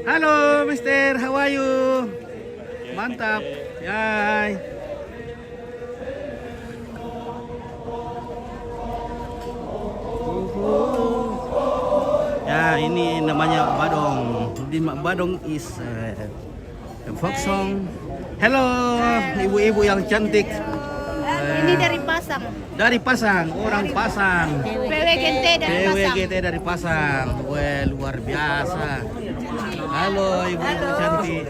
Halo, Mister, how are you? Mantap. Yay. Ya, ini namanya badong. Di badong is folk song. Halo, ibu-ibu yang cantik. Ini dari Pasang. Dari Pasang, orang Pasang. PWGT dari Pasang. PWGT dari Pasang. Wah, luar biasa. Halo ibu cantik.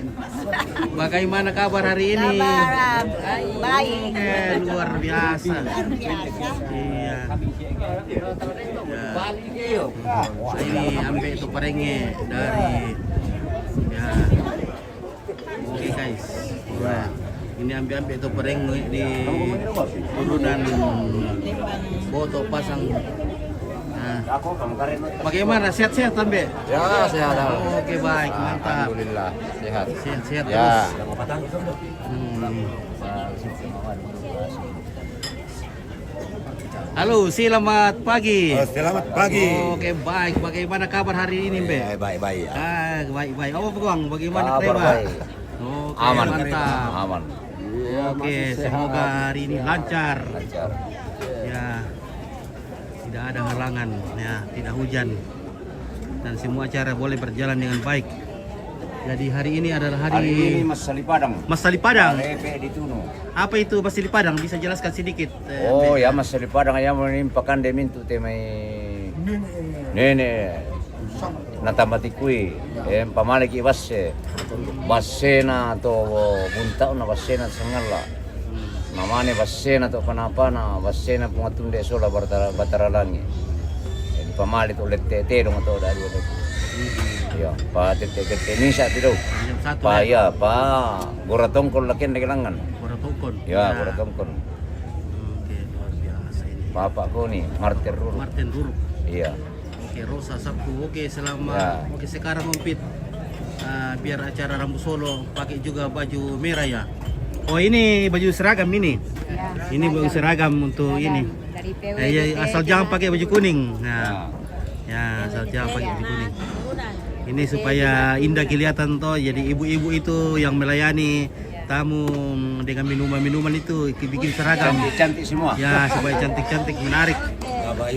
Bagaimana kabar hari ini? Kabar baik. Luar biasa. Iya. Ya. Ini ambil itu perenge dari ya. Oke guys. Wah. Ini ambil itu perenge di turunan Boto Pasang. Nah, bagaimana sehat-sehat Tambe? Ya sehat. Oke baik, mantap. Alhamdulillah sehat. Sehat-sehat Ya. terus. Halo, selamat pagi. Selamat pagi. Oke baik, bagaimana kabar hari ini Mbe? Baik-baik. Baik-baik. Oh Bang, bagaimana Kabar Kreba? baik. Oke, Aman. mantap. Aman. Oke, semoga hari ini lancar. Lancar. Ya, tidak ada halangan, ya, tidak hujan, dan semua acara boleh berjalan dengan baik. Jadi hari ini adalah Hari ini Mas Sali Padang. Mas Sali Padang. Lepe di Tuno. Apa itu Mas Sali Padang? Bisa jelaskan sedikit? Oh ya Mas Sali Padang yang menimpakan demintu temai nene natamatikui pamaliki basse bassena to bunta na bassena sangala namane bassena to panapana bassena pungatunde sola bataralangi pamalit ulit tete dong to dari ulit ya pa tete ni sa tiro Satu pa ya pa goratongkol lakin nagilangan Boratokon. ya goratongkol Oke, luar biasa ini. papa ko ni Martir Ruru Martin Ruru. iya Oke, Rosa Sabtu. Oke, selama Ya. oke sekarang Umpit biar acara Rambu Solo pakai juga baju merah ya. Oh, ini baju seragam ini. Ya, Ini baju seragam untuk ini. dari Ya, PWGT. asal jangan pakai baju kuning. Ya. Nah, ya asal jangan pakai baju kuning. Ini supaya indah kelihatan toh. Jadi ibu-ibu itu yang melayani tamu dengan minuman-minuman itu bikin seragam. cantik semua Ya, supaya cantik-cantik, menarik.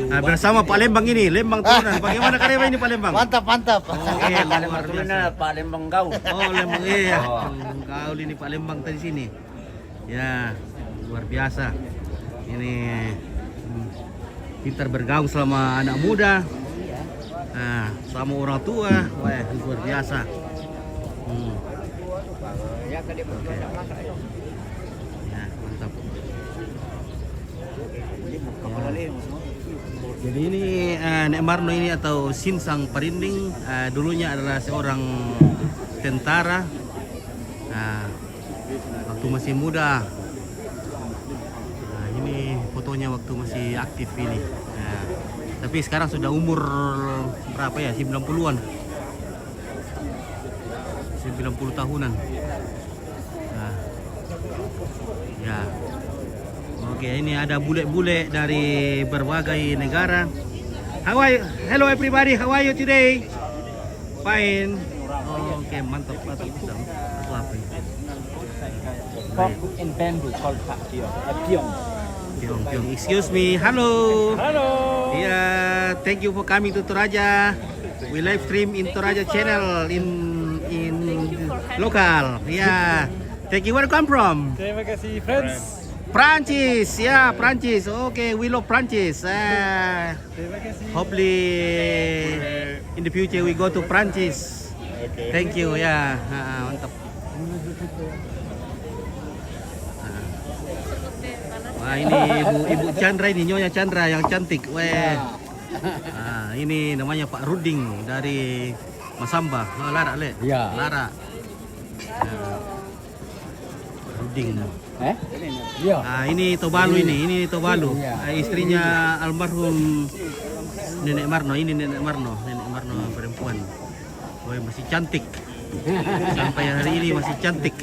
Nah, bersama Pak Lembang ini, Lembang turunan. Bagaimana Kareba ini Pak Lembang? mantap Oke, luar biasa. Pak Lembang Gaul. Oh, Lembang iya. Gaul ini Pak Lembang tadi sini. Ya, luar biasa. Ini pintar bergaul sama anak muda. Nah, sama orang tua. Wah, luar biasa. Oke. Ya, mantap. Jadi ini Nek Marno ini atau Sinsang Parinding dulunya adalah seorang tentara. Nah, waktu masih muda. Nah, ini fotonya waktu masih aktif ini. Nah, tapi sekarang sudah umur berapa ya? 90-an. 90 tahunan. Nah, ya. Oke, ini ada bule-bule dari berbagai negara. How are you? Hello everybody, how are you today? Fine. Oke, mantap, mantap. Itu apa ini? In bamboo called Pyong. Pyong. Excuse me. Hello. Hello. Yeah, thank you for coming to Toraja. We live stream in Toraja channel in local. Yeah. Thank you. Where you come from? Terima kasih, friends. Prancis, ya Prancis. Oke, we love Prancis. Terima kasih. Hopefully in the future we go to Prancis. Thank you, ya. Mantap. Wah, ini Ibu Chandra ini, Nyonya Chandra yang cantik. Weh. Nah, ini namanya Pak Ruding dari Masamba. Oh, Lara, Le. Iya. Lara. Nah, Ruding. Iya. Nah, ini Tobalu ini Tobalu. Istrinya almarhum Nenek Marno. Ini Nenek Marno perempuan. Wah, masih cantik. Sampai hari ini masih cantik.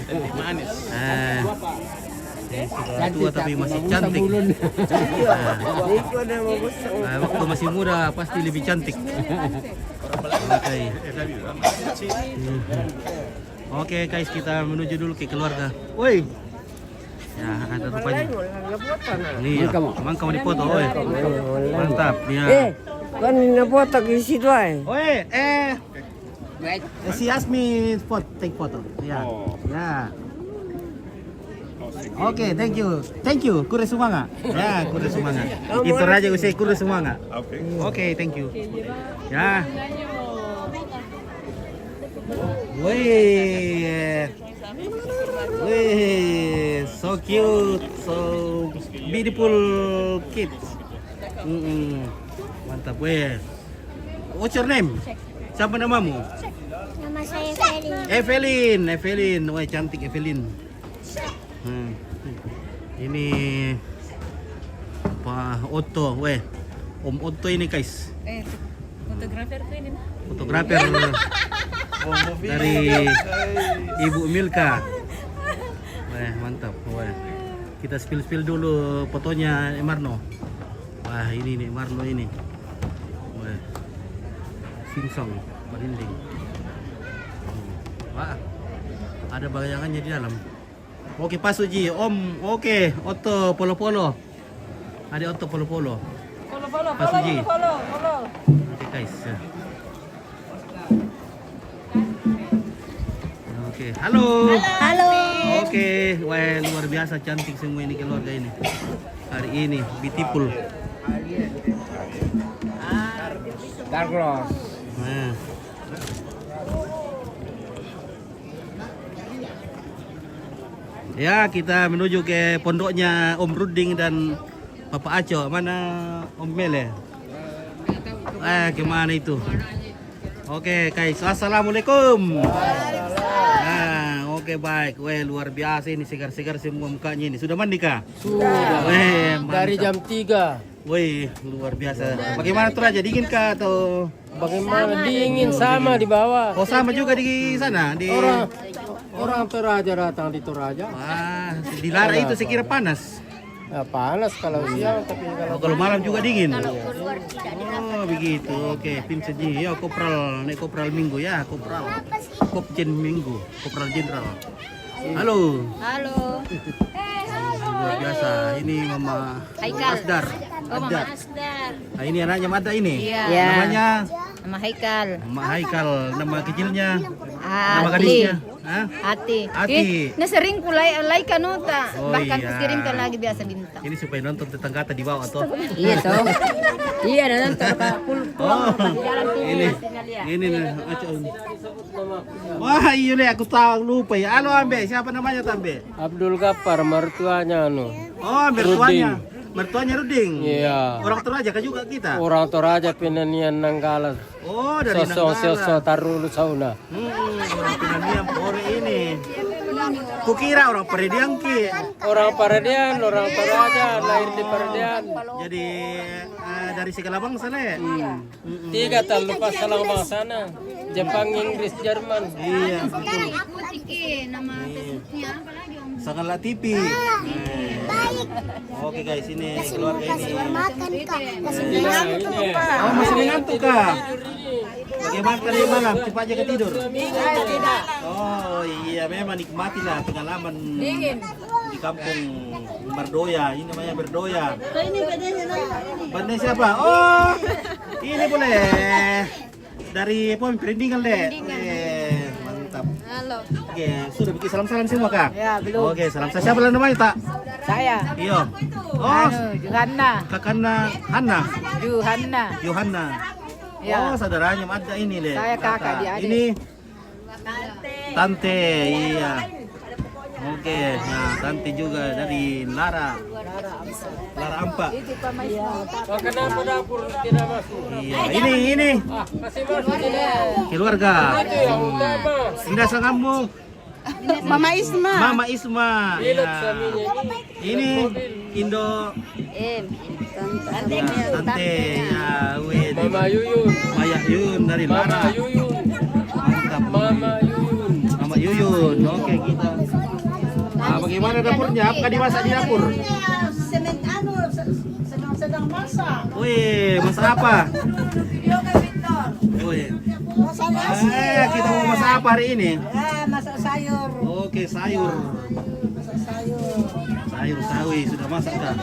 Sudah tua tapi masih cantik. Waktu masih muda pasti lebih cantik. Oke guys, kita menuju dulu ke keluarga. Woi. Ya, ada rupanya. Nih, emang kamu dipoto, oi. Mantap, ya. Kan napoto di situ ay. Oi, si Asmi take foto. Ya. Ya. Oke, thank you. Kure semangat. Ya, kure semangat. Itu aja usai kure semangat. Oke, thank you. Ya. Wih, so cute, so beautiful kids. Mantap, weh. What's your name? Siapa namamu? Nama saya Feli. Evelyn. Wah, cantik Evelyn. Ini Pak Otto, weh. Om Otto ini guys. Fotografer ko ini. Fotografer dari Ibu Milka. Wah, mantap. Wah. Kita spill dulu fotonya Marno. Wah, ini nih Marno ini. Wah. Singsong, merinding. Wah. Ada bayangannya di dalam. Oke, Pak Suji, Om. Oke, Otto polo-polo. Ada Otto polo-polo. Pak Suji. Oke, guys. Oke, halo. Oke, wah, luar biasa cantik semua ini keluarga ini. Hari ini beautiful. Carlos. Nah. Ya, kita menuju ke pondoknya Om Ruding dan Bapak Aco. Mana Om Mele? Gimana itu? Oke, guys. Assalamualaikum. Nah, oke baik. Weh, luar biasa ini, segar-segar semua mukanya ini. Sudah mandi kah? Sudah. Weh, Dari mantap. jam 3. Wih, luar biasa. Bagaimana tuh aja, dingin kah atau? Bagaimana dingin sama di bawah. Oh, sama juga di sana di. Orang Toraja datang di Toraja. Wah, di Lara itu saya kira panas. Ya, panas kalau siang tapi Kalau malam juga dingin. Oh, begitu. Oke, tim seji. Ya, kopral, naik kopral minggu ya, kopral. Kopjen minggu, kopral jenderal. Halo. Luar biasa. Ini Mama Asdar. Mama Asdar. Nah, ini anaknya Mada ini. Iya. Namanya Nama Haikal. Mama Haikal. Nama kecilnya. Nama Ati. gadisnya. Hah? Ati. Ati. Na sering kulay alay ka no ta. Oh, Bahkan iya. kirim ka lagi biasa bintang. Ini supaya nonton tentang kata di bawah atau? Iya toh. Iya nonton ka Oh, ini nih. Wah, iya nih aku tahu lupa ya. Halo Ambe, siapa namanya Tambe? Abdul Ghaffar mertuanya Oh, mertuanya. Mertuanya Ruding. Iya. Orang Toraja kan juga kita. Orang Toraja pinanian Nanggala. Oh, dari Sosok Nanggala. tarulu sauna. Orang Pinanian Pore ini. Kukira orang Peredian ki. Orang Paredian, orang Toraja, lahir di Paredian. Jadi dari segala bangsa le. 3 tahun lepas salang bangsana. Jepang, Inggris, Jerman. Iya. Nama Facebooknya apa lagi Om? Sangatlah TV. Oke guys, ini keluarga ini. Oh, masih mengantuk kah? Bagaimana tadi malam? Cepat aja ketidur. Oh iya, memang nikmatilah pengalaman di kampung Berdoya. Ini namanya Berdoya. Bandnya siapa? Oh, ini boleh dari Perindingan deh. Mantap. Halo. Oke, sudah bikin salam-salam semua kak? Ya, belum. Oke, salam. Siapa namanya tak? Saya. Iya. Oh, Johanna. kakaknya Hanna. Yohanna. Ya. Oh, saudaranya ada ini le. Saya kakak, dia adik. Ini tante, iya. Oke, nah tante juga dari Lara. Lara Ampak. Oh, kenapa dapur tidak masuk? Iya, ini Ah, kasih masuk ini. keluarga. Itu yang utama. Indah sangamu. Mama Isma. Mama Isma. Pilot Ya. suaminya Ini Indo Tante. Tante. Ya, weh. Mama Yuyun. Maya Yun dari Mama Lara. Yuyun. Mantap. Mama Yuyun. Mama Yuyun. Oke, kita. Nah, bagaimana dapurnya? Apa dimasak di dapur? Semen sedang masak. Wih, masak apa? Yoga Victor. Wih. Masak nasi. Kita mau masak apa hari ini? Masak sayur. Oke, sayur. Masak sayur. Sayur sawi sudah masak dah.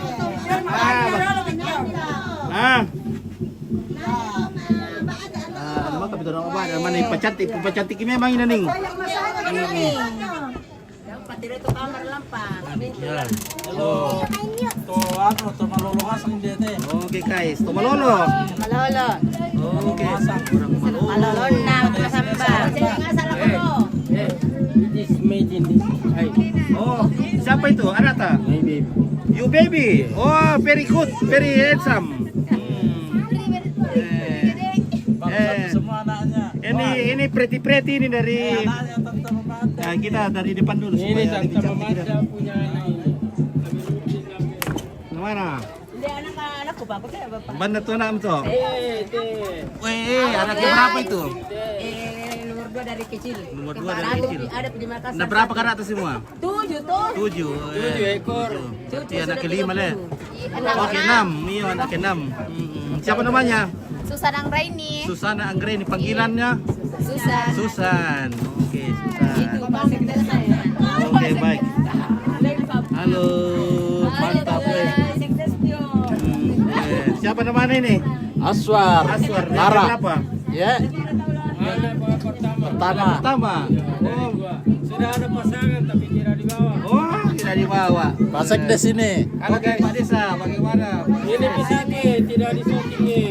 Ah. Ano ba kapito ng ubad? Naman yung pacantik memang ini ning. Yang masak ini. Yan. To malulukas ang dito. Oke guys, tumalolo. Malolo. Oke. Orang malolo. Malolon na kasamba. It is made in this. Ay, Oh, siapa itu? Anata? my baby. You baby. Oh, very good, very handsome. Semua anaknya. Ini pretty ini dari nah, kita dari depan dulu Ini supaya Tante lebih cantik kita. Mamanda punya anak ini. Mana? Hindi, anak ko ba? Bakit ba? Banda tuh anak tuh. Teh. Weh, anaknya berapa itu? Nomor 2 dari kecil. Nomor 2 dari Satu kecil. ada di Makassar. Nah, berapa kakak tuh semua? 7 tuh. 7. 7 ekor. Berarti anak kelima le. Enam. Oke, 6. Iya, anak ke-6. Siapa namanya? Susan Anggraini. Susana Anggreni, panggilannya? Susan. Susan. Oke, Susan. Itu pasik dari saya. Oke, baik. Halo, mantap weh. Siapa namanya ini? Aswar. Aswar. Dia Lara. berapa? Ya. Anak pertama. Pertama. Pertama. Oh, Sudah ada pasangan tapi tidak dibawa. oh, tidak dibawa. Pasek di sini. Oke, Pak Desa, bagaimana? Ini pisaki, tidak disokingi.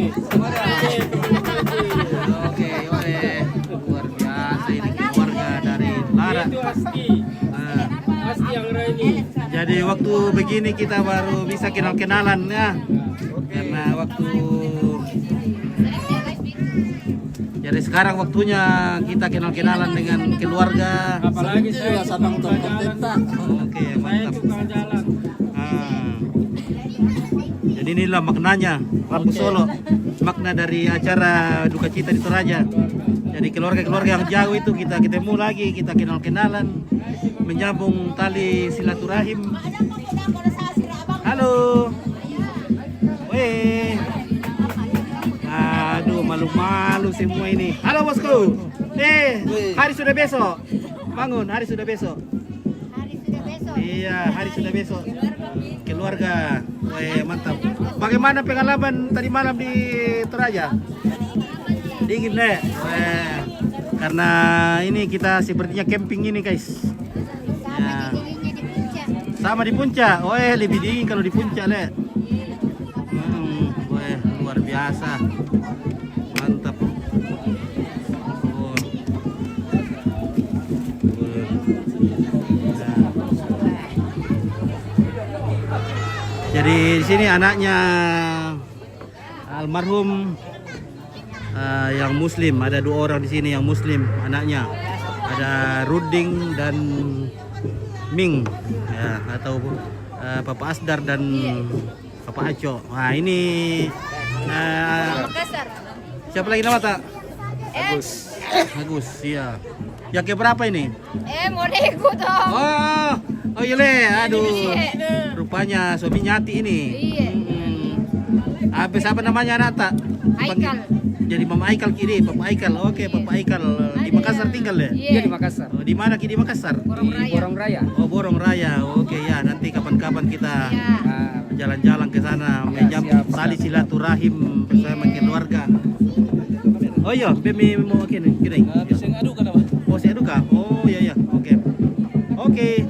Oke, weh. Luar biasa ini keluarga dari Lara. Itu Asti. Nah, Asti Anggraini. jadi waktu begini kita baru bisa kenal-kenalan ya. Karena waktu jadi sekarang waktunya kita kenal-kenalan dengan keluarga. Apalagi saya Sanang tukang tukang jalan. Oke, Saya mantap. tukang jalan. Ah. Jadi inilah maknanya Rabu Solo. Makna dari acara Duka Cita di Toraja. Jadi keluarga-keluarga yang jauh itu kita ketemu lagi, kita kenal-kenalan, menyambung tali silaturahim. Halo. Weh. Aduh, malu-malu semua ini. Halo bosku. Hari sudah besok. Bangun, hari sudah besok. Hari sudah besok. Iya, hari sudah besok. Keluarga. Weh, mantap. Bagaimana pengalaman tadi malam di Toraja? Dingin, Le. Weh. Karena ini kita sepertinya camping ini, guys. Ya. Dinginnya di puncak. Sama di puncak. Weh, lebih dingin kalau di puncak, Le. Weh, luar biasa. Mantap. Oh. Weh. Jadi di sini anaknya almarhum yang muslim, ada 2 orang di sini yang muslim anaknya. Ada Ruding dan Ming ya, atau Papa Asdar dan Papa Aco. Nah, ini Makassar. siapa lagi nama tak? Agus, iya. Yang keberapa ini? Mau nego dong. Oh iya Le, aduh. Rupanya suami nyati ini. Iya. Apa siapa namanya anak tak? Aikal. Jadi Mama Aikal kiri, Papa Aikal. Oke, Papa Aikal di Makassar tinggal ya? Iya. Makassar. Oh, di mana Ki di Makassar? Borong Raya. Borong Raya. Oh, Borong Raya. Oke ya, nanti kapan-kapan kita Iya. jalan-jalan ke sana menyambut tali silaturahim bersama keluarga. Oh iya, Bemi mau kini. Sing adu kan apa? Oh, si Eduka. Oh iya ya. Oke. Oke.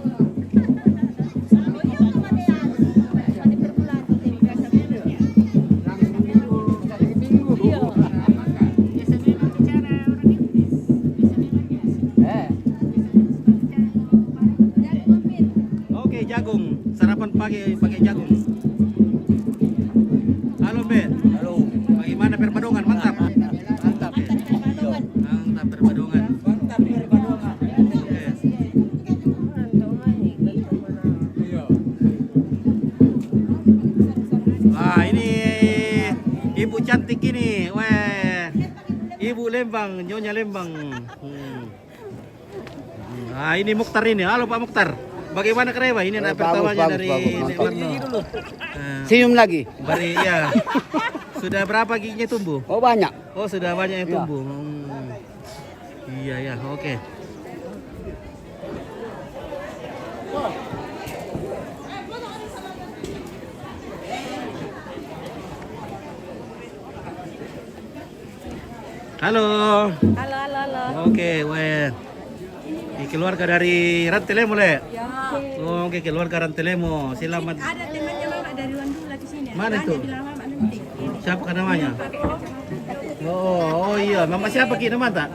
Oke, jagung. Sarapan pakai jagung. Lembang, Nyonya Lembang. Nah, ini Mukhtar ini. Halo Pak Mukhtar. Bagaimana Karewa? Ini anak pertamanya dari Nek Warno. Senyum lagi. Bari ya. Sudah berapa giginya tumbuh? Oh banyak. Oh, sudah banyak yang tumbuh. Iya ya, oke. Halo. Halo. Oke, weh. Ini keluarga dari Rantelemo, Le. Ya. Oh, oke, keluarga Rantelemo. Selamat. Ada temannya Mama dari Wandula ke sini. Mana itu? Bilang Mama nanti. Siapa namanya? Oh iya, Mama siapa ki nama tak?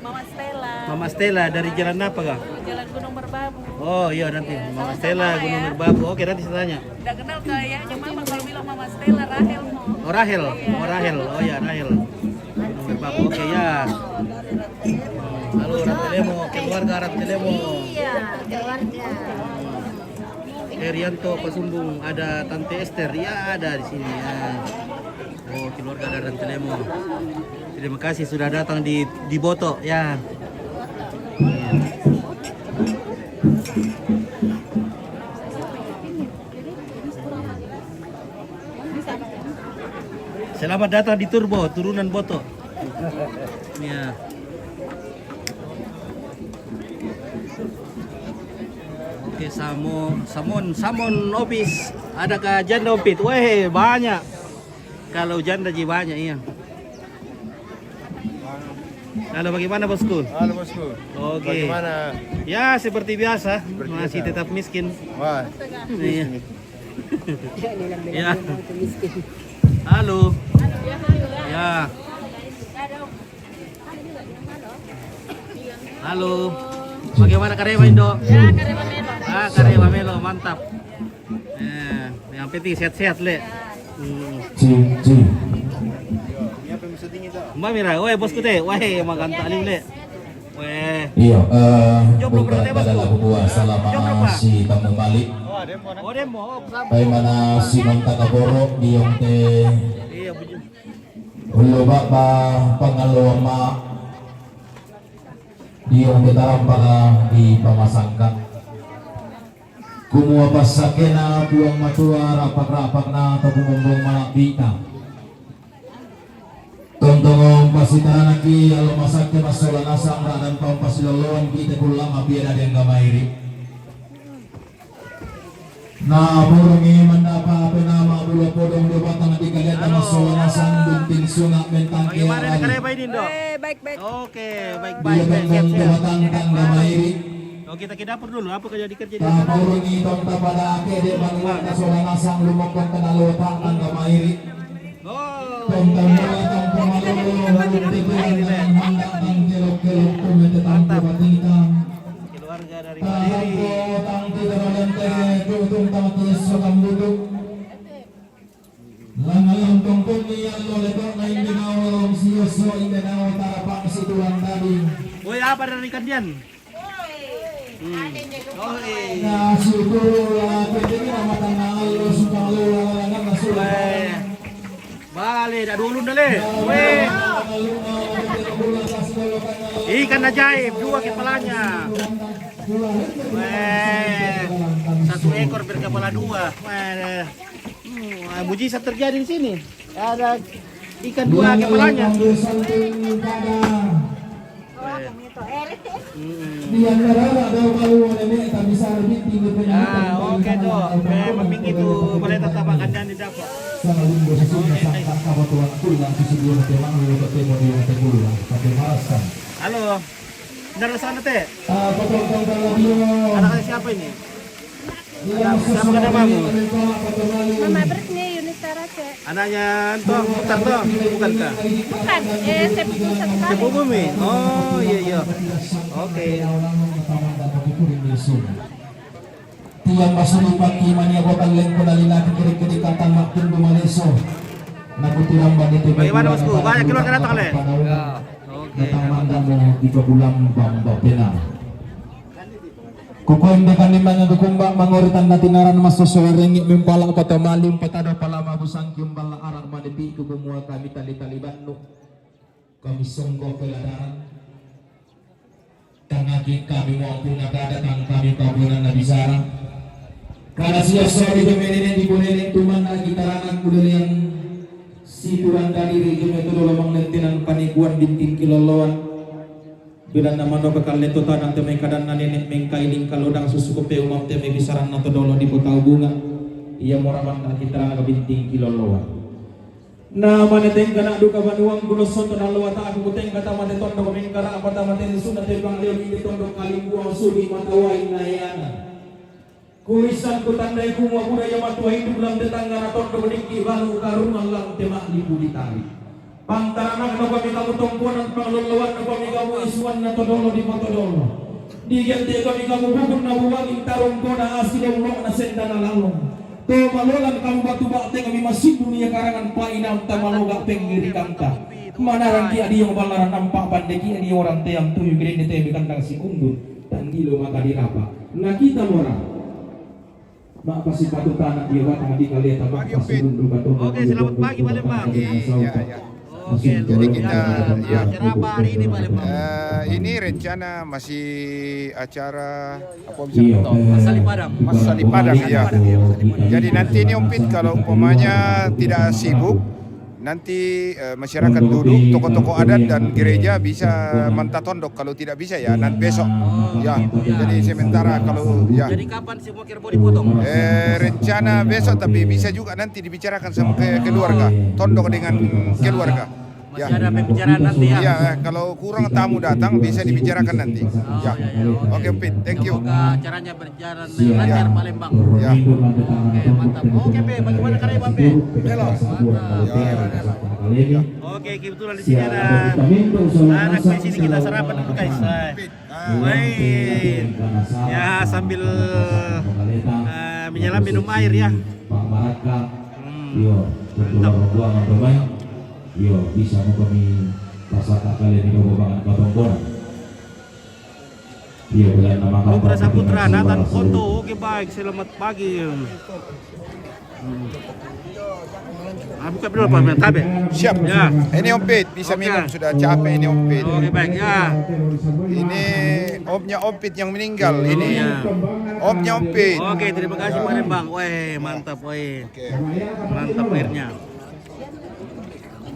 Mama Stella. Mama Stella dari jalan apa kah? Jalan Gunung Merbabu. Oh iya nanti Mama Stella Gunung Merbabu. Oke nanti saya tanya. Udah kenal kayaknya Mama kalau bilang Mama Stella Rahel mau. Oh Rahel, oh Rahel, oh ya Rahel. Gunung Merbabu. Oke ya. Halo Rantelemo, keluarga Rantelemo. Iya, keluarga. Herianto Pasumbung, ada Tante Esther, ya ada di sini ya. Oh keluarga dari Rantelemo. Terima kasih sudah datang di Boto ya. Selamat datang di Turbo, turunan Boto. Ya. Oke, Samon Opis. Adakah janda opit? Weh, banyak. Kalau janda ji banyak iya. Halo, bagaimana bosku? Halo bosku. Oke. Bagaimana? Ya, seperti biasa. Masih biasa. tetap miskin. Wah, Iya. Ya. Halo. Ya. Halo. Bagaimana Karewa Indo? Ya, Karewa Melo. Ah, Karewa Melo, mantap. Yang penting sehat-sehat, Le. Mbak Mira, weh bosku teh, weh maganta alim Le. Weh. Iya, Jomblo bukan berarti, bosku? adalah berdua selama Jomblo, Pak? si Tamu Malik. Oh, demo, oh, sama. Bagaimana si Montakaboro di yung te Iya, bujuk. ulo ba pangaloma di yung te tarampaka di pamasangka. Kumuha pa sa kena buang matua rapak-rapak na atau kumumbong malakbita. Tontong pasitaran lagi kalau masak ke masalah nasang dan pampasiloloan kita kulang api ada yang gamairi. Nah, burungi mendapa penama bulu podong dua batang di kalian masalah nasang bunting sungai mentang Bagaimana kiara. Karewa ini, Dok? Baik. Oke, Dia baik-baik, bentang dua siap-siap. batang tang gamairi. Oh, kita ke dapur dulu. Apa kerja kerja di Nah, sana? burungi tonta pada ake de bangwa masalah nasang lumokkan kenalotang tang gamairi. Oh, Tontong batang pemalu bunting dan hendak tang kelok-kelok kumete tang kebatingkang. keluarga dari Mandiri. Tang tidak olente tutung tang ties sokam duduk. Langalang tongkong niyan lo letok na imbinaw siyoso imbinaw tarapang situang tadi. Woi, apa dari ikan Dian? Oh, Na siguro pwede na matangal lo sumalo langalang nasulat. Weh. Bale, dah dulu dale. Weh. Ikan ajaib, dua kepalanya. Weh. Satu ekor berkepala dua. Weh. Mujizat terjadi di sini. Ada ikan dua kepalanya. Di antara ada kalau nenek tak bisa lebih tinggi Ya, oke dok. Memang itu boleh tetap akan dan didapat. Selalu posisinya sangka kamu tuan pulang sebelum memang lu ketemu di lantai pulang pakai marasan. Halo. Dari sana teh. Potong kalau dia Anak siapa ini? Siapa namamu? Mama Britney Yunita Race. Anaknya Anton Mutar toh, bukankah? Bukan, sepupu satu kali. Sepupu Mi. Oh iya. Oke. Tiang masulupat kimani agotan lengko dari laki kiri-kiri kata makin dumaliso. Nakutirang banito. Bagaimana bosku? Banyak keluarga datang le? Oke. Datang mandamu di pagulang bamba pena. Kukuin dekan limang yang kukumbak mangoritan na tinaran masusuwarengi mimpalang kota malim patado palama busang kiumbala arak manipi kukumua kami tali-taliban no. kami songkok keladaran tangaki kami maupun nakadatang kami kabunan Nabi Sarang karena siya-siya di kemenene di bunene tuman na gitarangan kuliah yang situran dari region itu lomang lentinan panikuan binting kiloloan bila nama no bakal lentotan ante may kadan na nenek mengkailing kalodang susukupe umam te may bisaran na todolo di Kota Bunga iya moraman na gitarangan binting kiloloan na maneteng kana duka manuang guloson to nalo ata aku kuteng kata mate tondo mengkara apa ta mate sunat te bang leo di tondo kalimbuang sudi matawai na yana kulisan ku tandai ku mua budaya matua hidup dalam tetangga naton ke meningki balu karungan lang temak lipu ditali pangtaranak na kami kamu tongkuan pangluluan na kami kamu isuan na todolo di matodolo digente kami kamu bukun na buwangin tarong ko na asilong lo na senda na lalong to malolan kamu batu bakte kami masih dunia karangan painam tamaloga penggiri kanta manaran ki adi yang balaran nampak pandeki adi orang team tuyu gede te bikandang si undun dan gilo maka dirapa na kita morang mak pasti patut tanah dia buat tadi kali ya tabak pasurun duga tuh. Oke, selamat pagi Palembang. Iya. Oke, Jadi kita ya, acara apa hari ini Palembang? ini rencana masih acara apa bisa Iya, Masali Padang. Masali Padang ya. Jadi nanti ini Om Pit kalau umpamanya tidak sibuk nanti masyarakat duduk, toko-toko adat dan gereja bisa mentatondok. Kalau tidak bisa ya nanti besok. Ya, jadi sementara kalau ya. Jadi kapan semua kerbau dipotong? Rencana besok tapi bisa juga nanti dibicarakan sama keluarga, tondok dengan keluarga. Ya. Masih ada pembicaraan nanti ya? Ya, kalau kurang tamu datang bisa dibicarakan nanti. Ya. Oke, Pit, thank you. Semoga acaranya berjalan lancar Palembang. Ya. Oke, mantap. Oke, Pe, bagaimana karya Bang Pe? Oke, kebetulan di sini ada kue sini kita sarapan dulu guys. Baik. Ya, sambil menyelam minum air ya. Mantap. Yo bisa mau kami pasang kalian di bangan Batongkon. Yo bulan nama kapal. Putra Saputra Nathan Foto. Oke baik, selamat pagi. Buka dulu Pak Tabe. Siap. Ya. Ini Om Pit, bisa minum sudah capek ini Om Pit. Oke baik ya. Ini omnya Om Pit yang meninggal ini. Omnya Om Pit. Oke, terima kasih Palembang. Weh, mantap weh. Mantap airnya.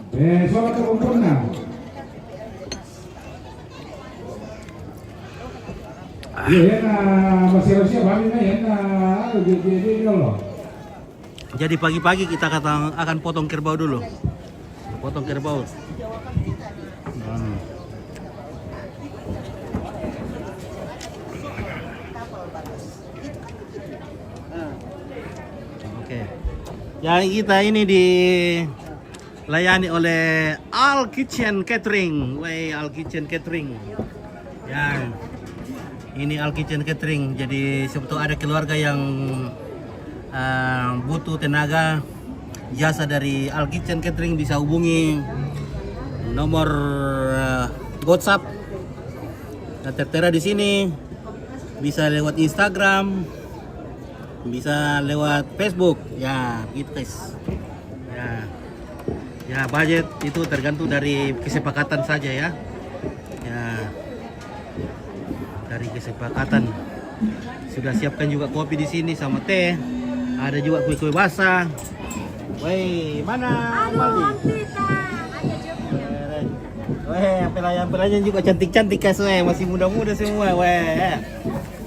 Selamat sempurna. Iya na masih Rusia bami na ya na jadi loh. Jadi pagi-pagi kita akan potong kerbau dulu. Potong kerbau. Oke. Yang kita ini dilayani oleh Al Kitchen Catering. Wey, Al Kitchen Catering. Ya. Ini Al Kitchen Catering. Jadi sebetulnya ada keluarga yang butuh tenaga jasa dari Al Kitchen Catering, bisa hubungi nomor WhatsApp yang tertera di sini, bisa lewat Instagram, bisa lewat Facebook ya gitu guys ya. Budget itu tergantung dari kesepakatan saja ya dari kesepakatan. Sudah siapkan juga kopi di sini sama teh. Ada juga kue-kue basah. Woi, mana Maldi? Weh, pelayan-pelayan juga cantik-cantik guys, weh, masih muda-muda semua, weh.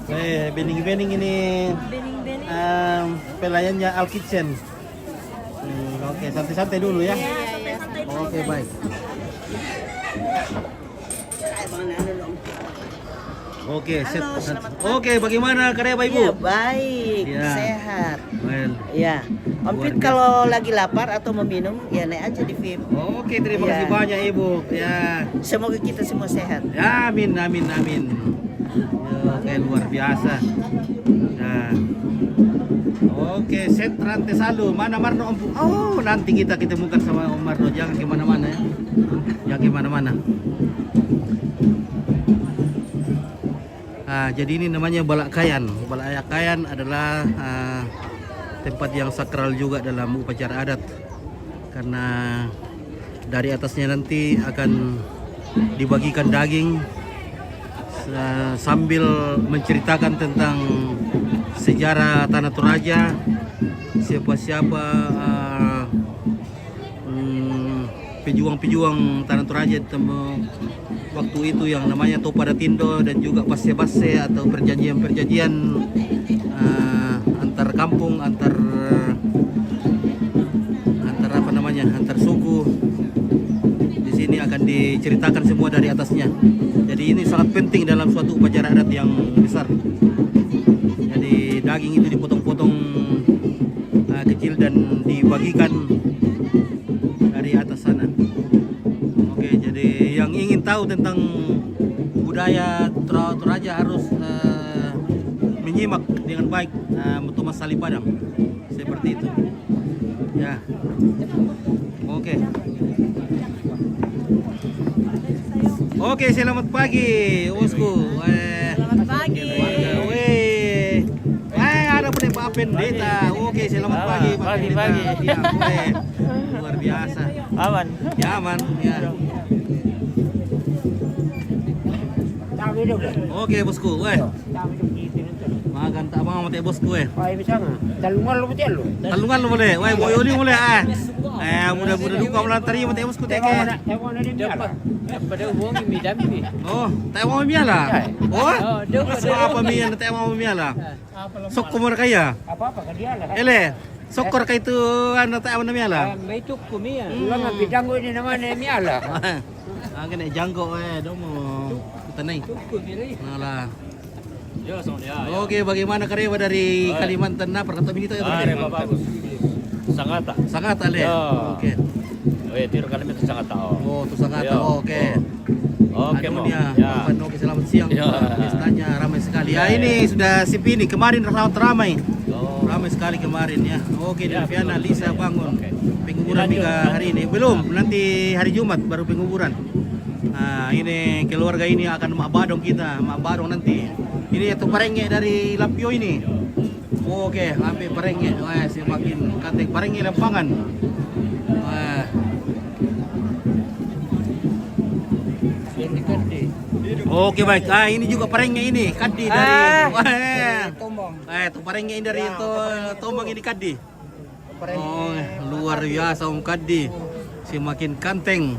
Weh, bening-bening ini. Pelayannya Al Kitchen. Oke, santai-santai dulu ya. Oke, baik. Oke, oke, bagaimana karya Ibu? Ya, baik, Ya. sehat. Well, Ya, Om Pit kalau lagi lapar atau mau minum, ya naik aja di VIP. oke, terima kasih Ya. banyak Ibu. Ya. Semoga kita semua sehat. Ya, amin, amin, amin. Ya, oke, luar biasa. Nah. Oke, set rantai salu. Mana Marno Om? Oh, nanti kita ketemukan sama Om Marno. Jangan kemana-mana ya. Jangan kemana-mana. Jadi ini namanya Balakayan. Balakayan adalah tempat yang sakral juga dalam upacara adat. Karena dari atasnya nanti akan dibagikan daging sambil menceritakan tentang sejarah Tanah Toraja, siapa-siapa pejuang-pejuang Tanah Toraja waktu itu yang namanya Topada Tindo, dan juga basse-basse atau perjanjian-perjanjian antar kampung, antar apa namanya, antar suku. Di sini akan diceritakan semua dari atasnya. Jadi ini sangat penting dalam suatu upacara adat yang besar. Jadi daging itu dipotong-potong kecil dan dibagikan dari atas sana. Oke, jadi yang ingin tahu tentang budaya Toraja harus menyimak dengan baik Thomas Salih Padang, seperti itu. Ya, oke. Oke, selamat pagi, bosku. Selamat pagi. Ada Pak Pendeta. Oke, selamat pagi, Pak Pendeta. Ya, luar biasa. Aman. Ya, aman. Ya. Oke, bosku. Makan tak mau mati bosku. Talungan lu boleh. Boyo ni boleh. Mudah-mudahan duka melantari mati bosku teke. Pada uang ini dampi. Oh, tak mau miala. Oh, apa miala tak mau miala. Sok kumur kaya. Apa-apa kan dia lah. Ele, sokor kaya itu anak tak mau miala. May tukku miya. Lang ang bidanggo ini naman miala. Kena jangkau domo. Tanay. Nala. Oke, bagaimana karyawan dari Kalimantan na perkataan kita ya? Bagus. Sangata. Sangat ale. Oke. Tiro Kalimantan Sangata. Oh, tu Sangata. Oke. Oke, Anu Mo. dia, Ya. Oke, selamat siang. Pestanya ramai sekali. Ya, ini sudah si Pini kemarin sangat ramai. Ramai sekali kemarin ya. Oke, Delviana, Lisa bangun. Penguburan hingga hari ini. Belum, nanti hari Jumat baru penguburan. Nah, ini keluarga ini akan mak badong kita, mak badong nanti. Ini itu parengge dari Lampio ini. Oke, ambil parengge. Wah, semakin katek parengge lampangan. Wah. Oke, baik. Ini juga parengge ini, kadi dari Tombong. itu parengge ini dari itu Tombong ini kadi. Oh, luar biasa Om Kadi. Semakin kanteng.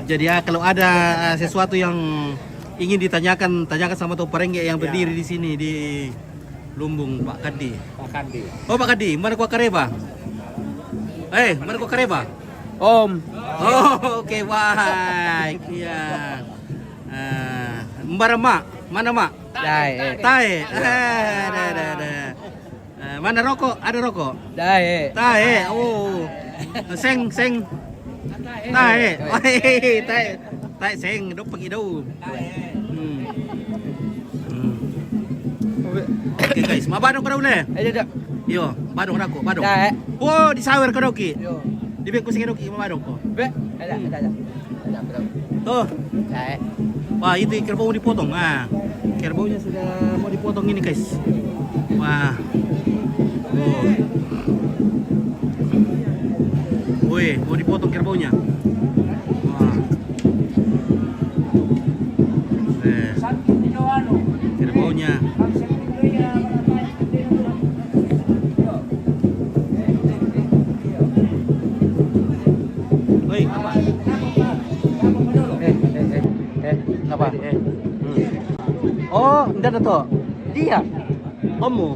Jadi ya, kalau ada sesuatu yang ingin tanyakan sama Tom Parengge yang berdiri di sini di Lumbung, Pak Kadi. Pak Kadi. Oh, Pak Kadi, mana kuah kareba? Mana kuah kareba? Om. Oh, oke, baik. Iya. Mbak Mak, mana Mak? Tae. Mana rokok? Ada rokok? Tae. Oh. Seng. Tae. Tae seng, đâu pergi đâu. Oke guys, mau badong ka daw le? Yo, badong ako, badong. Oh, di sawer ka daw ki. Di bengko sing ki mau badong ko. Ada. Tuh. Wah, itu kerbau dipotong. Kerbaunya sudah mau dipotong ini guys. Wah. Oh. Woi, mau dipotong kerbaunya. Wah. Kerbaunya. Woi, apa? Apa? Oh, enggak ada toh. Dia. Kamu.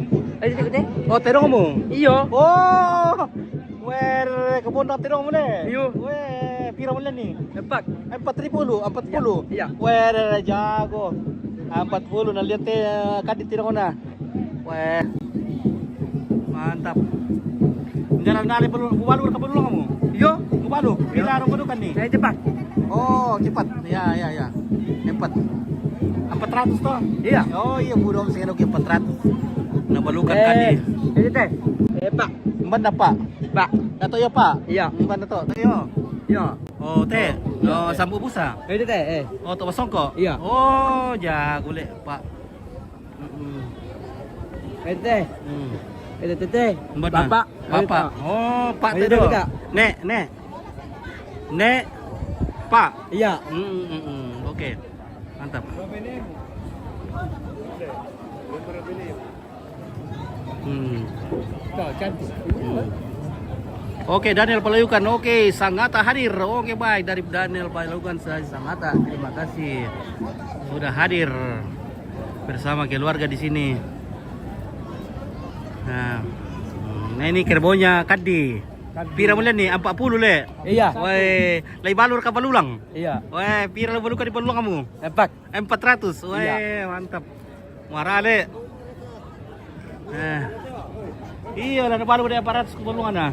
Oh, terong kamu. Iyo. Oh. Wer, kebun tak terong mana? Iyo. Weh, pira mana ni? 4. 40. Iya. Wer, jago. 40 na lihat kadit terong na. Weh. Mantap. Jalan nari kubalu ka belum kamu? Iyo. Kubalu. Pila ro kudu kan ni? Saya cepat. Oh, cepat. Ya. 400 toh? Iya. Oh iya, budong saya 400. Nabalukan kadi. Pak. Mbak na pak? Pak. Dato ya pak? Iya. Mbak na to? Tayo. Iya. Oh teh. Oh sambu busa. Oh to basongko? Iya. Oh jago le pak. Mbak na? Bapak. Oh pak Ayo, teh do. Teh. Nek. Pak. Iya. Oke. Mantap. Cantik. Oke, Daniel Palayukan. Oke, Sangatta hadir. Oke, baik dari Daniel Palayukan Sangatta. Terima kasih sudah hadir bersama keluarga di sini. Nah ini kerbonya Kadi. Pira mulai nih 40 le. Iya. Woi, lai balur ka balulang. Iya. Woi, pira le balu ka di balulang kamu? 400. Woi, mantap. Muarale. Iya, lah balu dari 400 ke balungan nah.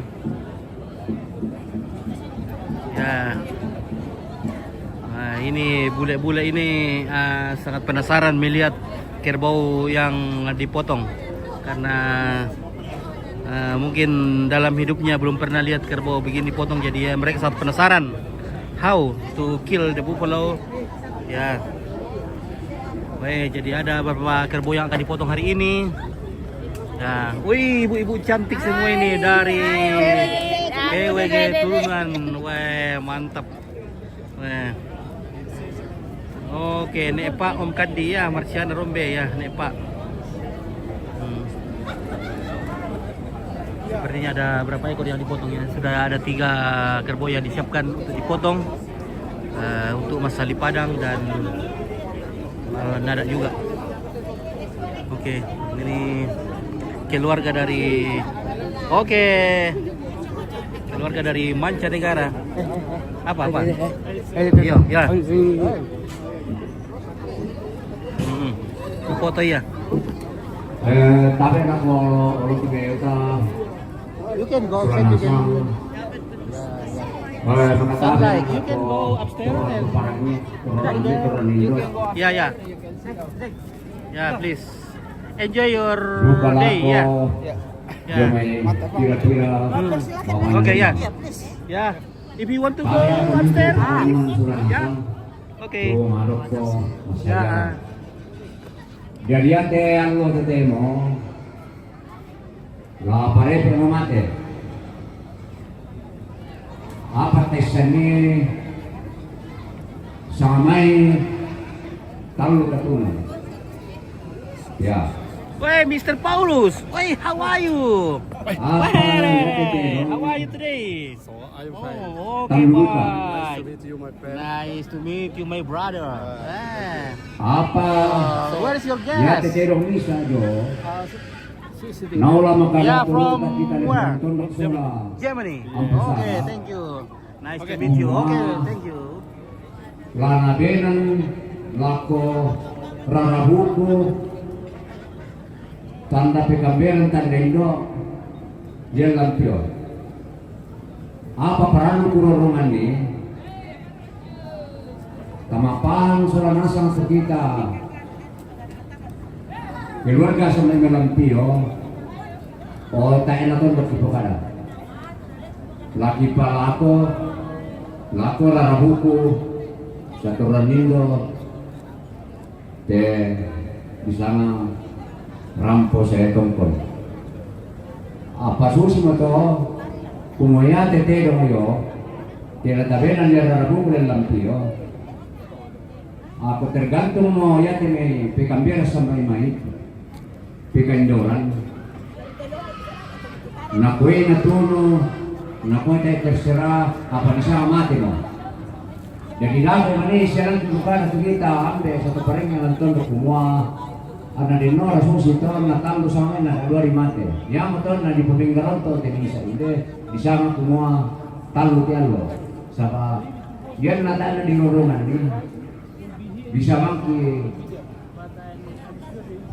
Ya. Nah, ini bule-bule ini sangat penasaran melihat kerbau yang dipotong karena mungkin dalam hidupnya belum pernah lihat kerbau begini dipotong, jadi mereka sangat penasaran how to kill the buffalo. Ya. Baik, jadi ada beberapa kerbau yang akan dipotong hari ini. Nah, wih, ibu-ibu cantik semua ini dari PWG Turunan. Wah, mantap. Wah. Oke, nek Pak Om Kadi ya, Marsiana Rombe ya, nek Pak. Sepertinya ada berapa ekor yang dipotong ya? Sudah ada 3 kerbau yang disiapkan untuk dipotong untuk Mas Salih Padang dan Nada juga. Oke, ini keluarga dari keluarga dari mancanegara. Apa? Iya, ya. Foto ya. Tapi nak mau urut kita. You can go check again. You can go upstairs and Ya. Ya, please. Enjoy your day ya. Ya. Oke ya. Ya. If you want to go upstairs, ya. Oke. Ya. Jadi ante algo te temo. La pareja no mate. Apa tesani samai talu katuna. Ya. Wey, Mr. Paulus. Wey, how are you? How are you today? I'm fine. Oh, okay, bye. Meet you, my friend. Nice to meet you, my brother. Apa? So where is your Ya te guest? quiero misa yo. Naula makala Yeah, from kita where? Germany. Germany. Okay, thank you. Nice to meet you. Okay, thank you. Lana benan lako rarabuku tanda pekambelan tanda indo dia lampio. Apa peran kurorungan ni? Tamapan sudah nasang sekita keluarga sama lampio. Oh, tak enak tu berkipokada. Laki palako rarabuku satu ranindo te di sana rampo saya tongkol. Apa susi mo to? Kumoya tete dong yo. Tira tabenan ya rarabuku dan lampio. Ako tergantung mo ya teme pekambira sampai mai pekandoran. Nakue natuno, nakue tayo terserah apa bisa mati mo. Jadi lagu ini siaran bukan atau kita ambil satu paring yang nonton semua. Ada di nora susi to natal sama na dua mate. Ya motor na di peminggaran to tenisa ide di sana semua talu tialo. Sapa dia nata di lorongan ni bisa mangki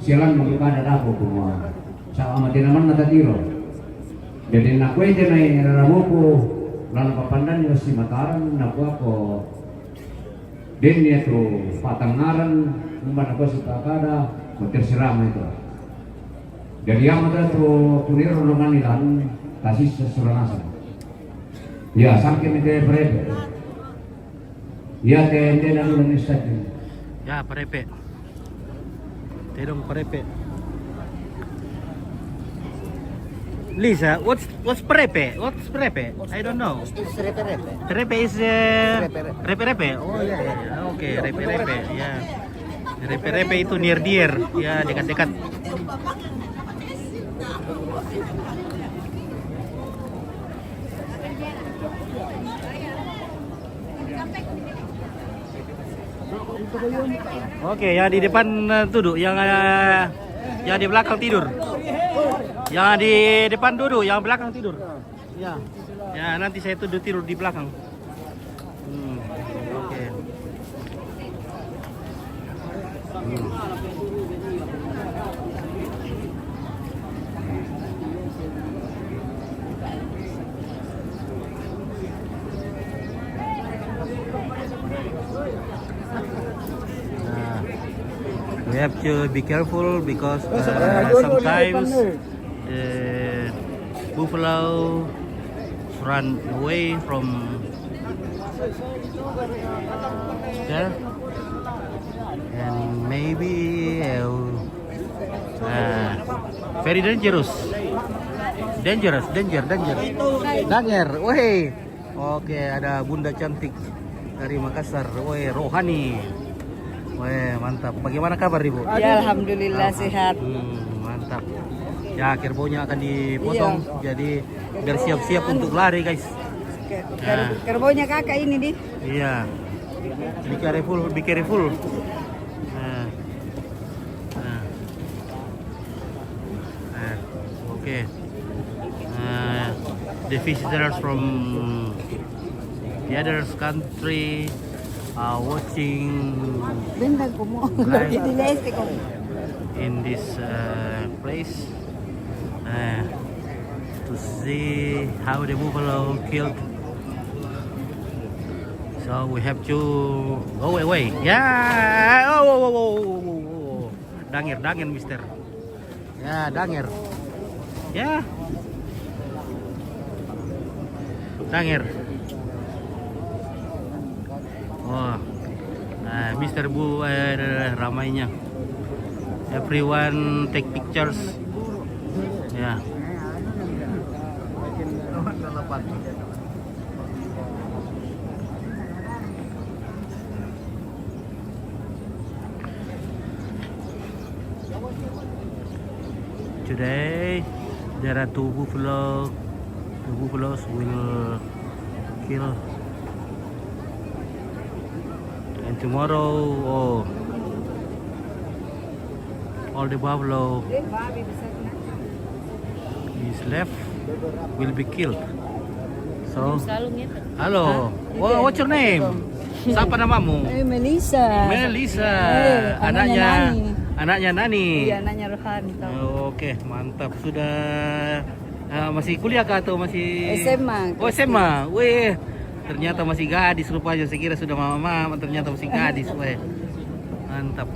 siaran membuka ada aku semua. Sama mati naman natatiro. Jadi nak kue je naik rarabuku lalu papandan yo si Mataram naku ako din niya to patangaran umban ako si Takada terserah itu. Jadi yang ada to kurir rolongan nilan kasih sesuranasan. Ya sampai mete prepe. Ya te nalu ni stadium. Ya, prepe. Terong prepe. Lisa, what's prepe? What's prepe? I don't know. Repe-repe. Repe is repe-repe. Oh ya, oke, repe-repe. Ya, repe-repe itu near dear, ya dekat-dekat. Oke, yang di depan duduk, yang di belakang tidur. Yang di depan duduk, yang belakang tidur. Ya, ya nanti saya tidur di belakang. Oke. We have to be careful because sometimes buffalo run away from there, and maybe very dangerous. Danger. Woi, oke, ada Bunda cantik dari Makassar. Woi, rohani. Weh, mantap. Bagaimana kabar Ibu? Ya, alhamdulillah sehat. Mantap. Ya, kerbaunya akan dipotong. Jadi biar siap-siap untuk lari, guys. Kerbaunya kakak ini di. Iya. Be careful. Oke. The visitors from the other country are watching live in this place to see how the buffalo killed. So we have to go away. Yeah. Oh. Danger, mister. Ya, danger. Ya. Danger. Oh, Mr. Bu ramainya. Everyone take pictures. Ya. Today there are two buffalo. The buffaloes will kill. And tomorrow, all the buffalo is left will be killed. So, halo, what's your name? Siapa namamu? Melisa. Anaknya Nani. Iya, anaknya Rohani. Oke, mantap. Sudah masih kuliah kah atau masih SMA. Oh, SMA. Wih, ternyata masih gadis rupanya. Saya kira sudah mama, ternyata masih gadis. Wih, mantap.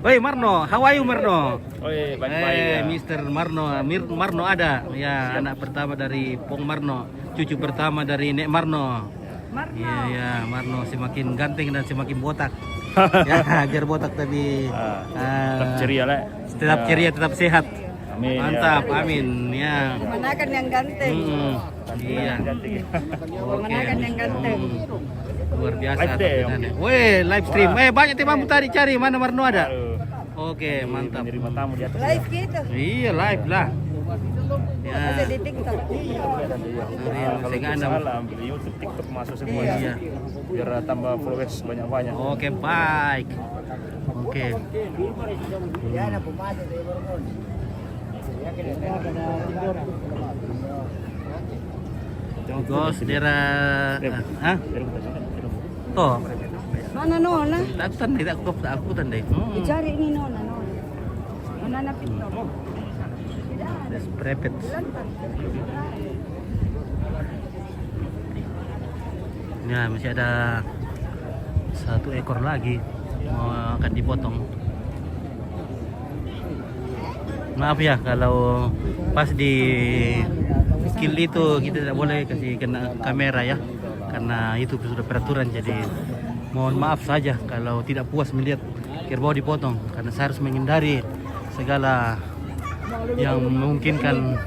Woi Marno, how are you Marno? Mr. Marno, Marno ada. Ya, anak pertama dari Pong Marno, cucu pertama dari Nek Marno. Iya, Marno semakin ganteng dan semakin botak. Ya, biar botak tapi tetap ceria lah. Tetap ceria, tetap sehat. Amin. Mantap, amin. Ya. Manakan yang ganteng. Iya. Manakan yang ganteng. Luar biasa. Weh, live stream. Banyak temanmu tadi cari mana Marno ada. Oke, mantap. Live gitu. Iya, live lah. Ya. Ada di TikTok. Ambil YouTube, TikTok masuk semua. Iya. Biar tambah followers banyak-banyak. Oke, baik. Oke. Gos daerah Toh. Mana Nona? Aku tandai. Dicari ini Nona. Mana na TikTok? Let's prep it. Ya, masih ada 1 ekor lagi mau akan dipotong. Maaf ya kalau pas di kill itu kita tidak boleh kasih kena kamera ya, karena itu sudah peraturan. Jadi mohon maaf saja kalau tidak puas melihat kerbau dipotong, karena saya harus menghindari segala yang memungkinkan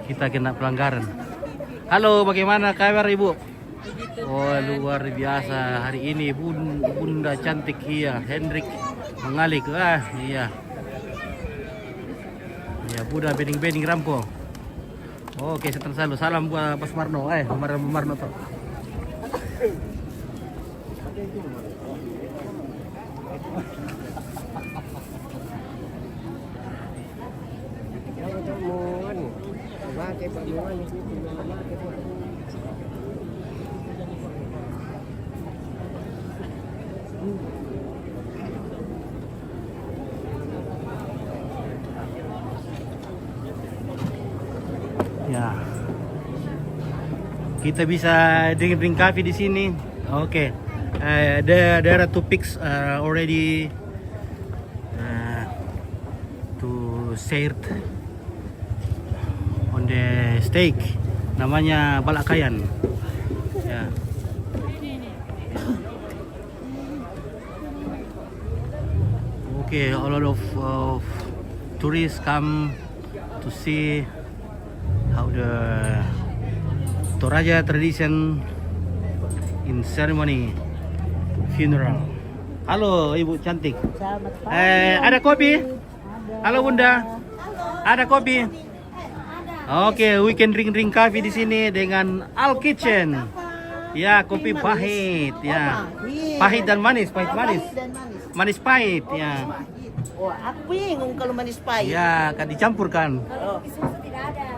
kita kena pelanggaran. Halo, bagaimana kabar Ibu? Oh, luar biasa hari ini Bunda cantik, iya. Hendrik mengalik, iya. Ya, Bunda bening-bening rampo. Oke, selalu salam buat Mas Marno, Marno tuh. Ya, kita bisa drink coffee di sini. Oke, there are two pigs already to serve on the steak. Namanya balakayan. Ya. Okay, a lot of tourists come to see how the Toraja tradition in ceremony funeral. Halo Ibu cantik. Ada kopi? Halo Bunda. Ada kopi? Oke, we can drink coffee di sini dengan Al Kitchen. Ya, kopi pahit ya. Pahit dan manis, pahit manis. Manis pahit ya. Oh, aku bingung kalau manis pahit. Ya, kan dicampurkan.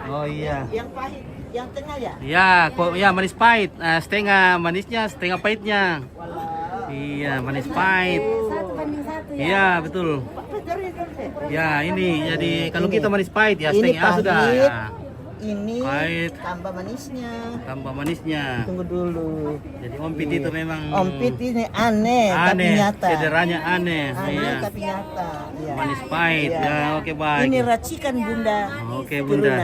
Oh iya. Yang pahit, yang tengah ya? Ya, ya manis pahit. Setengah manisnya, setengah pahitnya. Iya, manis pahit. Iya, betul. Ya, ini jadi kalau kita manis pahit ya setengah sudah. Ya. Ini pahit. Tambah manisnya. Tambah manisnya. Tunggu dulu. Jadi ompit itu memang ompit ini aneh tapi nyata. Sederhananya aneh. Aneh Iya. tapi nyata. Ya. Manis pahit. Ya. Ya, oke baik. Ini racikan Bunda. Oke Bunda.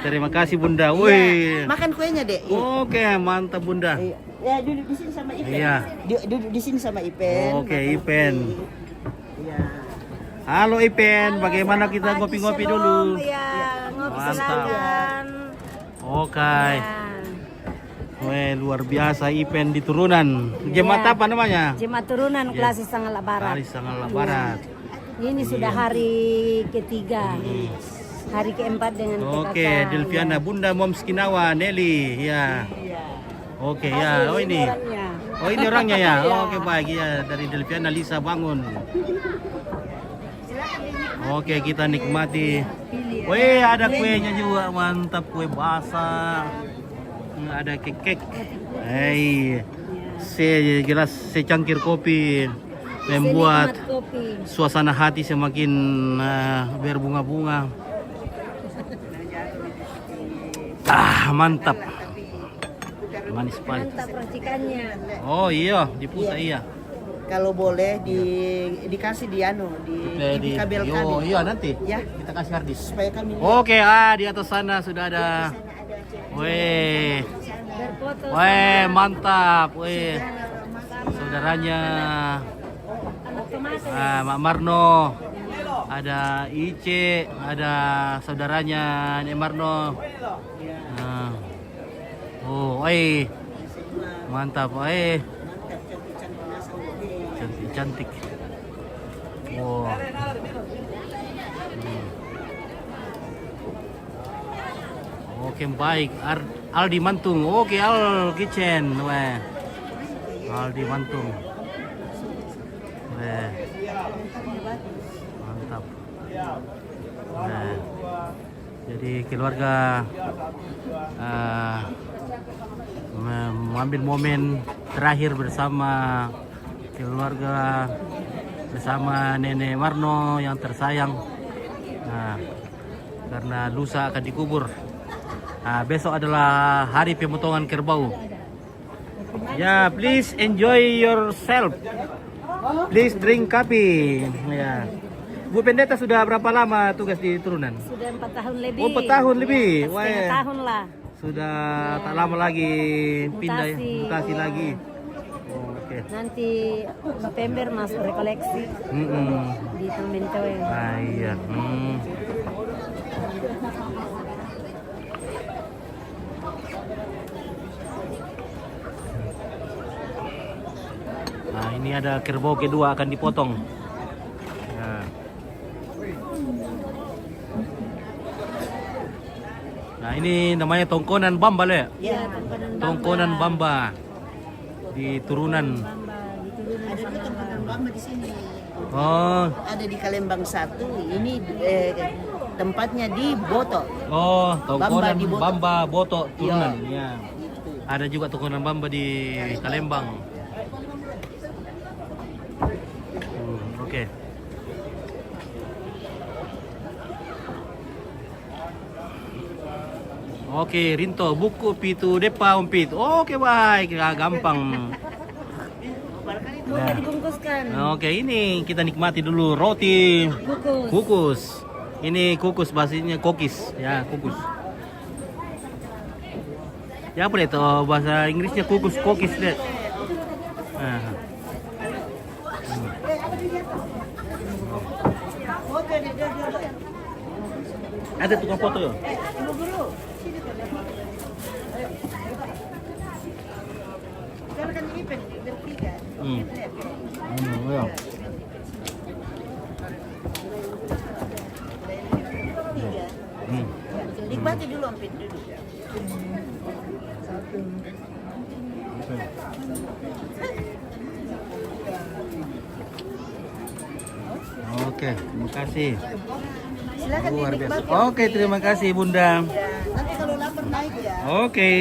Terima kasih Bunda. Iya. Wih. Makan kuenya, Dek. Oke, mantap Bunda. Ya, duduk di sini sama Ipen. Iya. Duduk di sini sama Ipen. Oke, Ipen. Iya. Halo Ipen, bagaimana kita ngopi-ngopi dulu? Ya, ngopi Mantap. silakan. Oke. Weh, luar biasa Ipen di Turunan. Jemaat apa namanya? Jemaat Turunan Ya. Klasi Sanggala Barat. Hari Sanggala Barat. Ini sudah hari ketiga. Hari keempat dengan Oke, Delviana, Bunda Moms Kinawa, Nelly, ya. Oke, ya. Oh ini. Oh ini orangnya ya. Oke, baik ya. Dari Delviana Lisa Bangun. Oke, kita nikmati. Wih, ada kuenya juga, mantap, kue basah. Ada kek-kek. Hei, segelas secangkir kopi membuat suasana hati semakin berbunga-bunga. Mantap. Manis pahit. Mantap racikannya. Oh iya, diputar iya. Kalau boleh dikasih di dikabelkan. Oh iya nanti. Ya, Kita kasih harddisk. supaya kami lihat. Oke, di atas sana sudah ada. Weh. Berfoto Weh, mantap. Weh. Saudaranya anak tomato. Mak Marno. Ada Ice, ada saudaranya Nek Marno. Oh, mantap, cantik. Wow. Oke, baik. Aldi Mantung. Oke, Al Kitchen. Weh. Aldi Mantung. Weh. Mantap. Weh. Jadi keluarga mengambil momen terakhir bersama keluarga, bersama Nenek Marno yang tersayang. Karena lusa akan dikubur. Besok adalah hari pemotongan kerbau. Ya, please enjoy yourself. Please drink coffee. Ya. Bu Pendeta sudah berapa lama tugas di Turunan? Sudah 4 tahun lebih. Oh, 4 tahun lebih. Ya, Wah. 4,5 tahun lah. Sudah tak lama lagi pindah Mutasi. mutasi lagi. Oke. Nanti November masuk rekoleksi di Taman Coen. Ah, iya. Nah, ini ada kerbau kedua akan dipotong. Nah. Nah, ini namanya tongkonan bamba le. Ya, Tongkonan bamba di turunan. Ada juga tempat Bamba di sini. Oh, Ada di Kalembang 1. Ini tempatnya di Boto. oh, Bamba tongkonan di Boto. bamba boto turunan. Ya. Ada juga tongkonan bamba di Kalembang. Oke. Oke, Rinto, buku pitu depa umpit. Oke, baik, gampang. Mudah dibungkuskan. Oke, ini kita nikmati dulu roti Kukus. kukus. Ini kukus bahasanya kokis, ya kukus. Ya apa itu bahasa Inggrisnya kukus kokis deh. Nah. Ada tukang foto ya? Ya. Nikmati dulu Ampit dulu. Oke, terima kasih. Silakan Luar biasa. dinikmati. Oke, terima kasih Bunda. Ya, nanti kalau lapar naik ya. Oke.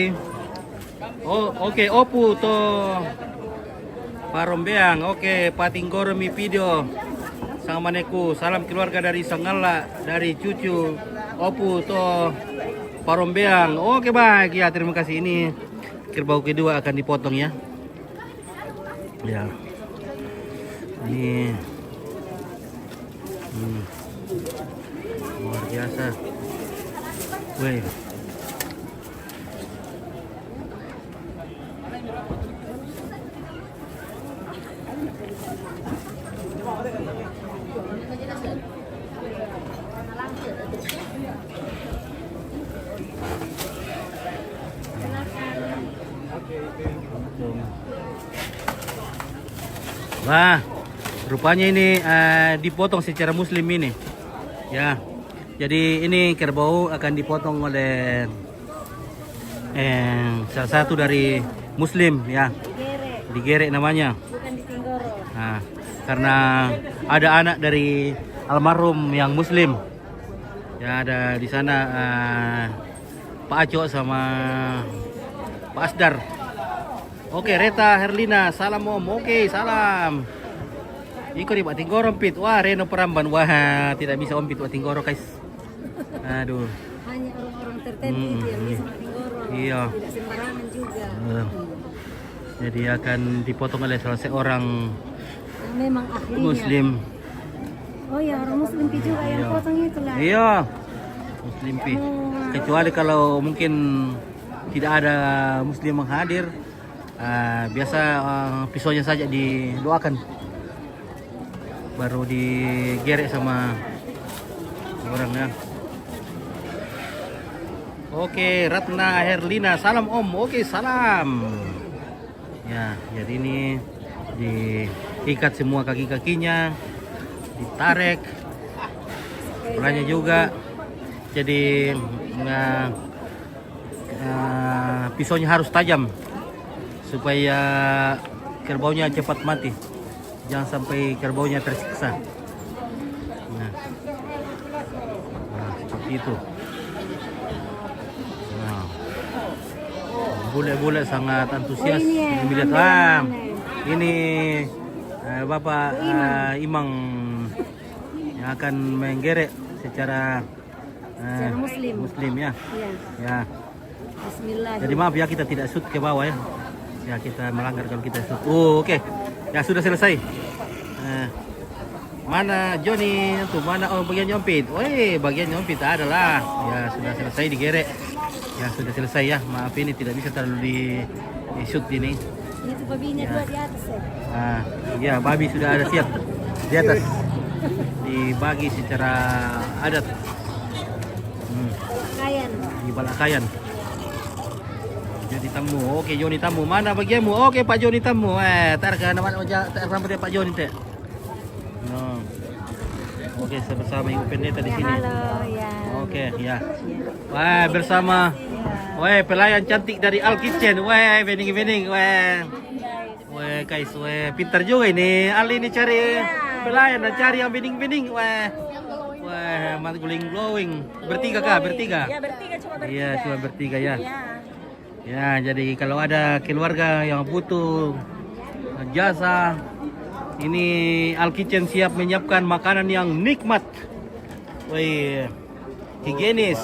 Oh, oke, opu to Parombeang. Oke, Patinggoro mi video. Sang maneku, salam keluarga dari Sangala, dari cucu opu to Parombeang. Oke, baik ya, terima kasih. Ini kerbau kedua akan dipotong ya. Ya. Ini luar biasa. Wih. Wah, rupanya ini dipotong secara muslim ini. Ya. Jadi ini kerbau akan dipotong oleh salah satu dari muslim ya. Digerek namanya. Bukan di Tinggoro. Nah, karena ada anak dari almarhum yang muslim. Ya, ada di sana Pak Aco sama Pak Asdar. Oke, Reta Herlina, salam Om. Oke, salam. Iko di Pak Tinggoro Pit. Wah, Reno Peramban. Wah, tidak bisa Om Pit Pak Tinggoro, guys. Aduh. Hanya orang-orang tertentu itu yang bisa di Tinggoro. Iya. Tidak sembarangan juga. Jadi akan dipotong oleh salah seorang Yang memang ahlinya. muslim. Oh ya, orang muslim juga yang potong itu lah. Iya. Muslim Pi. Kecuali kalau mungkin tidak ada muslim yang hadir, biasa pisaunya saja didoakan, baru digerek sama orangnya. Oke, Ratna Herlina, salam Om. Oke, salam. Ya, jadi ini diikat semua kaki-kakinya, ditarik, kepalanya juga. Jadi pisaunya harus tajam supaya kerbaunya cepat mati. Jangan sampai kerbaunya tersiksa. Nah, seperti itu. Nah, bule-bule sangat antusias melihat. Ini Bapak Imang yang akan menggerek secara muslim ya. Iya. Ya. Bismillah. Jadi maaf ya, kita tidak shoot ke bawah ya. Ya, kita melanggar kalau kita shoot. Oh, oke. Ya, sudah selesai. Mana Joni? Tuh, mana bagian nyompit? Woi, bagian nyompit adalah. Ya, sudah selesai digerek. Ya, sudah selesai ya. Maaf ini tidak bisa terlalu di shoot ini. Itu Babinya dua di atas ya. Nah, ya babi sudah ada siap di atas. Dibagi secara adat. Kayan. Di Balakayan. Joni tamu. Oke, Joni tamu. Mana bagianmu? Oke, Pak Joni tamu. Targa nama dia Pak Joni teh. No. Oke, bersama Ibu Pendeta di sini. Halo, ya. Oke, ya. Wah, bersama pelayan cantik dari Al Kitchen. Wah, bening-bening. Wah, guys, pintar juga ini. Ali ini cari pelayan dan cari yang bening-bening. Wah, mat glowing. Bertiga kah? Bertiga. Ya bertiga, cuma bertiga. Iya, cuma bertiga ya. Ya, jadi kalau ada keluarga yang butuh jasa, ini Al Kitchen siap menyiapkan makanan yang nikmat. Wih, higienis.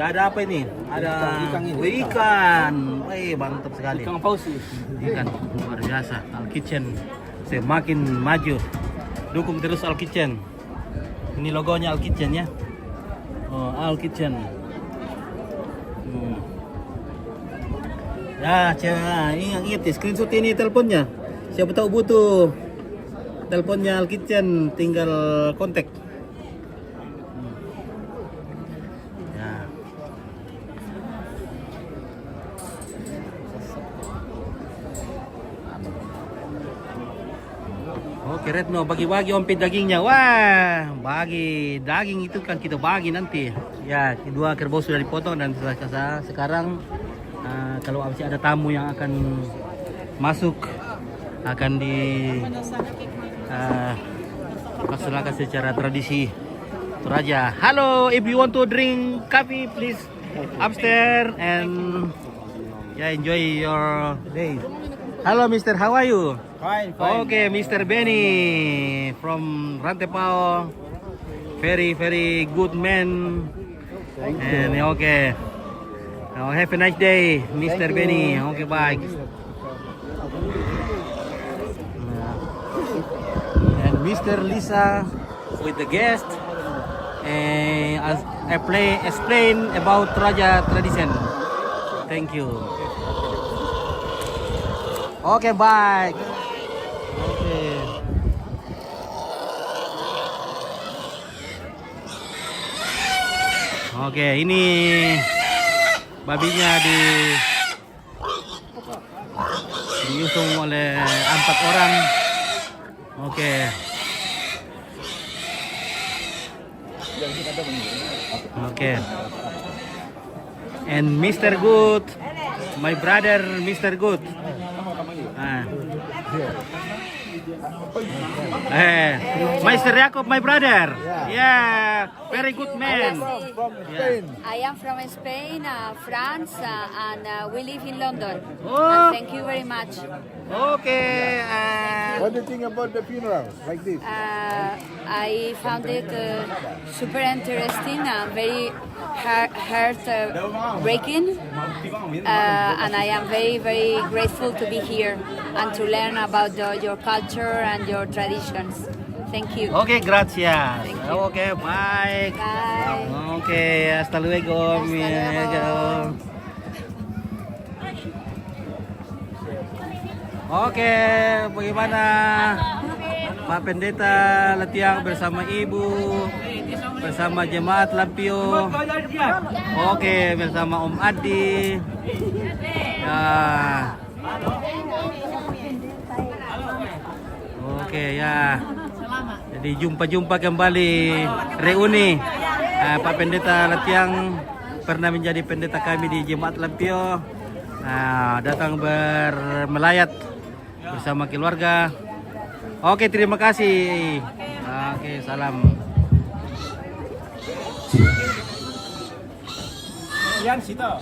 Ada apa ini? Ada ikan. Wih, mantap sekali. Ikan pausi. Ikan luar biasa. Al Kitchen semakin maju. Dukung terus Al Kitchen. Ini logonya Al Kitchen ya. Oh, Al Kitchen. Ya, ingat screenshot ini teleponnya. Siapa tahu butuh teleponnya Al Kitchen, tinggal kontak. Ya. Oke, Retno bagi-bagi ompet dagingnya. Wah, bagi daging itu kan kita bagi nanti. Ya, kedua kerbau sudah dipotong dan sekarang kalau masih ada tamu yang akan masuk akan dilaksanakan secara tradisi Toraja. Halo, if you want to drink coffee, please upstairs and enjoy your day. Hello, Mr. How are you? Fine, Okay, Mr. Benny from Rantepao. Very, very good man. And okay. Have a nice day, Mr. Benny. Okay, bye. And Mr. Lisa with the guest. Explain about Toraja tradition. Thank you. Okay, bye. Okay. Okay, ini babinya diusung oleh 4 orang. Oke. Oke. And Mr. Good, my brother Mr. Good. Mr. Jacob, my brother. Yeah, very good man. I am from Spain, France, and we live in London. Oh. Thank you very much. Okay. What do you think about the funeral like this? I found it super interesting and very heart-breaking. And I am very, very grateful to be here and to learn about your culture and your traditions. Thank you. Okay, gracias. Thank you. Okay, bye. Bye. Okay, hasta luego. Oke, bagaimana Pak Pendeta Letiang bersama Ibu, bersama Jemaat Lampio. Oke, bersama Om Adi. Ya. Oke, ya. Jadi jumpa kembali, reuni. Pak Pendeta Letiang pernah menjadi pendeta kami di Jemaat Lampio. Datang bermelayat bersama keluarga. Oke, terima kasih. Oke, salam. Yansi toh.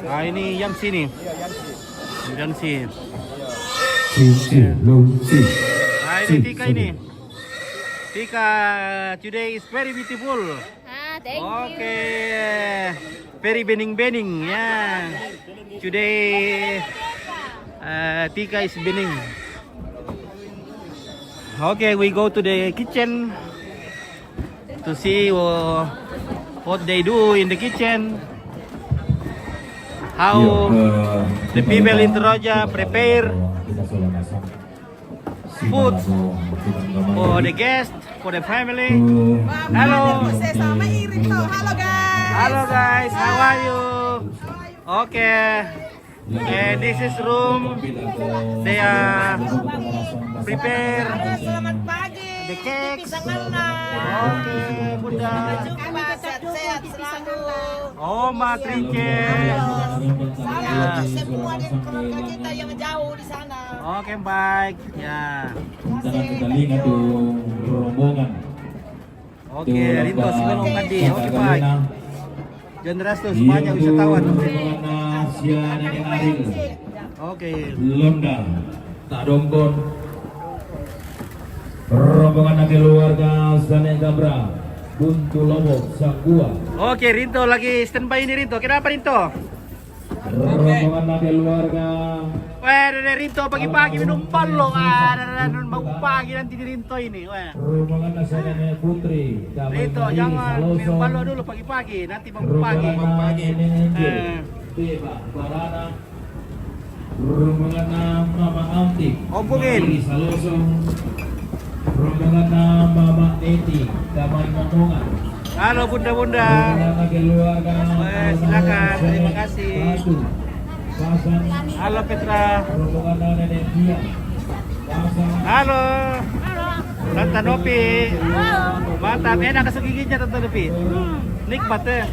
Ini Yansi nih. Yansi. Ini Tika ini. Tika, today is very beautiful. Thank Okay, very bening ya. Today Tika is bening. Okay, we go to the kitchen to see what they do in the kitchen. how the people in Toraja prepare food for the guests, for the family. Hello. Hello guys, how are you? Okay. And this is room. They are prepare the cakes. Okay, Bunda. Sehat-sehat selalu. Oh, matrince. Semua di keluarga kita yang jauh di sana. Oke, baik. Ya. Jangan kita lihat tuh rombongan. Oke, Rinto sebelum tadi. Oke, baik. Generasi semuanya wisatawan. Oke. Londa, tak dongkon. Rombongan keluarga Sanek Gabra, Buntu Lombok, Sakua. Oke, Rinto lagi standby ini Rinto. Kenapa Rinto? Rombongan keluarga. Wah, Rinto pagi-pagi minum palo. Mau pagi nanti di Rinto ini. Wah. Rombongan Sanek Putri. Rinto jangan minum palo dulu pagi-pagi. Nanti mau pagi. Beba Barana. Rombongan Mama Antik. Ompongin. Saloso. Rombongan Mama Eti, Damai Momongan. Halo bunda-bunda. Silakan, terima kasih. Halo Petra. Rombongan Nenek Dia. Halo. Tante Nopi. Mantap, enak kasih giginya Tante Nopi. Nikmat ya.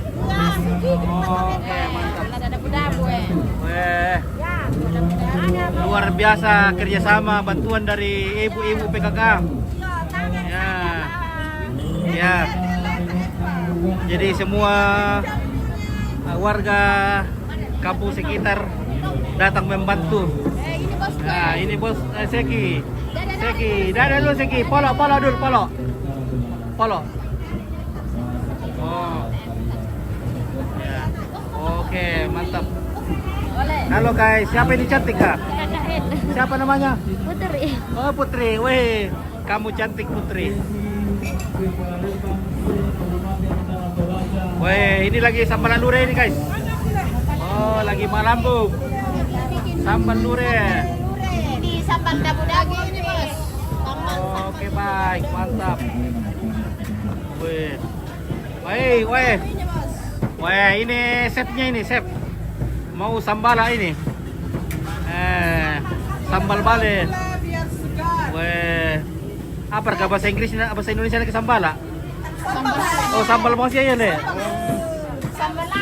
Oke, mantap. Weh. Luar biasa kerjasama bantuan dari ibu-ibu PKK. Ya. Jadi semua warga kampung sekitar datang membantu. Nah, ini bos Seki. Dadah dulu Seki. Polo dulu, polo. Oh. Ya. Oke, mantap. Halo guys, siapa ini cantik kak? Siapa namanya? Putri. Oh Putri, weh, kamu cantik Putri. Weh, ini lagi sambal lure ini guys. Oh, lagi malambung. Sambal lure. Ini sambal dabu daging ini bos. Oke baik, mantap. Weh, ini chefnya ini chef. Mau sambala ini. Sambal bale. Weh. Apa ke bahasa Inggris bahasa Indonesia lagi sambala? Oh, sambal mau ya le.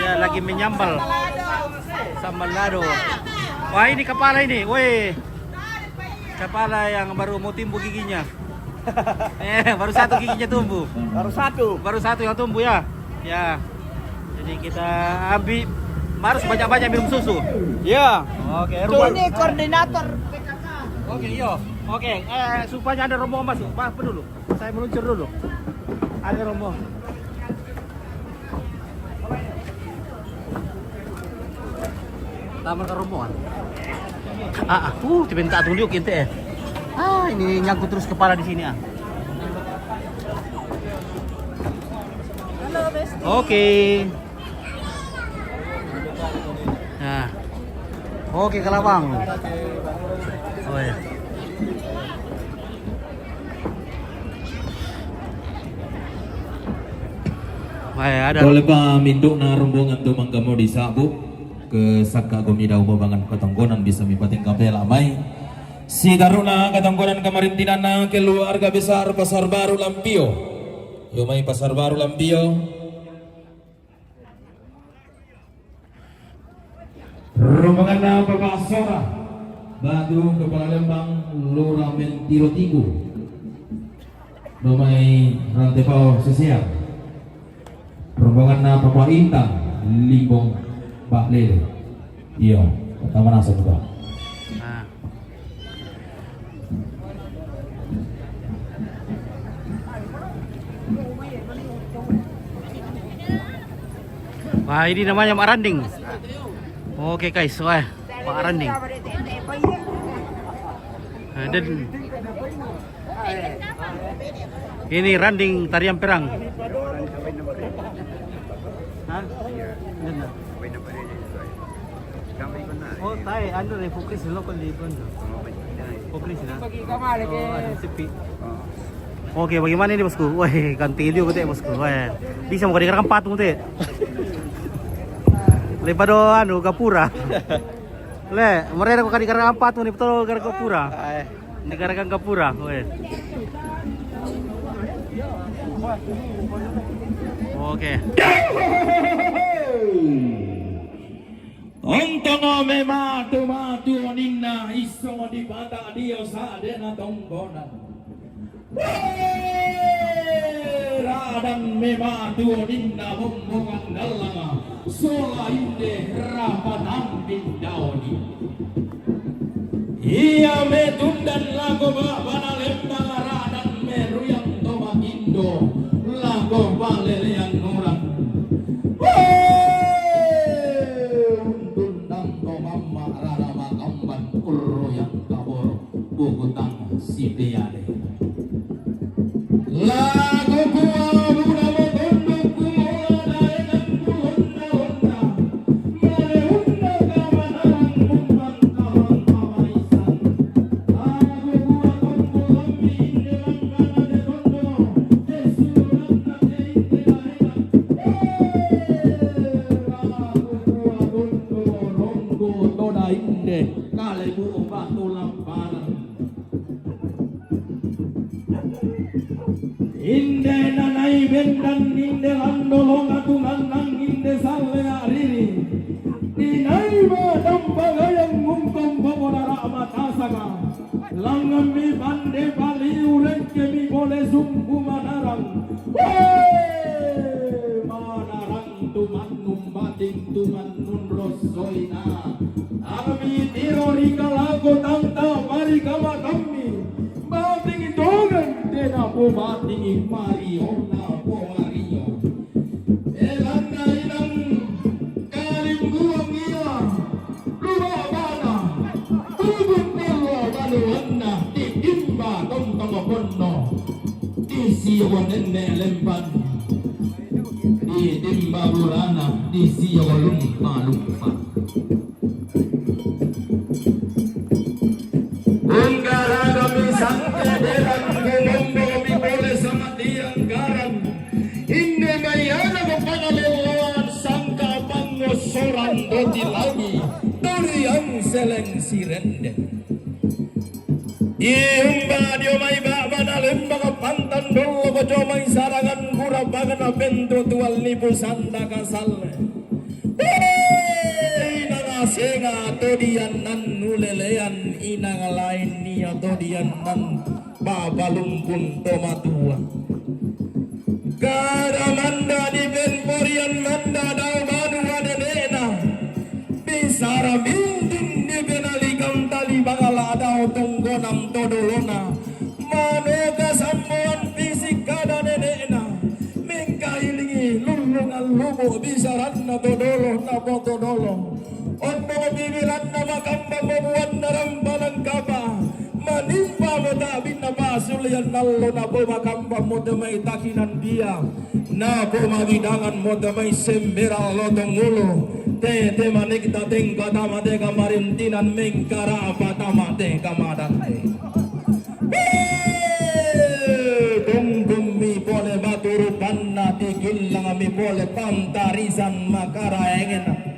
Ya, lagi menyambal. Sambal lado. Wah, ini kepala ini. Weh. Kepala yang baru mau tumbuh giginya. Baru satu giginya tumbuh. Baru satu yang tumbuh ya. Ya. Jadi kita ambil harus banyak-banyak minum susu. Iya. Oke, Ini koordinator PKK. Oke, iya. Oke, supaya ada rombongan masuk. Apa dulu? Saya meluncur dulu. Ada rombongan. Taman ke rombongan. Coba tak tunjuk ente ya. Ini nyangkut terus kepala di sini ah. Oke. Nah. Oke, Kalabang. Oh ya. Ada. Oleh paminduk na rombongan tu manggamo di Sabuk ke Saka Gomida Umabangan Katonggonan bisa mipating kapel amai. Si Taruna Katonggonan Kamarintinan na keluarga besar Pasar Baru Lampio. Yumay Pasar Baru Lampio. Rombongan na Bapak Sora Batu Kepala Lembang Lurah Mentiro Tigu. Yumay Rantepau Sesial. Rombongan na Papua Intang Limbong Pak Lele. Iya, pertama nasa juga. Wah, ini namanya Pak Randing. Oke guys, wah, Pak Randing. Dan ini Randing Tarian Perang. Oh, tayo, ano rin, focus na local libon. Focus na. Oh, ano, sipi. Oke, bagaimana ini bosku? Wah, kantilio gede bosku. Wah, bisa mau dikatakan patung teh. Lepas anu gapura. Le, mereka kok dikatakan patung nih betul gara gapura. Dikatakan gapura. Wah. Oke. Ontono mematu matu ninna iso di bata dio sadena tonggonan. Radang mematu ninna bombongan dalama sola inde rapanang bindaoni. Ia metundan lago bana lembang radang meruyang toma indo lago balelean nurang. Sipiade lagu kuala muda motondo kumola daenan kuhonda honda mare hunda kamanarang mumban kawan kawaisan lagu kuala tombo lambi inde mangana de tondo desuranda de inde daenan lagu kuala tondo rongo toda inde kale bu batu lamparan inde nanai bendan inde landolong atungan nang inde sale ariri dinai madam bagayang ngungkong pamora amatasaka langam mi bande bali ulen kemi boleh sumbu manarang manarang tuman numbating tuman nun rosoina ami tirori kalago tanta mari kama kami bating dogan dena po bating mariona po mario elanda inang kalimbuang iya lupa bana tubun polo baluanna di imba tong ponno di siwa nenne lempan di dimba burana di siwa lumpa lumpa Enggara kami sangka derang ngombo mi boleh sama tiang garam inde mayana ko pangaluluan sangka pangosoran roti lagi dari yang seleng sirende Iumba dio mai baba na lemba ka pantan dolo ko jomai sarangan kura bagana bento tual nipu sanda kasalle senga todian nan nulelean inang lain nia todian nan babalumpun tomatua kada manda di benporian manda dau badu adenena bisara bindin di benalikam tali bagala dau tonggonam todolona manoga samboan fisik kada nenena mengkailingi lulungan lubu bisaran na todolo na potodolo Ondo bibilan na makambang mabuwan na rambalang kaba manimpa mo tabin na pasulian nalo na po makambang mo damay takinan dia na po magidangan mo damay semberal lotong ulo te manik dating katamate kamarintinan mengkara patamate kamadante tunggung mi pole baturupan na tigil lang mi pole pantarisan makaraengen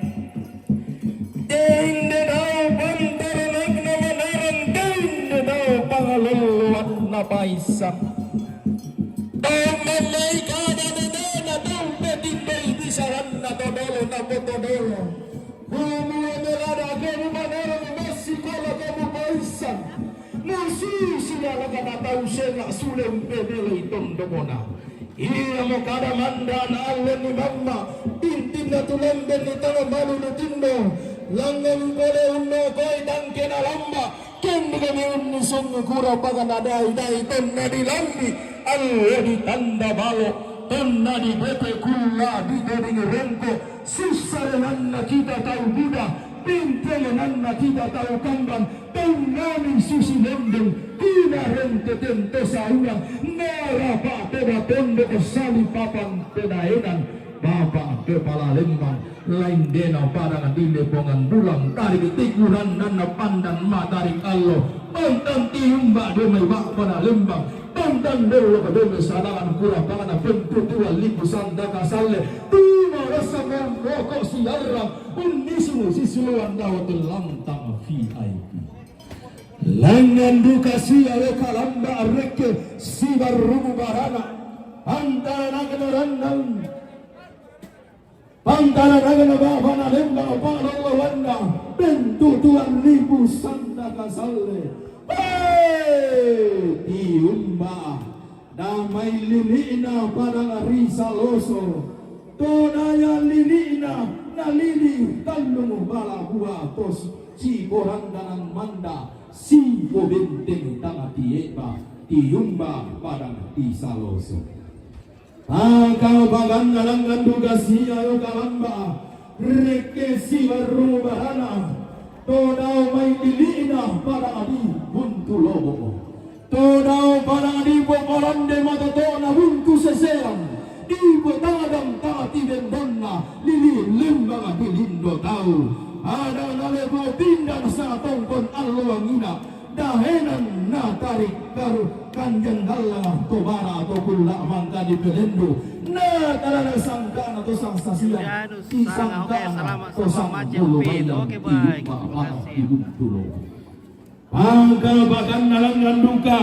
Inde daw pantarang na manarang inde daw pangaluluan na paisa daw malay kada na daw petimbay bisaran na todolo na potodolo kumuha nilada kemu manarang masikola kamu paisa musi sila laga senga sulem pebelay tondogona iya mo kada mandan allen ni mamma tintin na tulemben ni tanong malulutindo Langam boleh unno koi dangke na lamba ken kami unni sunni kura bagan adai dai tonna di lambi alwe di tanda balo tonna di bepe kulla di geding rengko susare nanna kita tahu buda pintele nanna kita tahu kambang tonnami susi lendeng kuna rente tento saurang nara pa teba tondo kesali papan pedaenan Bapak Kepala Lembang lain dena padang dile pongan bulang tarik tikuran dan pandan matarik allo pandan tiumba domai bak pada lembang pandan dewa domai sadangan kurang pangan bentuk tua lipu sandaka sale tuma rasa merang rokok siarang undisimu sisiluan dawatul lantang VIP langan duka siya kalamba reke sibar rumu barana antara kenerandang Pantara nagana bapana lembang pala wanda bentu tuan ribu sandaka sale tiumba damai lilina pada risaloso tonaya lilina nalili talung bala buah tos si korandanan manda si benteng tanga tieba tiumba pada risaloso Kau bagan nalangan duga siya kalamba reke si baru bahana todau mai dilina para adi buntu lobo todau para adi pokolande mata tona buntu sesean di potadam tati dendonna lili lembang bilindo tau ada nalebo tindan sa tongkon alwangina dahenan na tarik karu kanjeng halang tobara atau kula mangka di pelendo na tarana sangka atau sang sasia di sangka atau sang bulu bayang di bangka bagan nalangan duka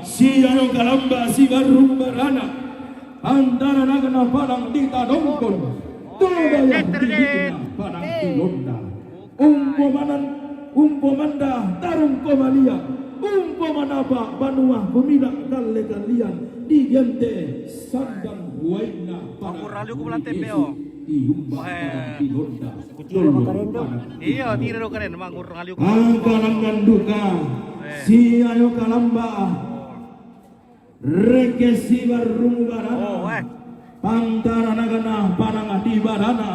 siya yung kalamba si barung barana antara nagana padang di tadongkon tobayang tigina padang tilonda umpomanda tarung komalia umpomanaba banua kumina dalle kalian di gente sandang waina para iya tiro keren mangur ngaliu angkalangan duka si ayo kalamba reke si barung barana pantara nagana parang di barana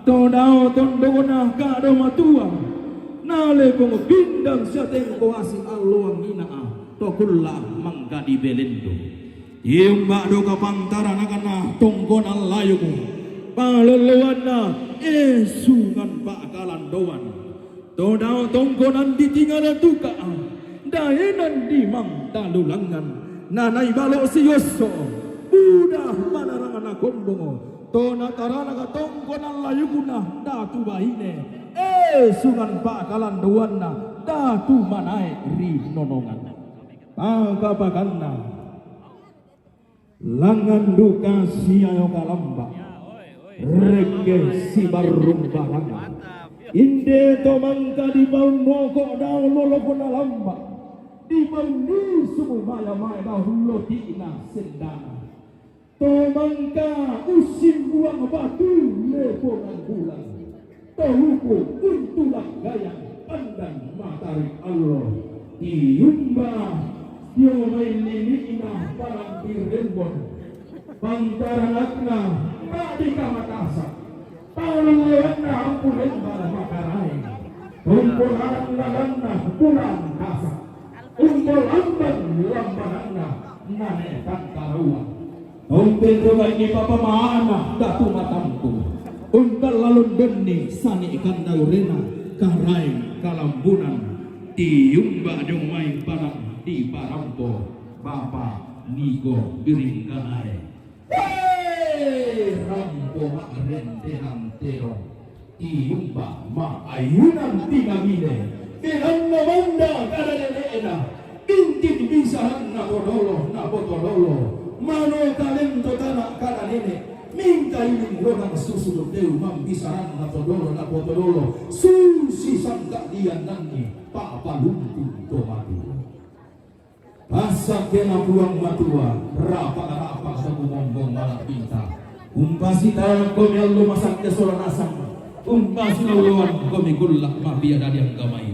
todao tondona kado matua nale kong bindang sa tengko asing alluang inaa tokulla mangga di belendo yung bado kapantara nakana tongkon alayo ko paluluan na esungan bakalan doan todaw tongkonan ditinggalan duka dahinan di mang talulangan nanay balo si Yoso budah manarangan akombongo tona tarana ka tongkon alayo ko na datu bahine sungan bakalan doanna datu manai ri nonongan pangkapakanna langan duka siayo kalamba reke si barung baranga inde to mangka di baun moko daw lolo puna lamba di baun di sumu maya maya daw hulo tina sendana to mangka usim buang batu lepongan bulan Tahuku untulah gaya pandang matarik Allah tiumba diomai lilina parang dirembon pantaranatna padika matasa paluwanna ampulen bala makarai tumpul harang-harangna pulang kasa umpul amban lambananna nanetan karuan tumpil rumah ini papa maana datu matamku Ungkal lalun geni sani ikan daurena karai kalambunan tiumba domai parang di parampo bapa nigo biring kanai rampo rentehan terong tiumba ma ayunan tingamine kehanna manda kadaleleena bintin bisahan na bodolo na botololo mano talento tanak kadalele minta ini orang susu deu mambisaran na todolo na potodolo susi sangka dia nanti papa lumpu tomatu pasak kena buang matua rapa sa bumombong malah pinta umpasi tayo komi allo masak kesolan asang umpasi lauluan komi gulak mafia dari yang kamay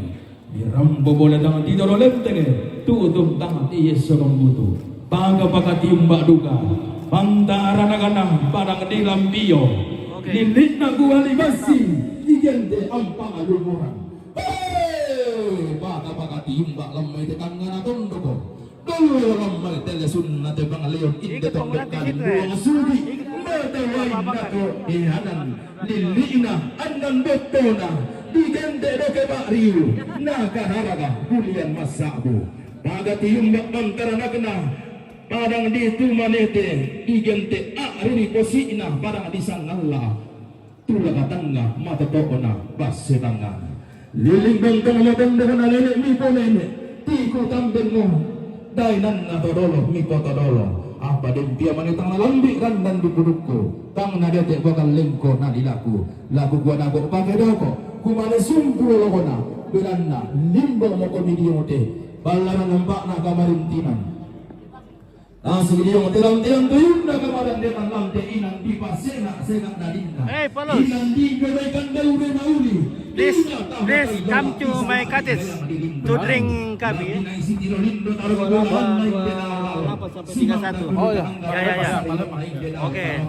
dirambo bola tangan tidoro lentenge tutum tangan iya sorong butu pangga pakatiumba duka pantara nagana parang di lambiyo nilit na guwali basi igende ampang alumuran baka pakatiumba lamay tekang nga natondoko dolo lamay telesun na tebang leon inde tondok kalin buwang sudi tawainda ko ihanan lilina andan betona digende doke bakriu nakararaga bulian masabu pagatiyum bakbang karanagna padang di tumanete digente ariri posina padang di sangalla tulagatanga matatoona basetanga lilimbang kanglaban dengan alene mi ponene tiku tamben mo dainan na todolo mi todolo apa dempia manitang nalambi kan dan dipudukku tang nadete bakal lengko na dilaku lagu gua nagok pakai doko kumane sungkulo lokona beranna limbang mo komidio te balaran nampak na kamarintinan Langsung dia tiram-tiram tuyun na kamaran depan lantai inang di pasena segak nadinda. Hey, Paulus. Inang di kebaikan daure mauli. Please come to my cottage to drink coffee. 31. Oh ya. Ya. Oke.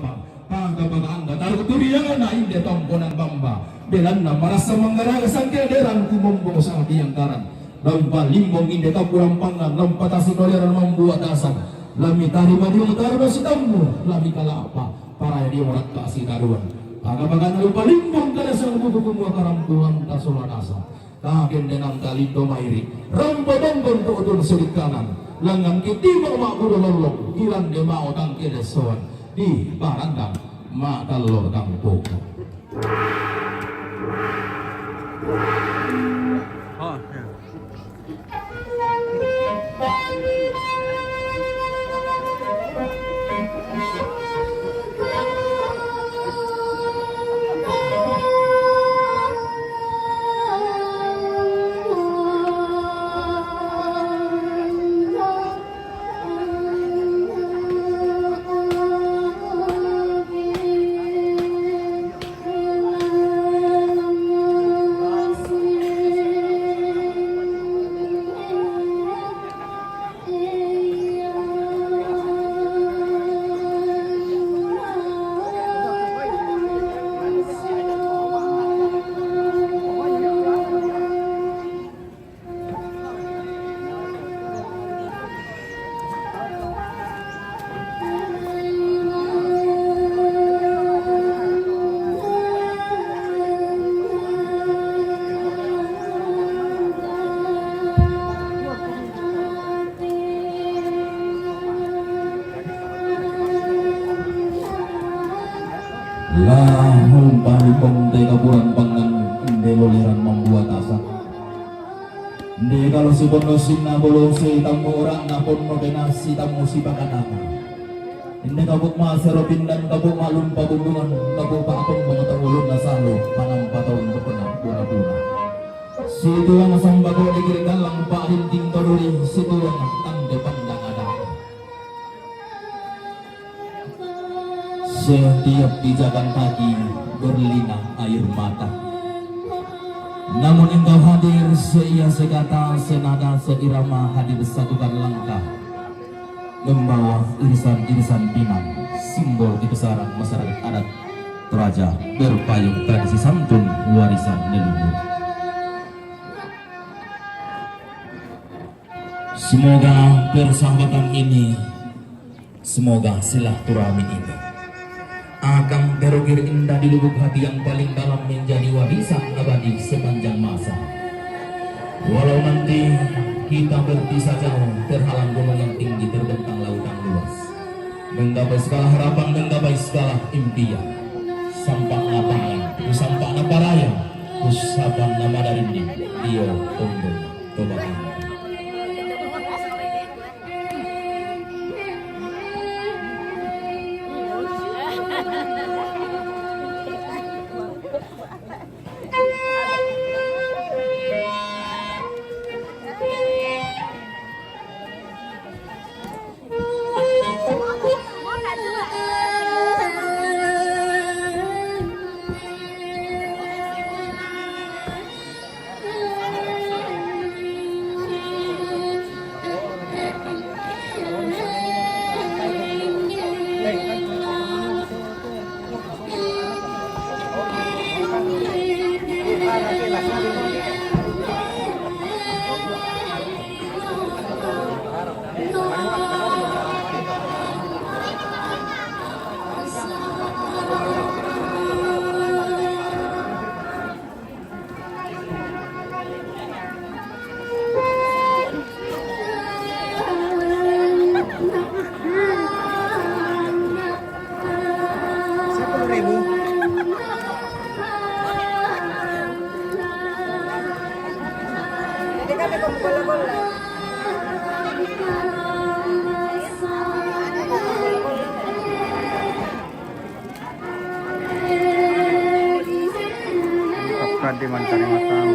Taruh turiangan na inde tongkonan bamba. Belanna marasa mangaraga sangkil deran kumombong sang diangkaran. Lampa limbong inde tapuang pangan. Lampa tasi doleran membuat dasar. Lami tari badiung taruh sitammu. Lami kalapa. Para dia orang kasih karuan. Agabagan lupa limbong kada sang buku kumua karampuan tasolanasa. Kagen denang kalindo mairi. Rambo donggon tuutun sulit kanan. Langan kitiba makuro lolok. Kiran de mau tangke desoan. Di barandang makalor kang poko. Oh, ya. Lahul palipong de kapuran pangan inde loliran membuat asa. De kalau si bono sinna bolo si tamu orang napon nodenasi tamu si pakanama. Inde kabuk ma serobin dan kabuk malum pabungan kabuk pakong banget ulun nasalo panam patahun berpena pura-pura. Si tuang sambako dikirikan lang parinting todori si tuang tang depan dang ada. Setiap pijakan kaki berlinang air mata. Namun engkau hadir seia sekata senada seirama hadir satukan langkah membawa irisan-irisan pinang simbol kebesaran masyarakat adat Toraja berpayung tradisi santun warisan leluhur. Semoga persahabatan ini, semoga silaturahmi ini akan terukir indah di lubuk hati yang paling dalam menjadi warisan abadi sepanjang masa. Walau nanti kita berpisah jauh, terhalang gunung yang tinggi, terbentang lautan luas, menggapai segala harapan, menggapai segala impian. Sampang lapangan, sampang naparaya, usapan nama dari dia tunggu tobakan. Nanti mencari makan.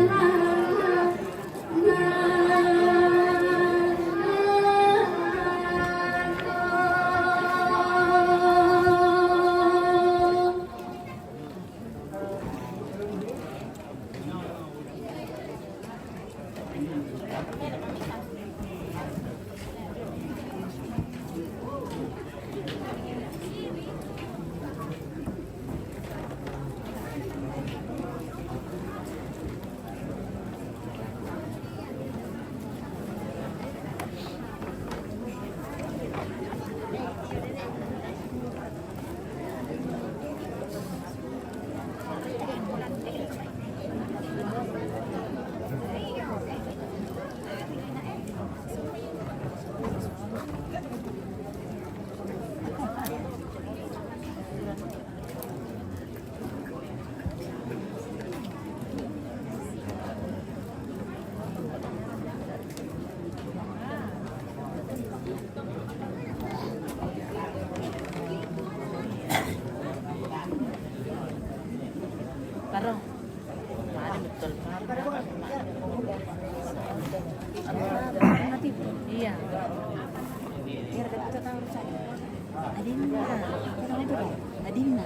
Iya. Biar kita tahu saya. Adina. Apa namanya itu? Adina.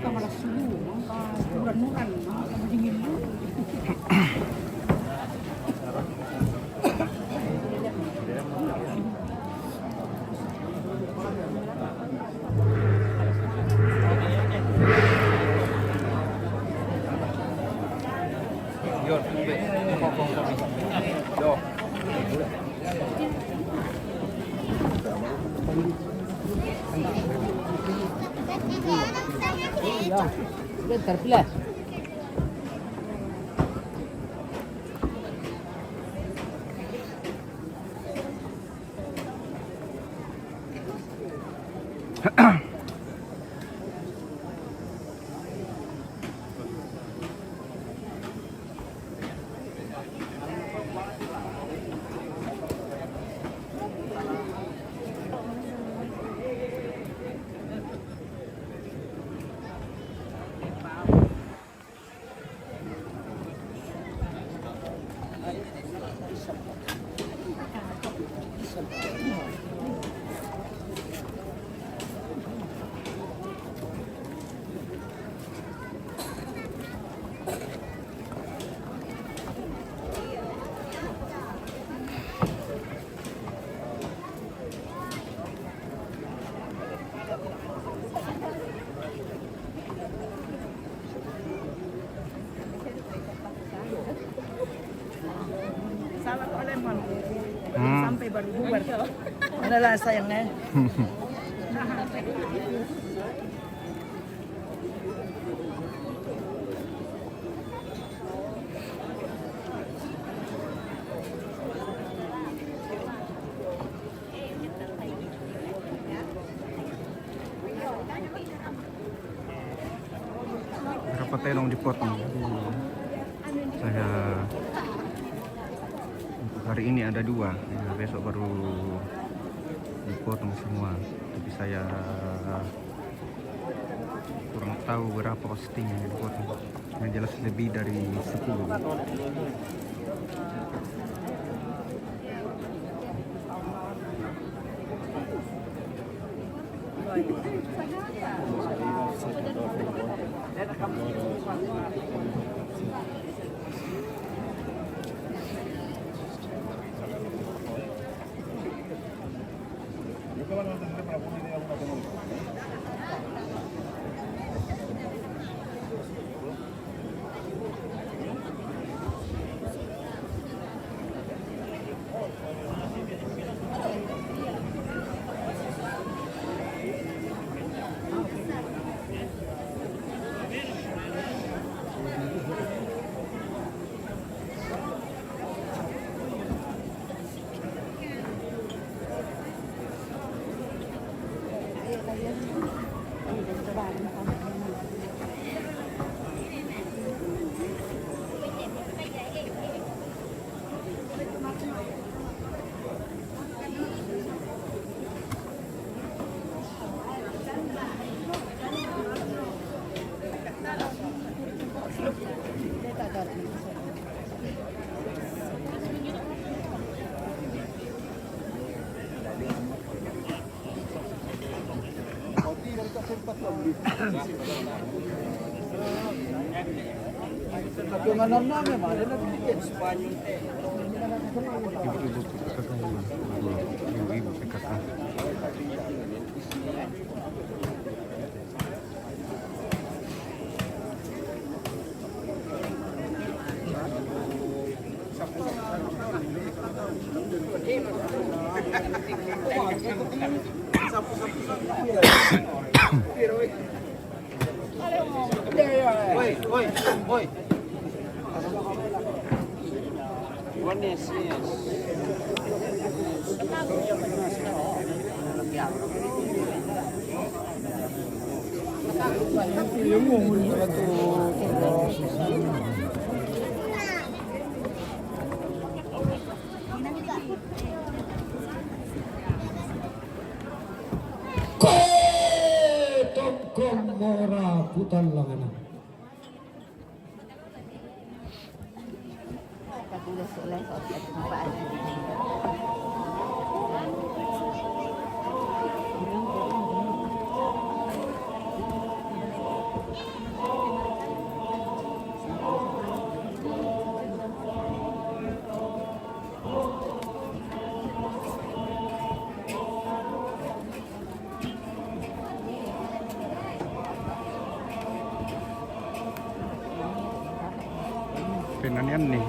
Malah suhu, murah-murah, dingin dulu. Terpilah. Salah kok lemon. Sampai baru bubar. Adalah sayangnya. Berapa terong dipotong? Saya untuk hari ini ada 2, ya, besok baru dipotong semua. Tapi saya kurang tahu berapa pastinya yang dipotong. Yang jelas lebih dari 10. Mora putan langana. Penanian nih.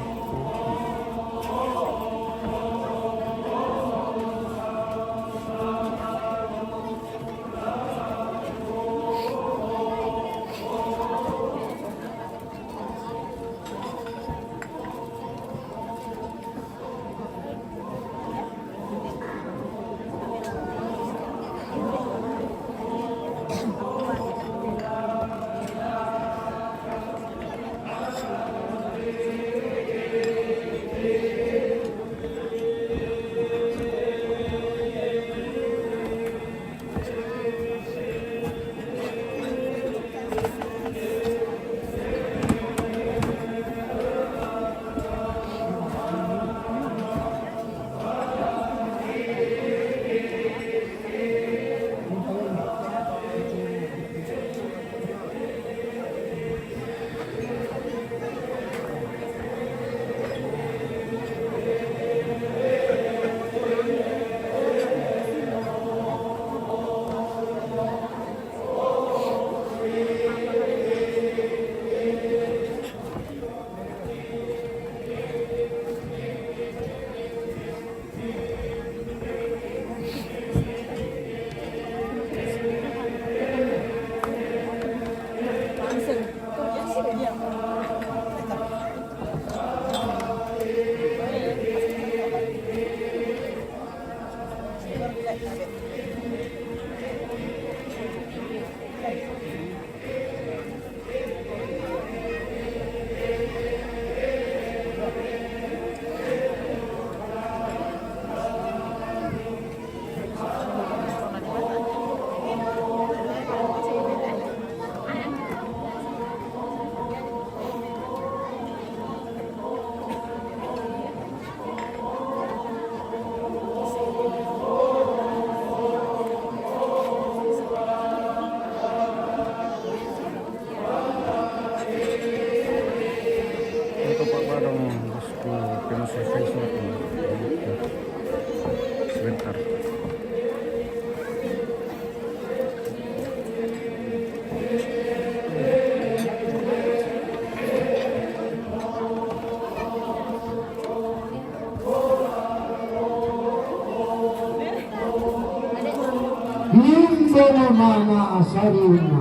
Himbara mana asarina.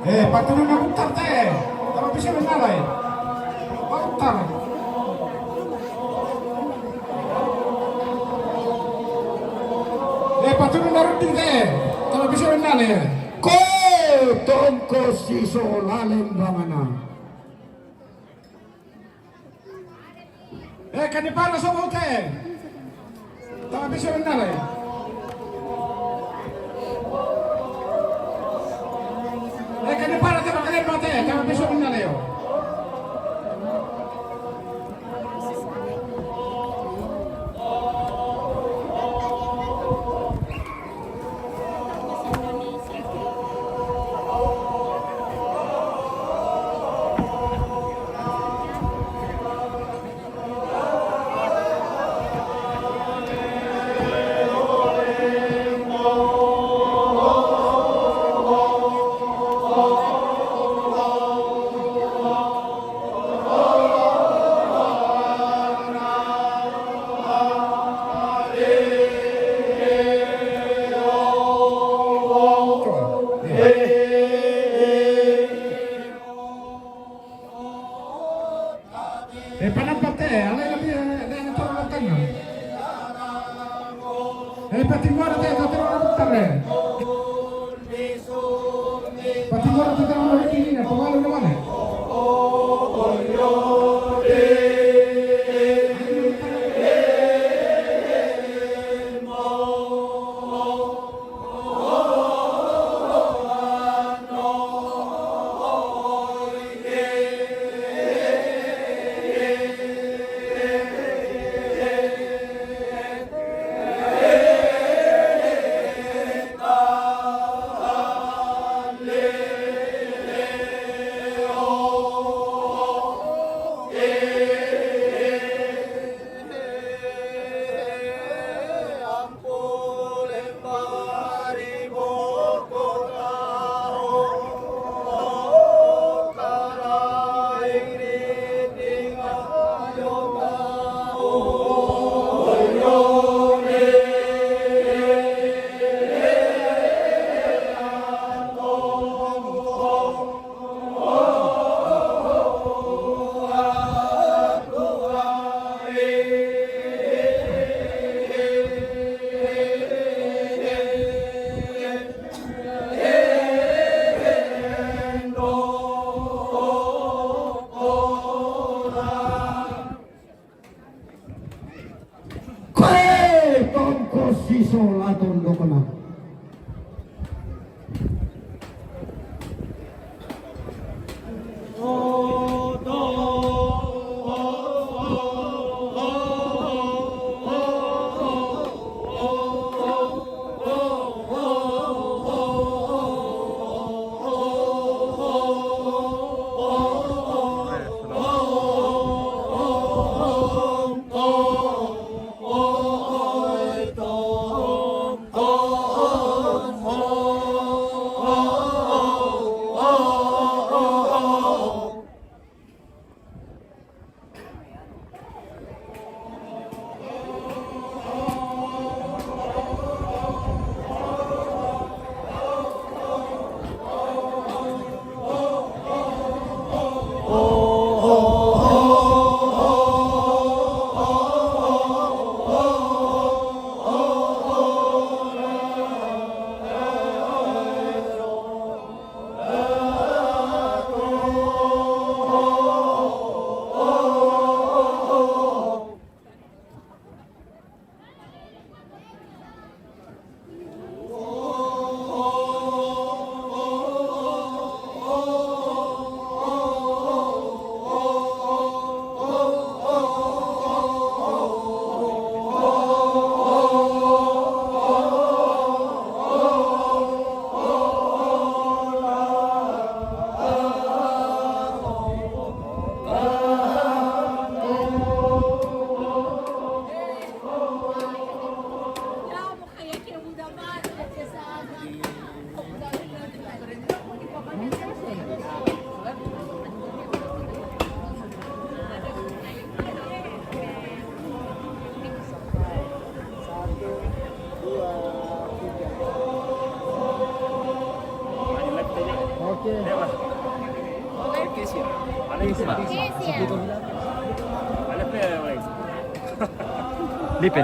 Patulong na putar tayo. Tama pa siya manalay. Putar. Patulong na rin tayo. Tama pa siya manalay. Ko! Tongko siso lalim bangana. Kanipara sa bote. Tama pa siya manalay. Kanipara tayo kalian bote. Tama pa siya manalay. Panampat alay lebih dengan tolong tangan. Patimura teh tolong putar. Patimura teh tolong lagi ini, pengalu di mana? Lipe.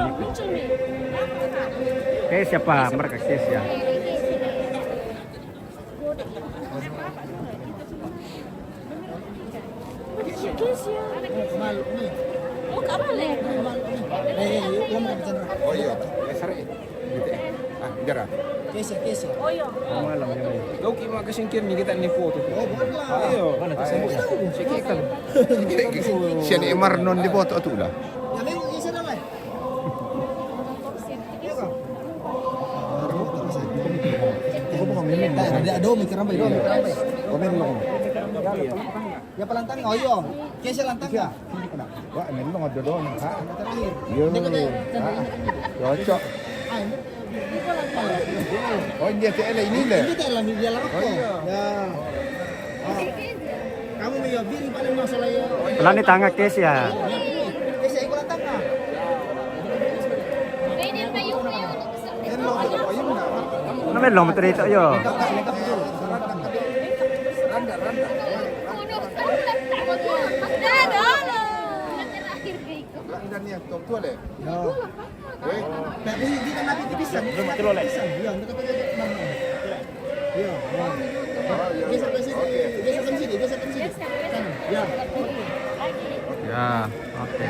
Siapa mereka Kesia? Oh iya, sari. Gitu. Jara. Oh iya. Malam ini. Kau kima kesingkir ni kita ni foto. Ayo. Sikikan. Siya ni Marnon di foto tu lah. Ya pelantang oh iya. Kesa lantang ka. Wah, ini lo ngadu doang, Kak. Yo. Cocok. Oh, dia tele ini le. Kita lah dia lah kok. Ya. Kamu ya biri paling masalah ya. Pelani tangga Kesia. Kesa ikut lantang ka. Namen lo motor itu yo. Dan ni tok tu le. Ya. Tapi di kan nanti bisa. Mati lo lek. Ya, kita pakai mana? Ya. Geser ke sini. Geser ke sini. Geser ke sini. Ya. Ya, oke.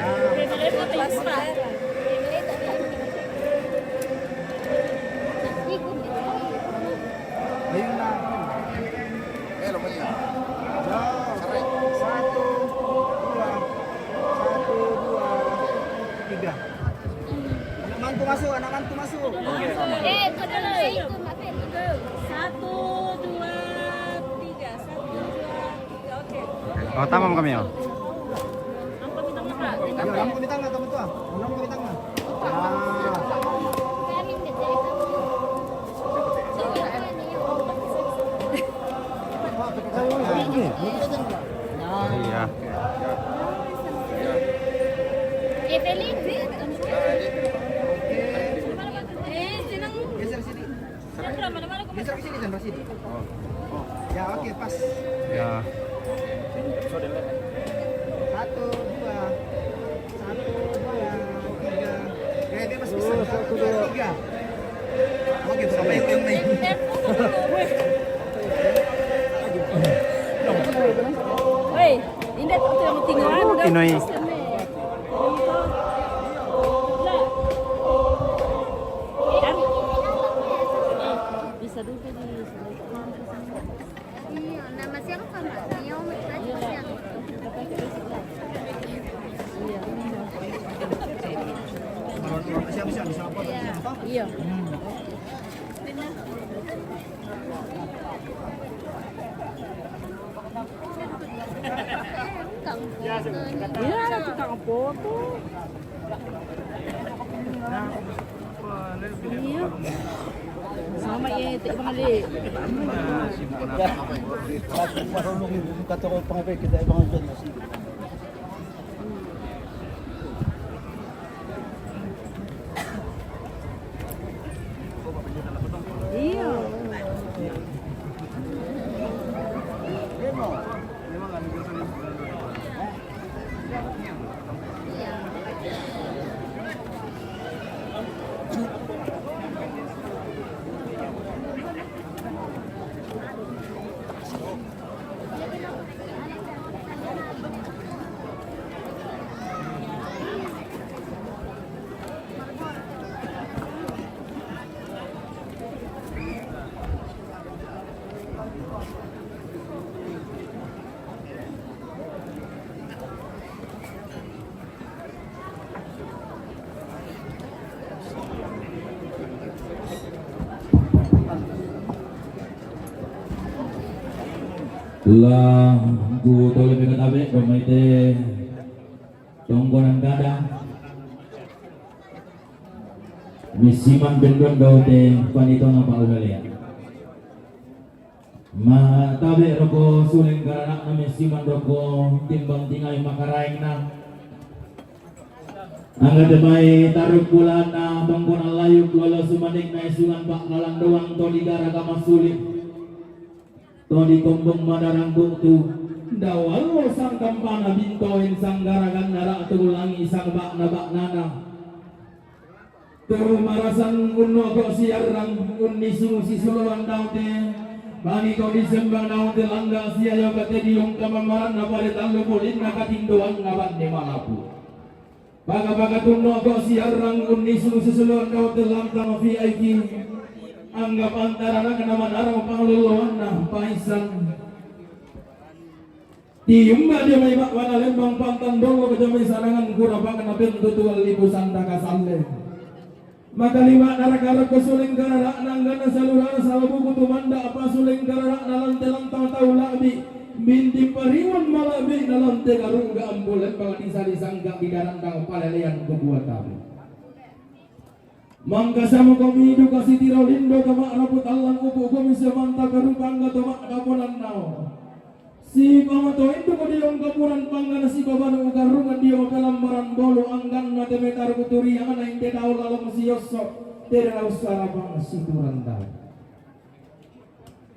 Lo punya. Anak mantu masuk. Itu dulu. 1, 2, 3. 1, 2, 3. Oke. Oh, tamam kami yo. Ya, lampu di tengah teman tua. Lampu di tengah. Iya. Geser sini. Geser ke sini sampai sini. Ya, oke, pas. Ya. 1, 2, 3. Kayak dia masih bisa. 1, 2, 3. Oke, sama yang main. Woi, ini tuh yang tinggalan. Pinoy. Bisa dulu di Iya, nama siapa Mbak? Nio tadi siapa? Siap-siap bisa apa? Iya. Iya, ada tukang foto. Iya. Sama ya, tak balik. Kata orang pengapai kita ibang dyan masih. Iya. Lah, gu tole pekat abe, domaite tonggonan kada. Misiman bendon daute panito na paugalia. Ma tabe roko suling karanak na misiman roko timbang tingay makaraing na. Ang adamay taruk bulan na tonggonan layuk lolo sumanik na isungan pak lalang doang to di gara kamasulit. To di kombong madarang buktu dawal sang kampana bintoin sang garagan nara tulangi sang bak nana terumarasan unno kok siarang unni sumusi suluan daute bagi kau disembang daute langga siayo kate diung kamamaran napare talu bolin nakatindoan ngaban de malapu baga tunno kok siarang unni sumusi suluan daute langka VIP anggap antara kenaman arang pangluluan nah paisan Tiumba dia may wana lembang pantan dolo kejamay sarangan kurabangan na pintutual libu santa kasalle. Maka lima narak-arak kesuling kararak nanggana salurana salabu kutumanda apa suling kararak nalantelang tahu labi binti pariwan malabi nalante karungga ambulan bang disangga di darang kang palelean kebuat kami. Mangka sama kami hidup kasih tirolindo kama raput alang upu kami semanta karupangga tomak kaponan nao. Si pamato itu ko diong kapuran panggana si babano ugarungan diyo kalambaran bolo anggan na temetar kuturi ang na hindi tao lalang si Yosok tera usara pang si Turanda.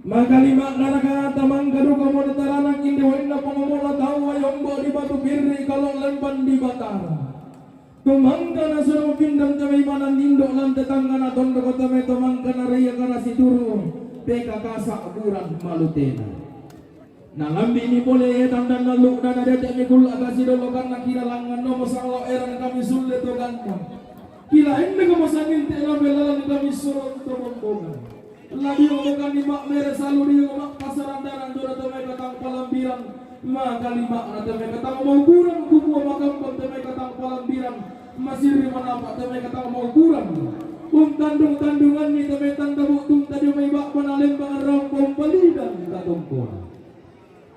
Makalima narakata mangkadu kamo nataranak hindi wain na pangumula tao ayombo di batu birri kalong lempan di batara. Tumangka na suruh pindang tamay manandindo lang tetangga na tondo ko tamay tumangka na raya ka na si Turu peka kasa akuran malutena. Nalambi ni boleh tanda naluk dan ada tak mikul agasi dolo karena kira langan no masalah eran kami sulit to gantang. Kila ende ko masangin te lambe lalang kami suruh to bombongan. Lagi omongan ni mak mere salu di mak pasaran daran dora to may katang palambiran. Maka lima na to may katang mau kurang kumu makam to may katang palambiran. Masiri manapa to may katang mau kurang. Tandung-tandungan ni to may tanda butung tadi may bak panalem bang rompong palidan tatungkol.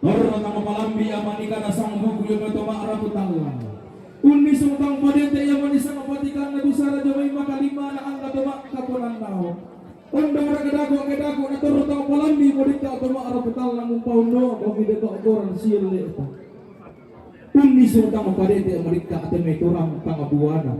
Orang nama palambi amani kana sang buku yung ito maaraputanglan. Unni sumutang padete yamani sang patikan na busara jomay makalima na ang katumak kapunan nao. Undang ragadako na turutang palambi mo dito ito maaraputanglan mong pauno o dito akoran siyele ito. Unni sumutang padete yamani ka ate may turang tangabuana.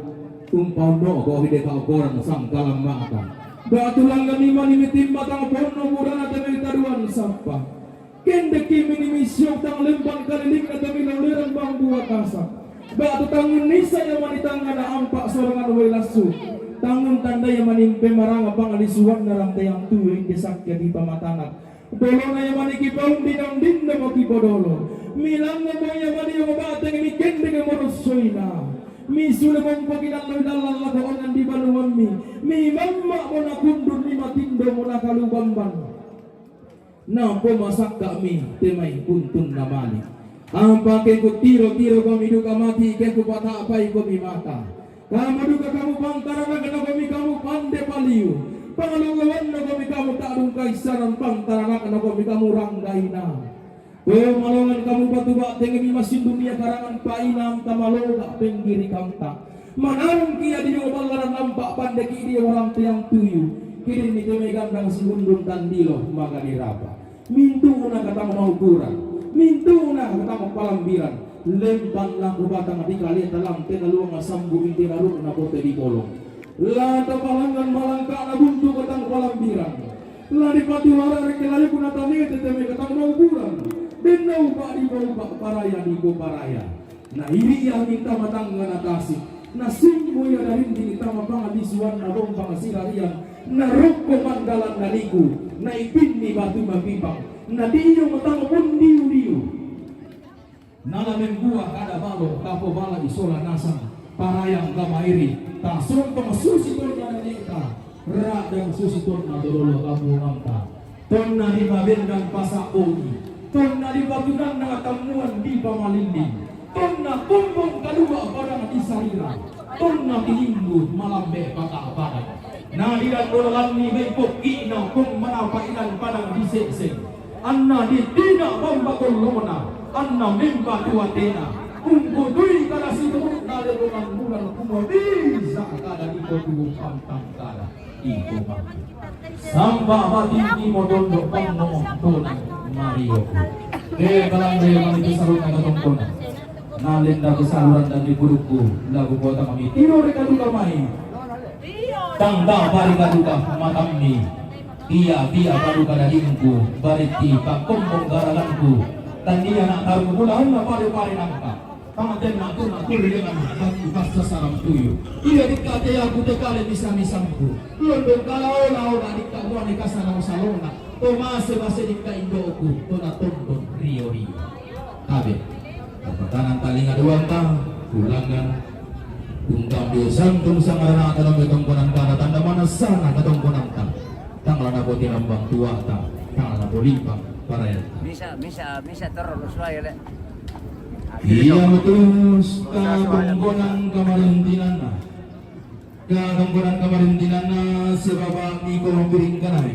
Pauno o dito akoran sang kalamata. Batulang ganima ni mitimba tangapuno mura na ate may taruan sampah. Kende kimi ni misyon tang lembang kaliling na dami ng liran bang buat kasa. Bato tangun nisa yung manitanga na ampak sorangan way lasu. Tangun tanda yung manimpe maranga bang alisuan na lang tayang tuwing disakya di pamatangat. Dolo na yung manikipaw dinang din na makipodolo. Milang na mo yung mani yung batang ni kende nga monosoy na. Misula mong paginaloy-dalal na doon ang di banuan mi. Mi mamma mo na kundur ni matindo mo na kalubamban. Na pumasak kami temay puntun na mali. Ang pakai ko tiro kami duka mati kaya ko patapay kami mata. Kamu duka kamu pangtaranan na kami kamu pande paliu. Pangalulawan na kami kamu tarung kaisaran pangtaranan na kami kamu ranggay na. Kaya malongan kamu batuba dengan masin dunia karangan painam tamaloga penggiri kamta. Manarong kia di balaran nampak pandeki dia orang tiang tuyu. Kirim itu megandang si undung tandilo maka diraba. Mintu na katang maukuran, mintu na katang palambiran. Lempang lang kubatang di kali dalam tenaluang asambu inti naruk na pote di kolong. Lata palangan malangka na buntu katang palambiran. Lari patulara rekelayo kunatani teteme katang maukuran. Denau pak di bau paraya di go paraya. Na iri yang minta matang ngatasi. Na simbo ya dari kita mapang abisuan na rompang sirarian. Na rokko manggalan naliku. Na ipin ni batu mabibang. Na diyo matang mundiu-diu. Nalamen buah kada balo kapo bala isola nasang. Parayang kamairi. Ta sontong susiton na nita. Ra dan susiton na dololo kamu manta. Ton na ribabendang pasak ogi. Ton na ribatunan na tamuan di pamalinding. Ton na pumbong kalua parang di sarira. Ton na tilinggu malambe pata-pata. Nadiran ulang ni may pukina kung manapainan padang diseseng. Anna di tina pambatol lona. Anna mimba tuatena. Kung kuduy ka na sinunod na lerungan bulan kumabisa kada di koduong pantang kada. Iko man. Samba batingi mo dondo pangno tono Mario. Kalang dayaman ito sa runa katungkol. Nalinda ko sa aluran dan di buruku. Lagu kota kami. Tiro rekadu kamay. Tangda bari kaduka matamni. Iya baru kadahingku bariti pakumbong garalanku. Tania nak taruh bulan na pare-pare nangka. Kamaten na tu dengan hati basta salam tuyo. Iya dikate ya kude kale bisa-misamku. London kalau nak dikta ni kasana salona. Tomas base dikta indoku tona tonton Rio. Kabe. Pertahanan paling aduan tang ulangan ungkap biasang tung sangarana dalam betongkonan kana tanda mana sana betongkonan tang lana poti rambang tua tang lana bolipang para ya Bisa terus lah ya. iya terus betongkonan kamarintinana betongkonan kamarintinana si Bapak Niko Biringkanai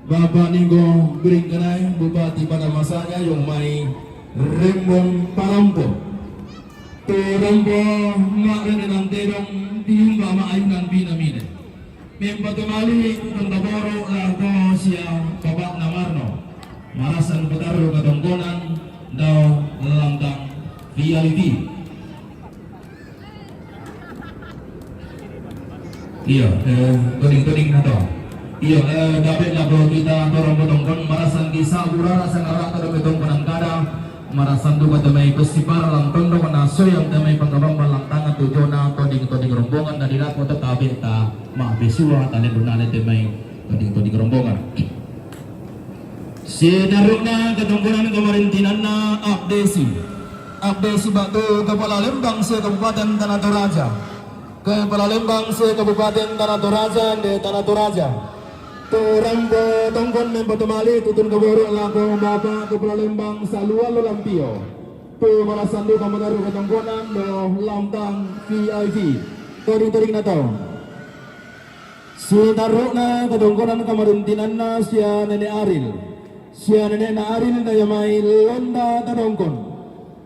Bapak Niko Biringkanai Bupati pada masanya yang mai Rembong Parampo Terempo makna ng terong diumba maayungan pinamine. Mempatumali kung taboro lato siya Bapak Namarno. Marasan petaro katongkonan daw lantang VIP. Iya, tuning na to. Iya, dapat na po kita torong katongkon marasan kisah urara sa ngarak katongkonan kada. Marasan duga damay festival lang tondo kana soyang damay pagkabang malantang tujo na toding rombongan na dila ko tatabi ta mabisuwa tali dunale damay toding rombongan. Si daruna katungkunan kamarintinan na Abdesi Batu Kepala Lembang se Kabupaten Tanah Toraja. Kepala Lembang se Kabupaten Tanah Toraja de Tanah Toraja. Turambo tongkon membatumali tutun kaboro lako Bapak Kepala Lembang Salualo Lampio. Tu marasandu kamadaru katongkonan do lantang VIP. Toring na to. Si taruna katongkonan kamarintinan na siya Nene Aril. Siya Nene na Aril na yamay londa tarongkon.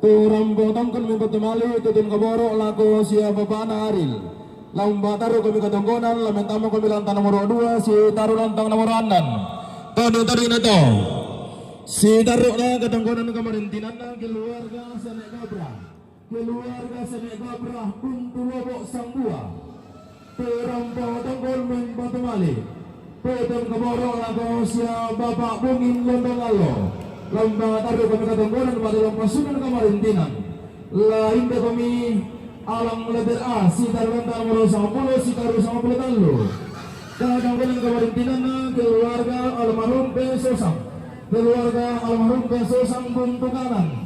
Turambo tongkon membatumali tutun kaboro lako siya Bapak na Aril. Lamba taruh kami katongkonan, lamentamo kami lantang nomor 2, si taruh lantang nomor 6. Tadi na to. Si taruh na katongkonan kamarintinan na keluarga Sanek Gabra. Keluarga Sanek Gabra Puntu Lobok Sangbua. Terampo tongkol membatumali. Petong kaboro lago siya Bapak Bungin Londongalo. Lamba taruh kami katongkonan pada lampasunan kamarintinan. Lain kami alang letter A, si tarunta nomor 10, si taruh 10 talo. Kadang-kadang kamarintinan na keluarga almarhum Pesosang. Keluarga almarhum Pesosang Buntu Kanan.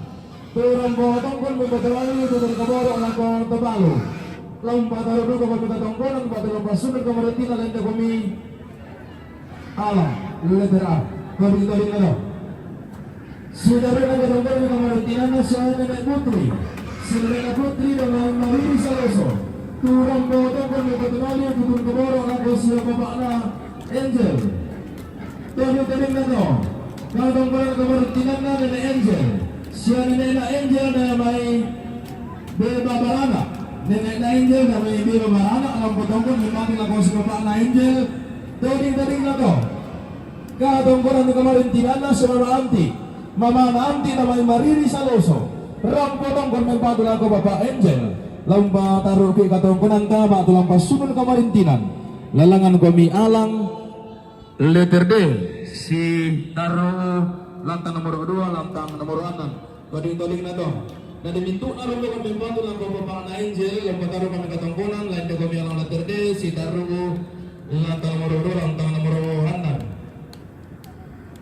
Turambo tongkol membatalali tutun kaborok lako tebalo. Lomba taruh dulu kami katongkonan pada lampasunan kamarintinan lain kami alang letter A. Kami na si tarunta katongkonan kamarintinan na siya Nenek Putri. Silena Putri dengan Mariri Saloso. Turang botong kami ketenali tutun keboro lako siya Bapak na Angel. Tadi na to. Kadang kadang kemarintinan na Nenek Angel. Siya Nenek na Angel na may Beba Barana. Nenek na Angel na may Beba Barana. Alam botong kami mati lako si Bapak na Angel. Tadi na to. Kadang kadang kemarintinan na si Mama Anti na may Mariri Saloso. Rampotong kon mempatu lago Bapak Angel. Lomba taruh ke katongkonan ka Pak tulang pasunan kamarintinan. Lalangan kami alang letter D. Si taruh lantang nomor 2, lantang nomor 6. Koding na to. Na dimintu na lomba kon mempatu lago Bapak Angel. Lomba taruh kami katongkonan lain kami alang letter D. Si taruh lantang nomor 2, lantang nomor 6.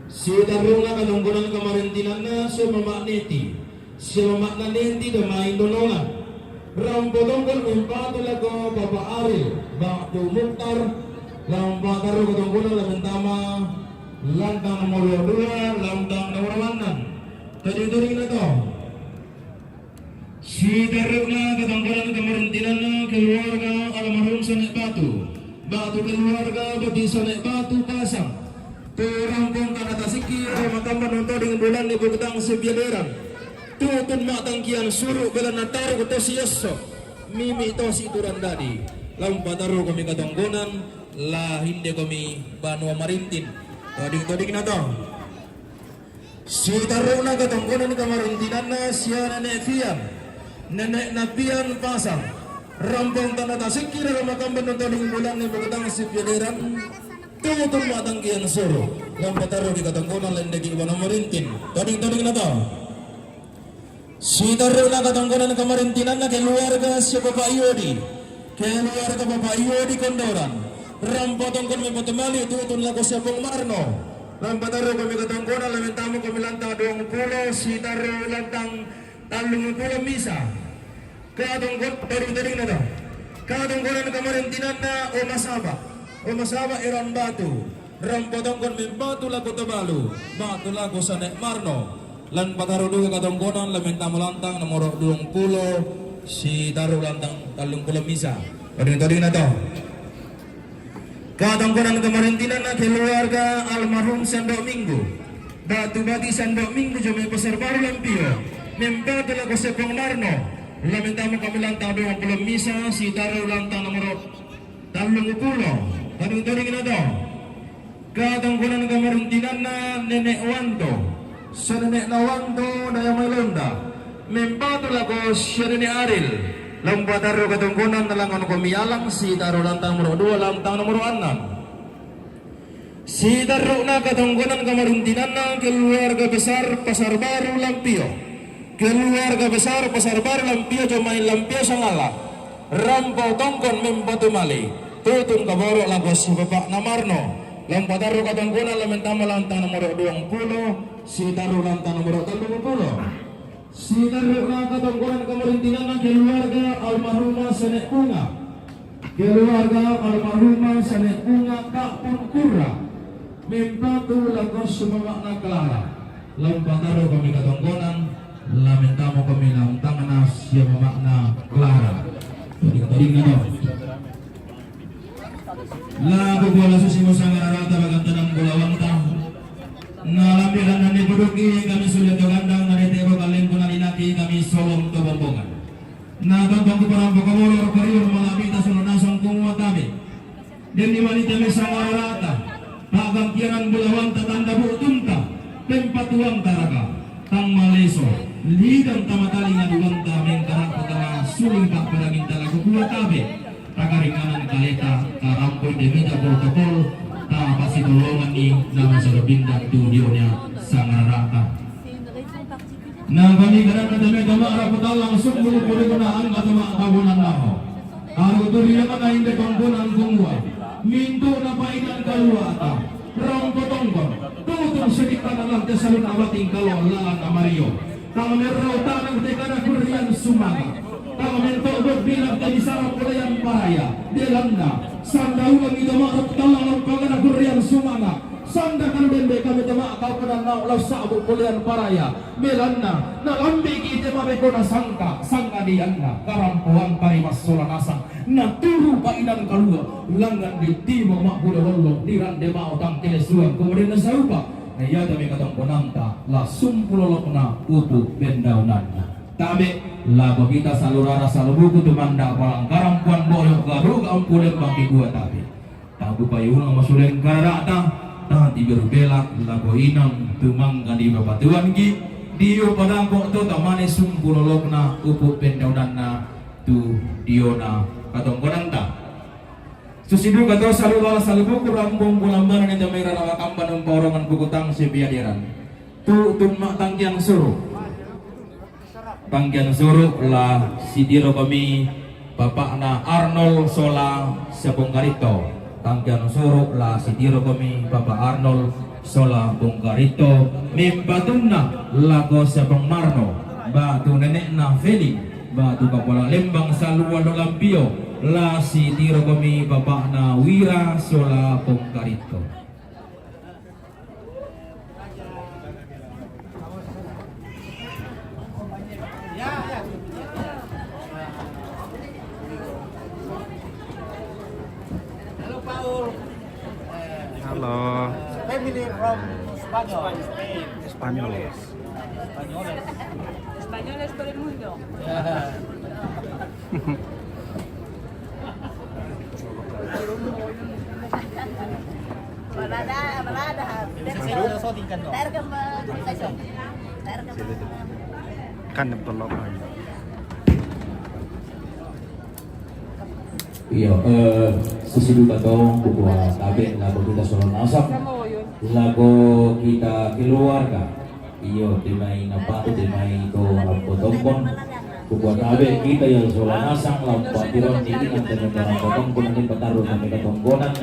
Si taruh na katongkonan kamarintinan na si Mama Neti. Siya makna nenti damay nolongan. Rampotongkol mempatu lago Bapak Aril. Bakto Mukhtar. Lampataro katongkonan lamentama lantang nomor 2, lantang nomor 6. Tadi na to. Si daruk na katongkonan kamarintinan na keluarga almarhum Sanek Batu. Batu keluarga bati Sanek Batu Pasang. Turampong kanatasiki ramakamban untuk dengan bulan di Bukitang Sebiaderan. Tutun matangkian suruh bela nataru ke tosi yeso mimi tosi turan dadi lampa taruh kami katongkonan lah hinde kami Banua Marintin toding na to. Si taruh na katongkonan kamarintinan na siya Nenek Napian Pasang. Rampong tanah tasik kira ramakamban untuk dengan bulan ni Bukitang Sebiaderan. tutun matang kian suruh lampataro di katangkonan lendegi wana marintin tading na to si taro na katangkonan kamarintinan na keluarga si Bapak Yodi keluarga Bapak Yodi Kondoran rampatong kami patemali tutun lagu si Bung Marno lampataro kami katangkonan lamentamu kami lantang 20 si taro lantang 30 misa katangkon tading na to katangkonan kamarintinan na o masaba iran batu rampatongkon min batu lagu tebalu batu lagu sanek marno lan pataro duga katongkonan lamentamu lantang nomor 20 si taruh lantang 30 misa tadi na to katongkonan kamarintinan na keluarga almarhum Sandok Minggu batu bati Sandok Minggu jomay pasar baru lampio min batu lagu sepong marno lamentamu kami lantang 20 misa si taruh lantang nomor 30 tadi na to katangkunan kamarintinan na Nenek Wanto sa Nenek na Wanto na yung Maylonda membato lago siya Nenek Aril lampataro katangkunan na lang ano kumiyalang si taro lantang nomor 2 lantang nomor 6 si taro na katangkunan kamarintinan na keluarga besar Pasar Baru Lampio keluarga besar Pasar Baru Lampio Jomain Lampio Sangala rampau tongkon membato mali tutun kaborok lagu si Bapak Namarno lampataro katangkunan lamentama lantang nomor 20 si taruh lantang nomor 30 si taruh na katangkunan kamarintinan na keluarga almarhumah Sanek Bunga keluarga almarhumah Sanek Bunga Kapun Kura mempatu lagu sumamakna Clara lampataro kami katangkunan lamentama kami lantang na siya makna Clara tadi na lagu bola susimo sangat rata bagan tenang bola wanta nalambilan nani buduki kami sudah gandang nani tero kalian kunalinaki kami solong tobombongan na tantang kuparang pagkamulor kariyon malapita sunod nasang kumuha kami dan di wanita may sangat rata bagang kianan bola wanta tanda butunta tempat uang taraga tang maleso ligang tamatalingan wanta mengkarak petara suling tak perangin talaga kuha kami tagaringanan kaleta karampoy de meja protokol ta pasitulungan ni naman sa labindang tudionya sangarata na kami kanan na dami kamara putal langsung mulupuri kunaan katama kabunan nako karo turiya ka hindi pangkunan kungwa minto na painan kaluata rongkotongkon tutong sedikit na lang tesalun awating kalwalaan amario kang merraw tanang teka na kurian sumaga Pagmentobot bilang tadi sarap kulayan paraya Delanda Sanda ulang ito maarap talang ang pagkanagurian sumanga Sanda kanbende kami tama Kaukanan na ulaw sa abot kulayan paraya Melanda Nalambi kita mabeko na sangka Sangka diyanna Karampuang parimas solanasang Naturo painan kalua Ulangan di timo makbulololo Dirande maotang tilesuan Kemudian na sa upa Naya kami katang punanta La sumpulolok na upo bendaunan Tabi lagu kita salurara salubuku tumanda palang karampuan boyok garug ampulen bangki gua tapi tabu payung masulen karata tadi berbelak lagu inang tumang kadi babatuan ki dio padangko to tamane sumpulolokna upuk pendaudanna tu diona katong konanta susidu kato salurara salubuku rampung pulambaran yang damai rawa kamban porongan kukutang sebiadiran tu mak tangkiang suruh Panggian suruh lah sidiro kami Bapakna Arnold Sola Bongkarito. Panggian suruh lah sidiro kami Bapak Arnold Sola Bongkarito. Mimbatunna lago Bung Marno. Batu nenekna Feli. Batu Kapala Lembang Saluwalo Lampio. Lah sidiro kami Bapakna Wira Sola Bongkarito. Halo. Family from Spanyol. Españoles. Españoles por el mundo. Kan yang tolong. Iya, sesudah katong buat tabe lagu kita soal nasab, lagu kita keluarga. Iya, temai napa tu temai ko potongkon. Buat tabe kita yang soal nasab lagu patiron ini nanti negara potongkon nanti petaruh sampai ketongkonan.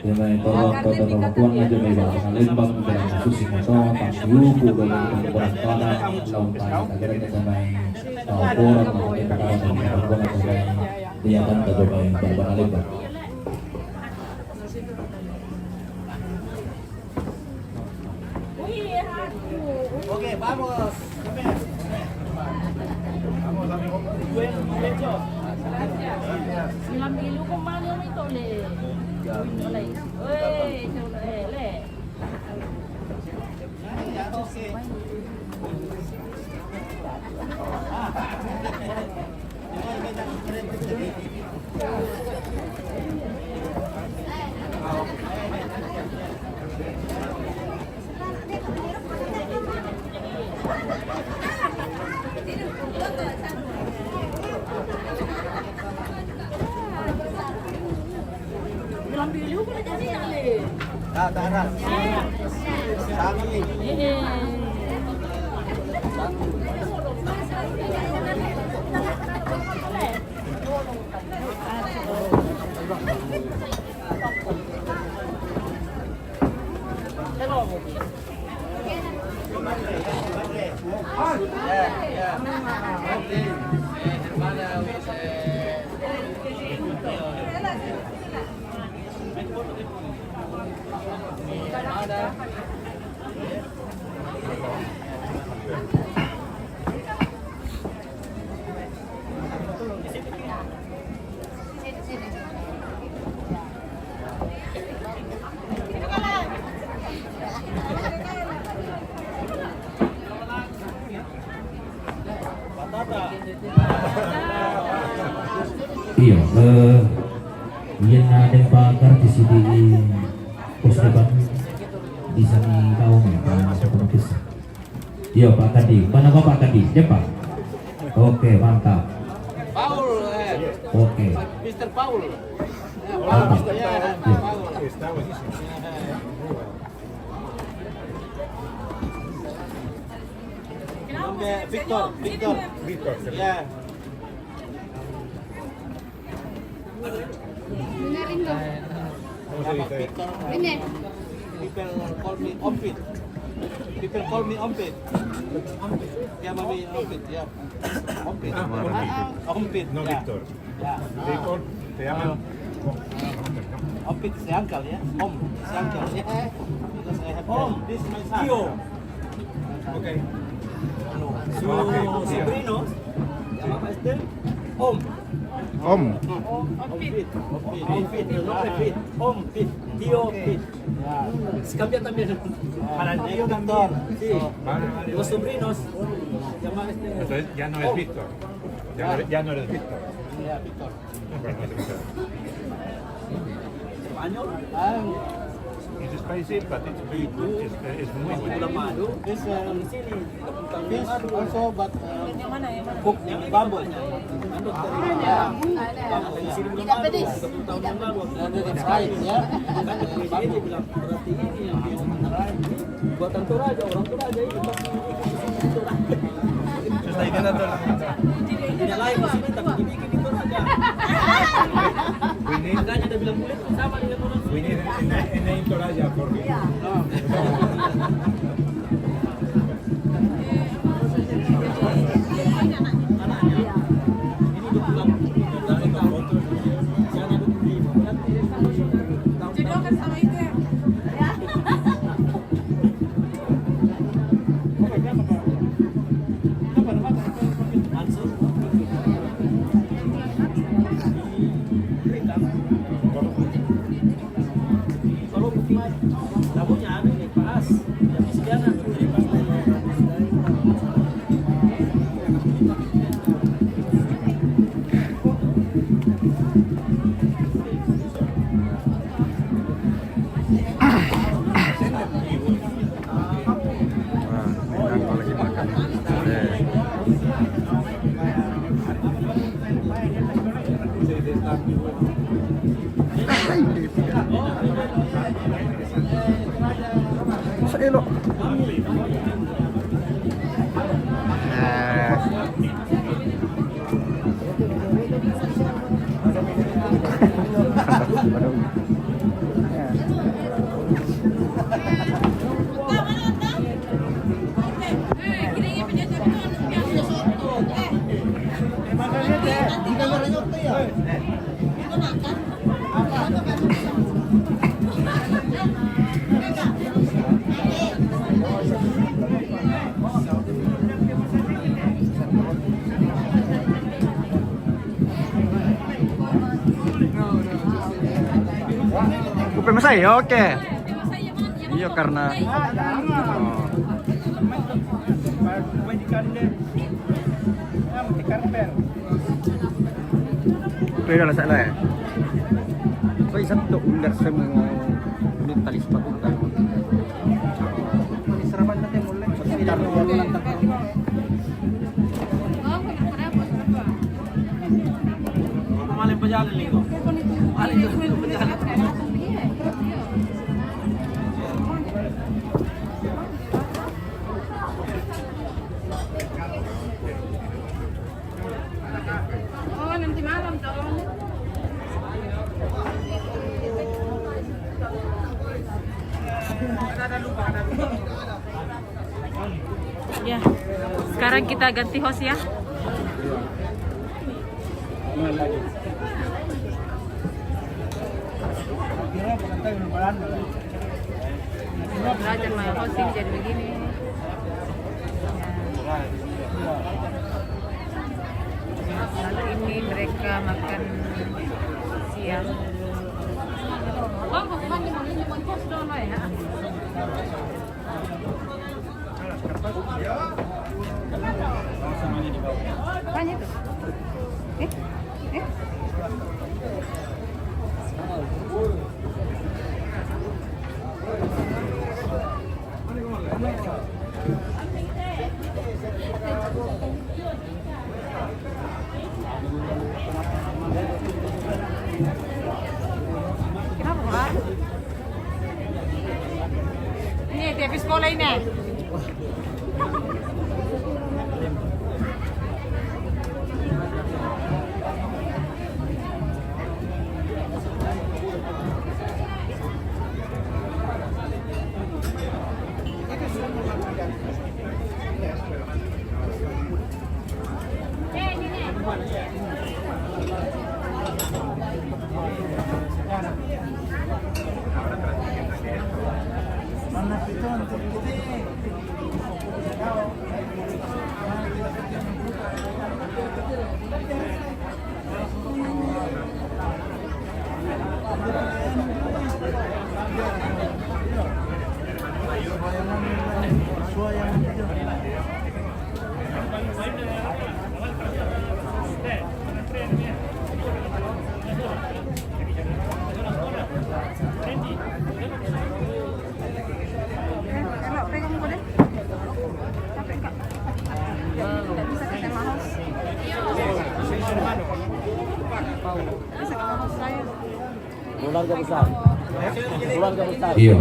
Temai tolong tuan aja mai bahasa lembang dalam susi motor, tangsiuku kalau kita kurang tanah, laut tanah agar kita mai orang mau kita kalau ketongkonan sampai dia akan tercoba yang berbara lebar. Oke, vamos. Iya, yang ada pakar di sini pos depan di sini kau masuk penopis. Iya Pak Kadi, mana Pak Kadi? Siapa? Oke, mantap. Paul, Oke. Mr. Paul. Mantap. Ya, Iya. Victor. Ya. Ini. People call me Ompit. Ya, mami Ompit, ya. Ompit. Ompit. No, ya. Victor. Ya. Victor, te llaman Ompit, si uncle, ya. Si uncle, ya. Because I have this is my son. Tio. Okay. Su sobrino. Llama este. Om. Ompit. Ompit. Tio Ompit. Ya. Cambia también para el tío Victor. Sí. Los sobrinos. Llama este. Entonces ya no es Víctor. Ya no eres Víctor. Ya, Victor. Español. It's spicy, but it's very good. It's muy bueno. This fish also, but cooked in bamboo. Tidak pedes. It's fried, ya. Buatan Toraja, orang Toraja ini. Tidak lain di sini, tapi dibikin di Toraja. Makanya dia bilang kulit sama dengan orang. We need in Toraja for me. They start Sa ilo. Upin masay, oke. Iya karena Pwede lah saya lah. So isang to undar sa mga mentalis pagpunta. Sarapan natin mulai. So sila lang Kemarin perjalanan linggo. Kemarin perjalanan. Oh, nanti malam dong. Ya, sekarang kita ganti host ya. Belajar main hosting jadi begini. Lalu ini mereka makan siang. Banyak tuh. Kenapa, Pak? Ini TV sekolah ini. Keluarga besar. Keluarga besar. Iya,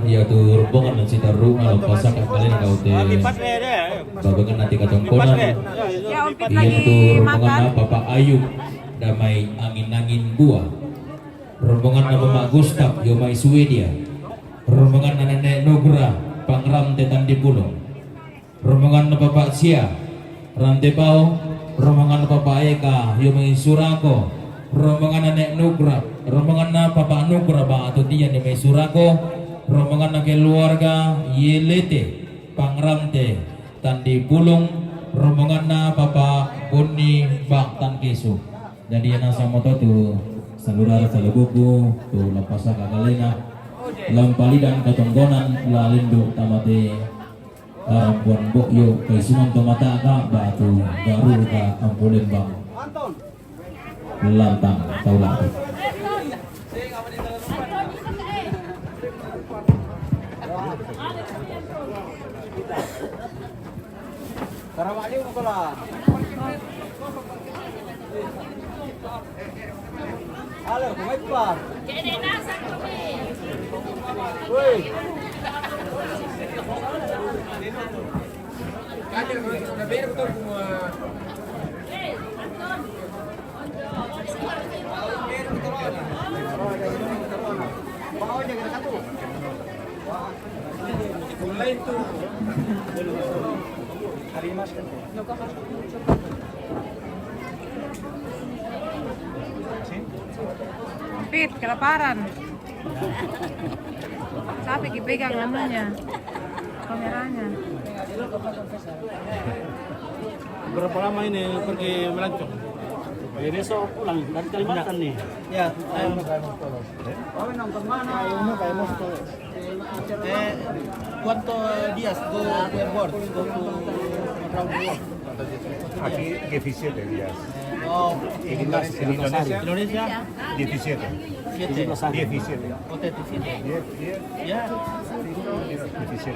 yaitu rombongan dan Citarum alam pasak kalian kau teh. Babangan nanti katongkonan. Yaitu rombongan Bapak Ayub damai angin-angin buah. Rombongan Bapak Gustaf Yomai Swedia. Rombongan Nenek Nugra Pangram Tetan di Pulung. Rombongan Bapak Sia Rantebau. Rombongan Bapak Eka Yomai Surako. Rombongan Nenek Nugra, rombongan Bapak Nugra Bang atau Tian di Surako, rombongan keluarga Yelete Pangramte Tandi Pulung, rombongan Bapak Boni Bang Tan Kesu. Jadi yang sama tu salurar salabuku tu lapasa kagalena lampali dan katonggonan lalindu tamate rampuan bokyo kaisuman tomata ka batu garu ka ampulen bang lantang taulah. Karawali mo pala. Alar, kumay pa. Kaya nasa kami. Uy. Pit, kelaparan. Sapi dipegang anunya, kameranya. Berapa lama ini pergi melancong? Besok pulang dari Kalimantan nih. Ya, ¿cuántos días go to airport? Go to around the world? Aquí 17 días. Oh, En Indonesia, Indonesia? 17. 17. Hotel di sini. 10, Ya. 17.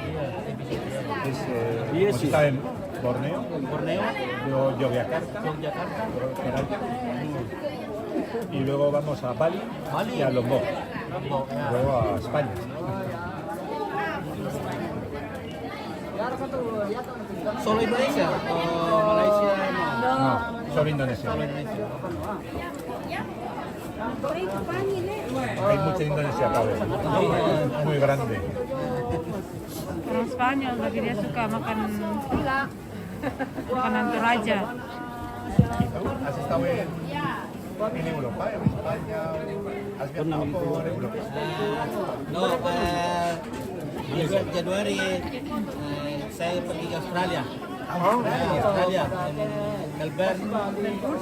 Está en Borneo, Borneo, luego Yogyakarta, Yogyakarta. y luego vamos a Bali, y a Lombok, luego a España. Solo Indonesia? Oh, Malaysia? No, solo Indonesia. Hay mucha Indonesia acá, muy grande. Orang Spanyol, tapi dia suka makan makanan Toraja. ¿Has estado en Europa, en España? ¿Has viajado por Europa? No, Januari saya pergi ke Australia. Australia, Melbourne,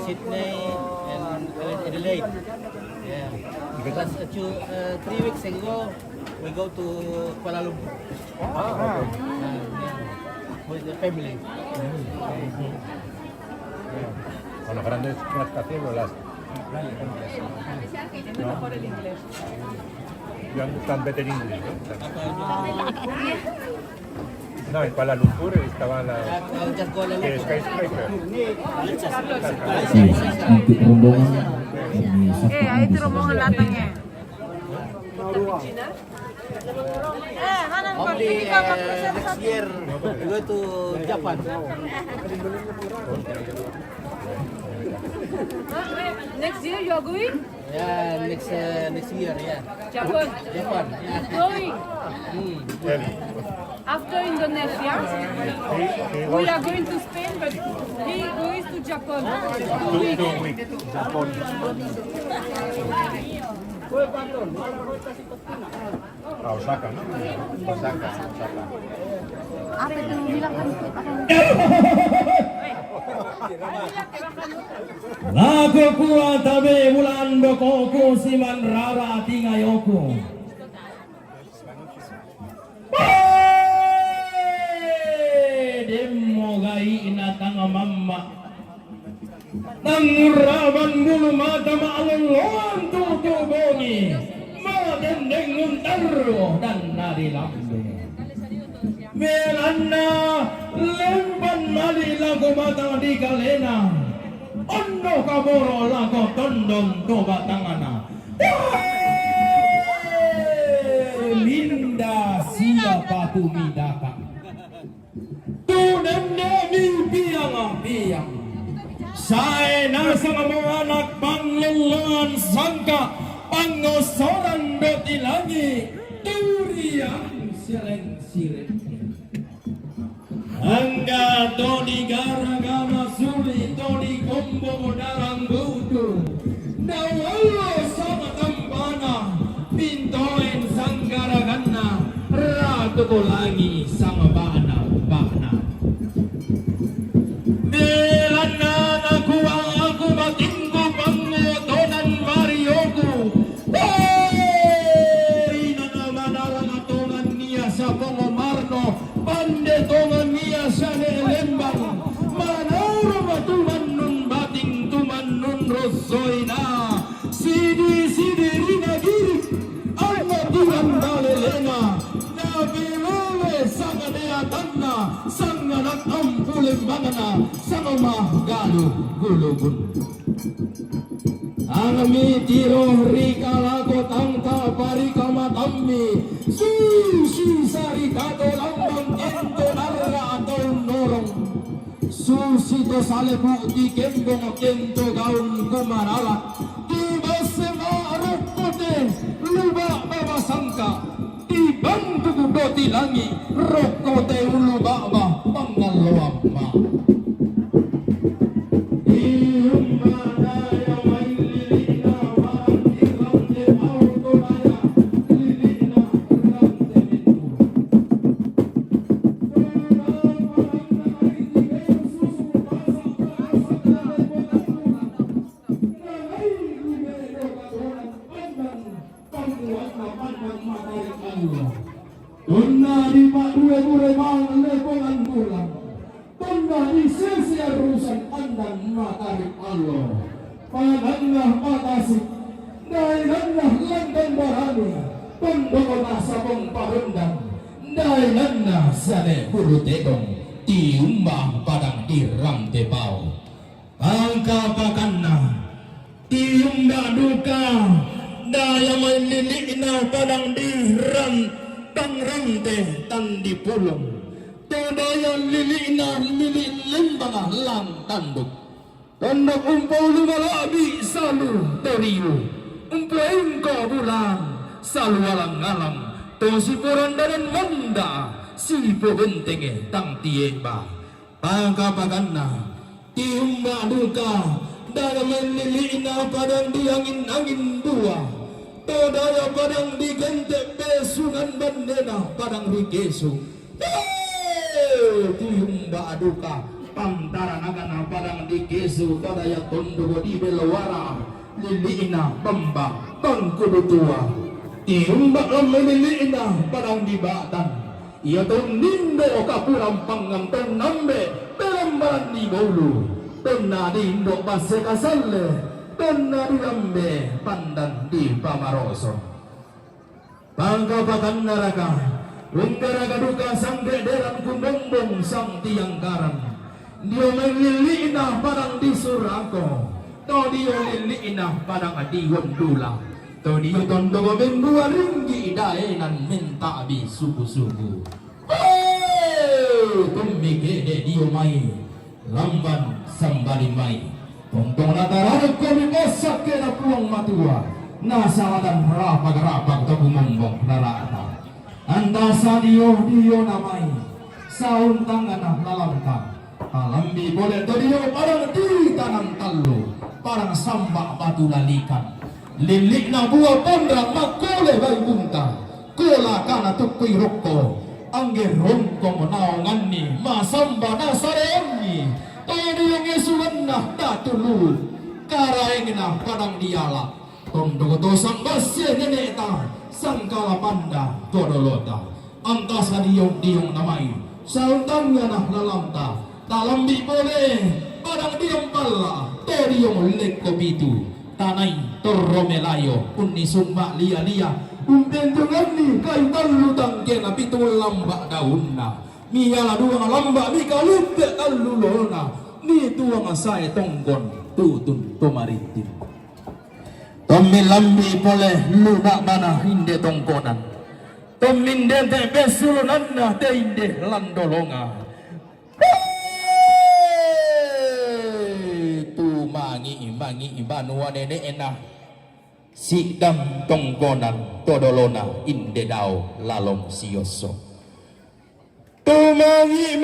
Sydney, and Adelaide. Yeah. Because 3 weeks ago, we go to Kuala Lumpur. With the family. Con los grandes rascacielos, las... ¿No? You understand better English, no, en Kuala Lumpur estaba la... ¿Qué skyscraper? Untuk rombongan Ayo itu rombongan datangnya. Mana Only next year, we go to Japan. Next year you are going? Yeah, next year, yeah. Japan. Japan. Going. After Indonesia, we are going to Spain, but he goes to Japan. 2 weeks, Japón. A Osaka, ¿no? Osaka. Apa itu bilang kan? Lagu kuat tabe bulan bokoku siman rara tingayoku. Demo gai inatang mamma. Tanguraban bulu mata maalulon tutubongi. Madendeng untaro dan nari lambe. Melana lempan mali lagu batang di kalena. Ondo kaboro lagu tondong toba tangana. Minda siapa tu midaka. Tu nende mimpi yang saya nasa mga anak pangluluan sangka pangosoran doti lagi durian sireng-sireng. Angga toni gara-gara suri toni kombo darang budu dawalo sama tampana pintoin sanggaraganna ratu ko lagi sama bana belana aku batingku pangotonan marioku inana manarang atongan niya sa pongomarno pandetongan niya sa nelembang manaro matuman nun bating tuman nun rosoy na sidi rina giri ang matuman dalelena na bilole sang aneatanna sang anak ampulim bangana sang omah galu gulugun Angami tiro rikala kotangka parikama tammi susi sarikato lambang ento narra atau norong susi to salebu di kembong kento gaun kumarala di basema rokote luba baba sangka di bantu kudoti langi rokote ulu baba pangaloamma. Tunda di padue mau lepongan bulan, tunda di sisi arusan andan matahari Allah, pananglah matasi, dainanlah langgan barani, tondokona sabong parundang, dainanlah sale bulu tetong, tiumbah padang diram tebau, angka pakanna, tiumbah duka, daya melilina padang diram. Tangrante tandi pulong todaya lilina lili lembanga lang tanduk tanduk umpaw lumalabi salu toriyo umpain ko bulan salu alang alang to si porandaran manda si pobentenge tang tieba pangkapaganna tiumba duka daya melilina padang diangin-angin dua todaya padang digente besungan bandena padang rigesu tiumba aduka pantaran agana padang digesu todaya tondogo di belawara liliina bamba tangkudutua tiumba liliina padang di batan ia tonindo kapuram pangang tonambe pelambaran di bolu tonna di indo base kasalle tonna dilambe pandan di pamaroso pangkapakan neraka ungkaraga duka sangge deran kumbong sang tiang garan dia melilina padang di surako to dia lilina padang di gondula to dia tondogo mendua ringgi daenan minta bi suku-suku tumbi gede dia mai lamban sambali mai Untung natararap kami masak kena puang matua nasalatan rapag-rapag tabumombong narata antasa dio namai saun tangan lalanta alambi boleh dio parang di tanang tallo parang sambak batu lalikan lilik na buah pondrang makole bay bunta kola kana tukui rokko angge rongko naongan ni masamba nasareanni tadi yang esuan nah datulu karaeng nah padang diala tondok tosang basya nenek ta sangkala panda todolota antasa diong namai sautangnya nah lalanta talambi boleh padang diong pala tadi yang lek kopitu tanai torromelayo unni sumba lia umpentungan ni kayu talu tangkena pitul lambak daunna miyala dua lambak mika lupe kalulona ni tuang asai tonggon tutun tomaritim tommi lambi pole lunak mana hinde tongkonan tommin dente besulunanna te inde landolonga tu mangi banua nene enah sidam tongkonan todolona inde dao lalong sioso tumangi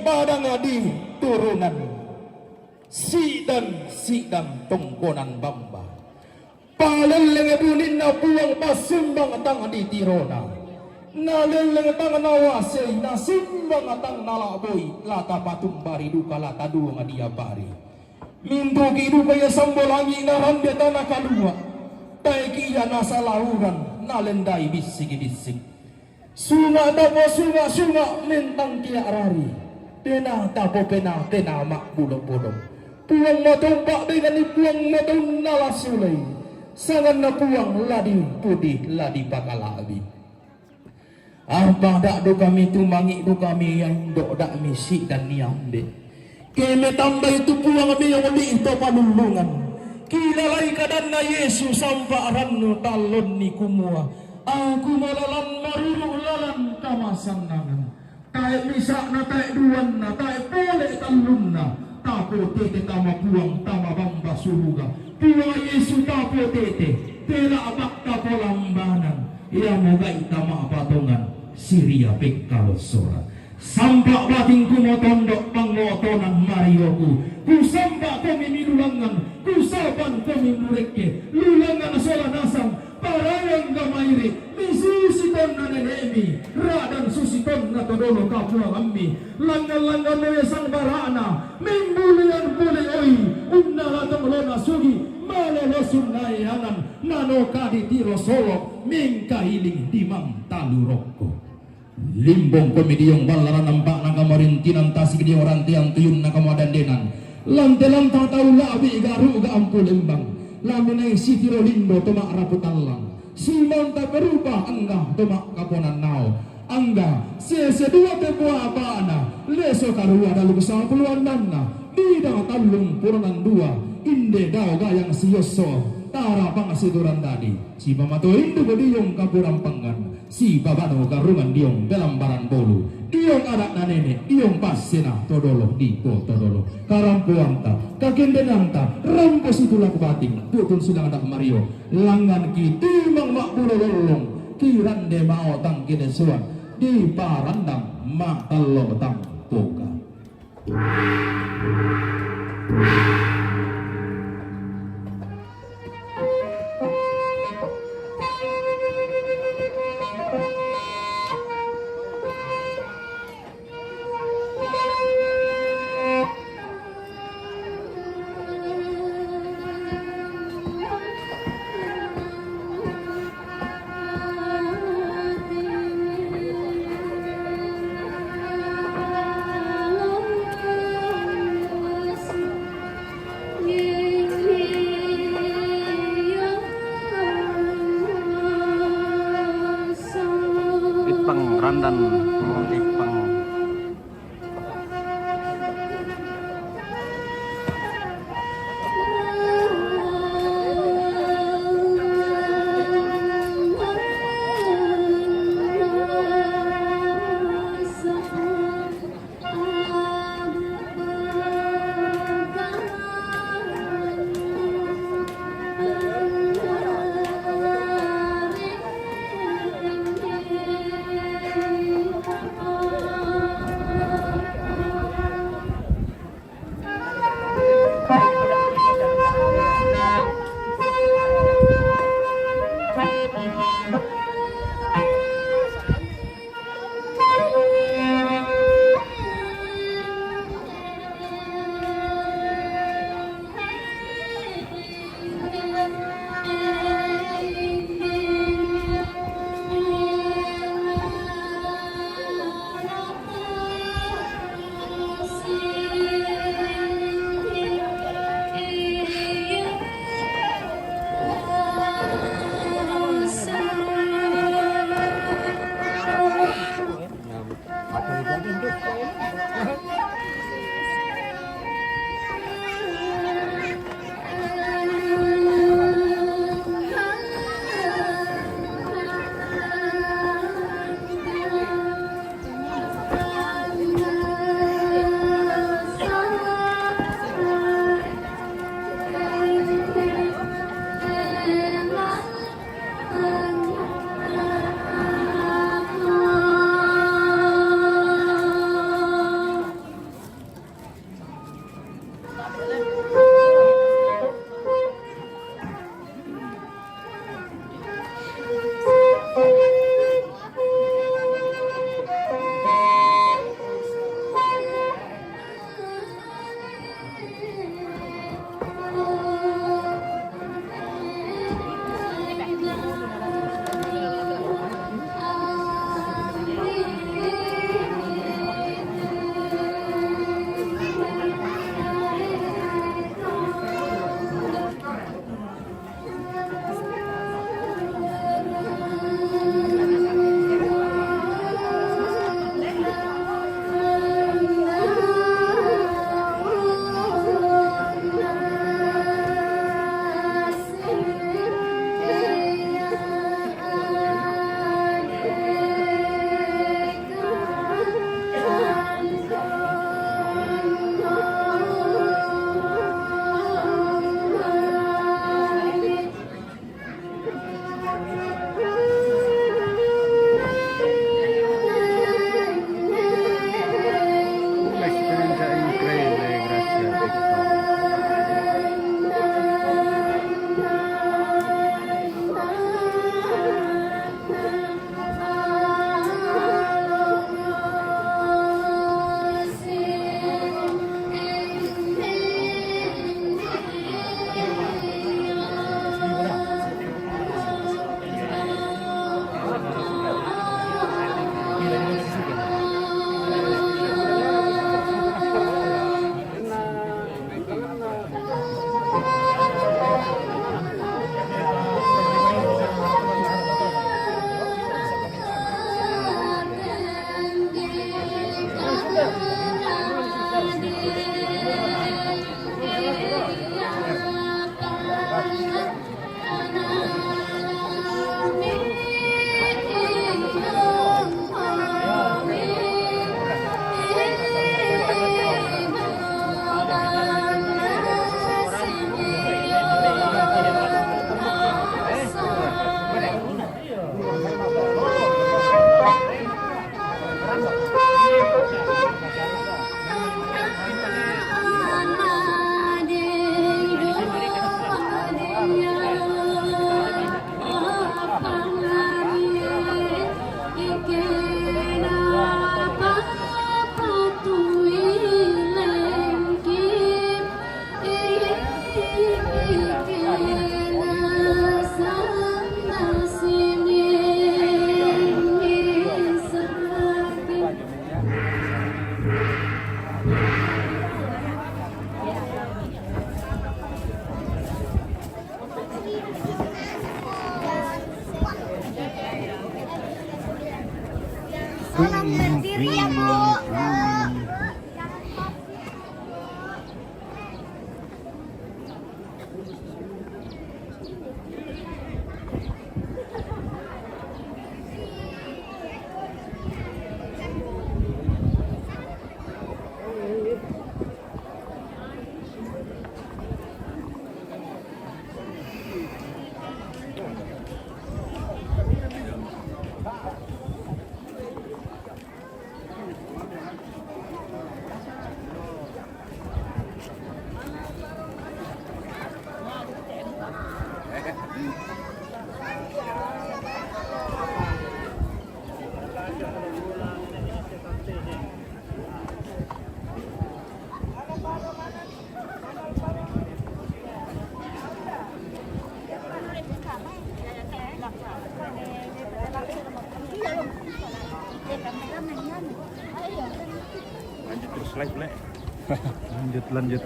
padang adi turunan sidam tongkonan bamba paleleng bunin na puang pasumbang atang adi tirona naleleng atang nawasay na simbang atang nalaboy lata patumbari duka lata duang adi abari mindugi duka ya sambolangi na rande tanah kalua taiki ya nasa lauran nalendai bisik sunga tapo sunga mentang kia arari pena tapo pena mak bulong puang matompak dengan puang matom nalasulay sangan na puang ladi pudi ladi pakalabi apa dak do kami tumangi do kami yang dok dak misi dan niambe keme tambah itu puang kami yang di itu panulungan Kilalay kadan na Yesus sampaaran no talon ni kumua. Aku malalan marurulalan kamasanangan. Tayo misa na tayo duwan na tayo pole talun na. Tapo tete tama buang tama bamba suruga. Pua Yesus tapo tete. Tela abak tapo lambanan. Ia moga itama patongan. Siria pekkalosoran. Sampak bating kumotondok pangotonan Marioku. Kusampak kami minulangan. Kusaban kami mureke. Lulangan sola nasang. Parayang gamairi. Misusiton na nenemi. Radan susiton na todolo kapua kami. Langgan-langgan moya sang barana. Mimbulian buli oi. Unnalatang lona sugi. Malolosun nayanan. Nanokadi tiro solok. Mingkahiling dimang taluroko. Limbong komediong balaran nampak na kamarintinan tasik di orang tiang tuyun na kamadandenan. Lantelang tatau labi garu ga ampul lembang. Lamunay si tiro lindo tomak raputallang. Simon tak berubah angga tomak kaponan nao. Angga sesedua tebuah apana. Leso karua dalu kesal puluhan nana. Bidang talung puranan dua. Inde dao gayang siyoso. Tara pangasituran tadi. Si pamato indu bediyong kapurang panggan. Si babano garungan diong belambaran bolu. Diong anak na nenek. Diong pasena todolo di po todolo. Karampuanta. Kakendenanta. Rampos itulah kebating. Putun sedang anak Mario. Langan ki timang mak pulo lolong. Kirande mao tang kinesuan. Di parandang mak talo tang poka. Ipang randan, ipang. Oh Tolong berdiri ya, Bu. Lanjut terus live, Le. Lanjut.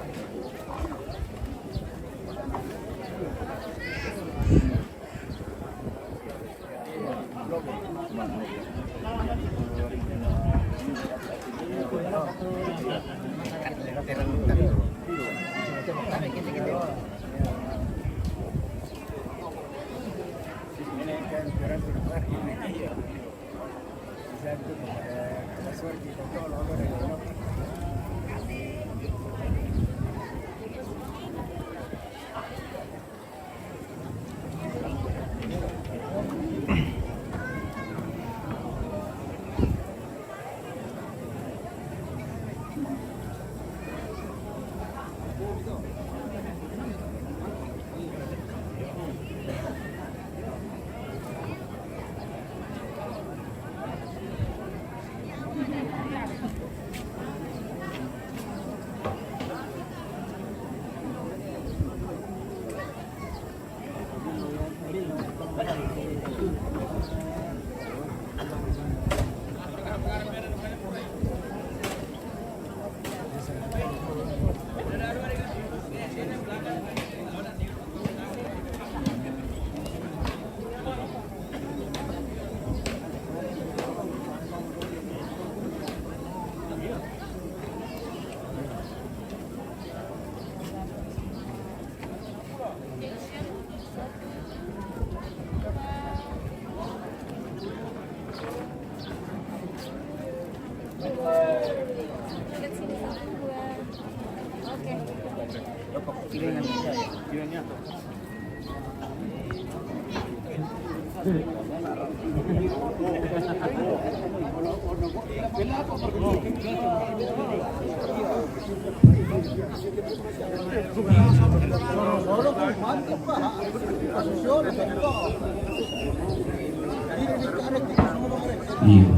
Iya.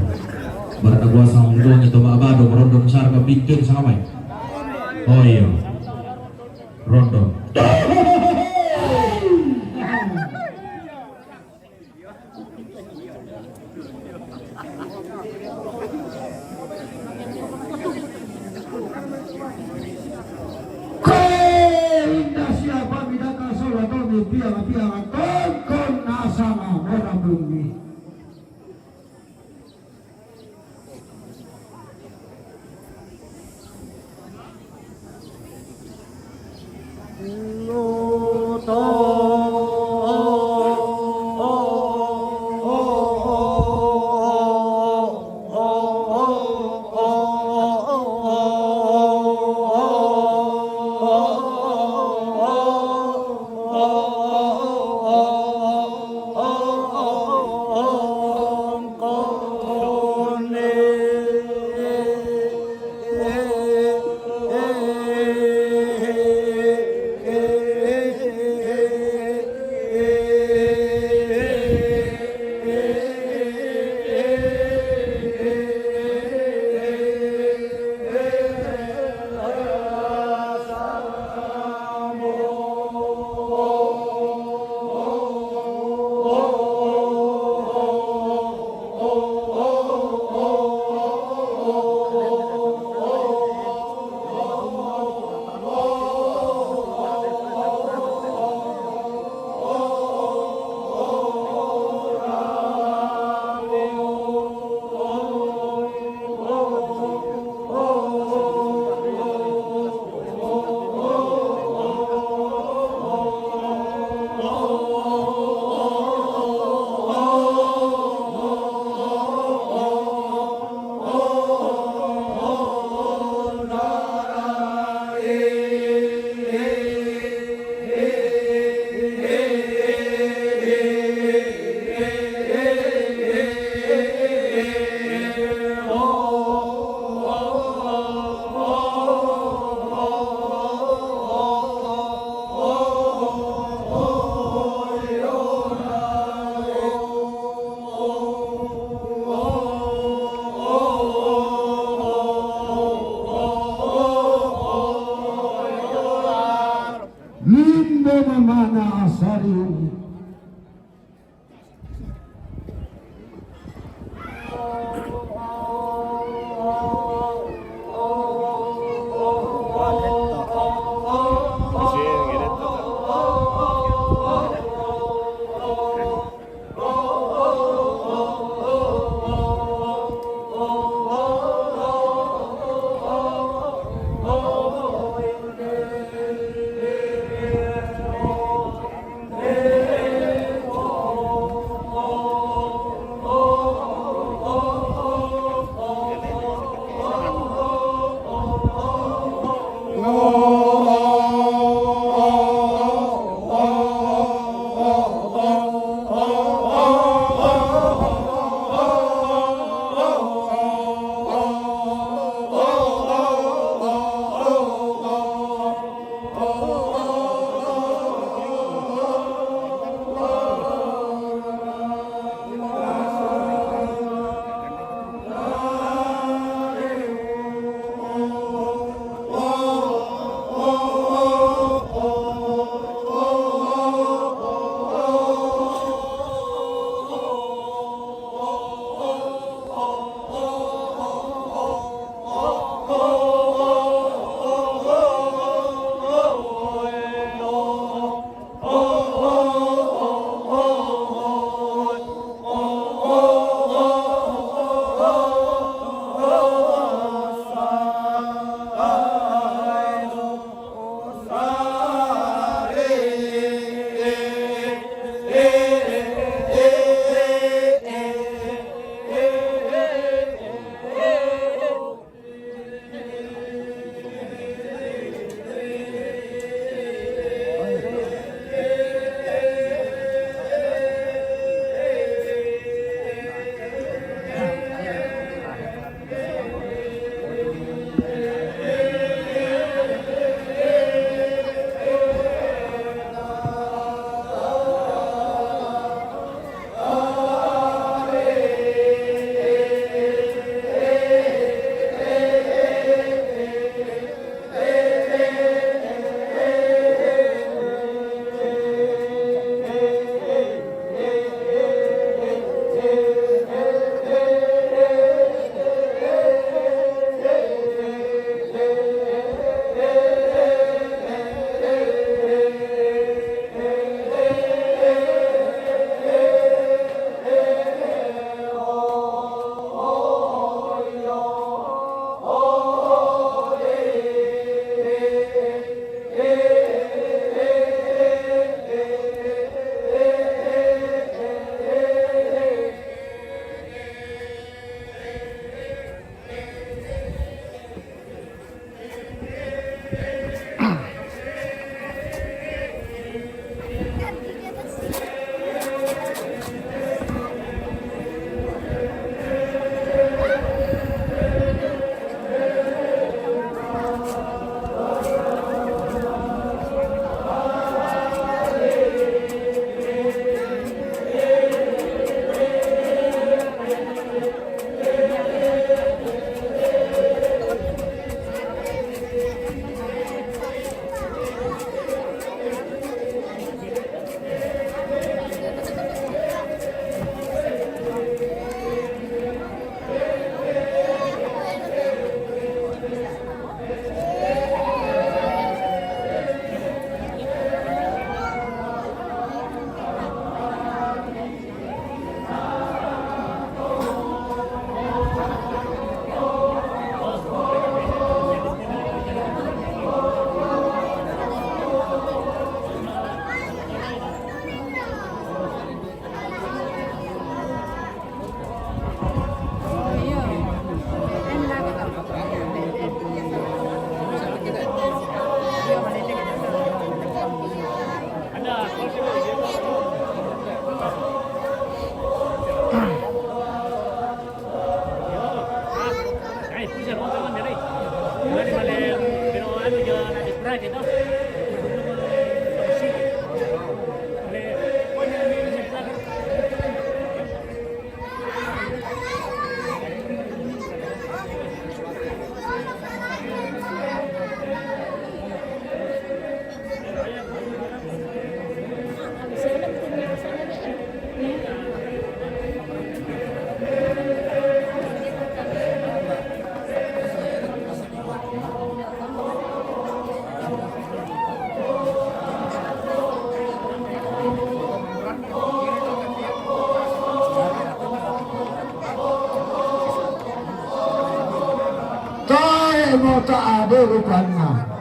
Barang kuasa mendong itu abado rondo besar ke bikin samai. Oh iya. Rondo. Siapa bidaka solo tomi piang kon nasama mora bumi. mau tak ada rupanya.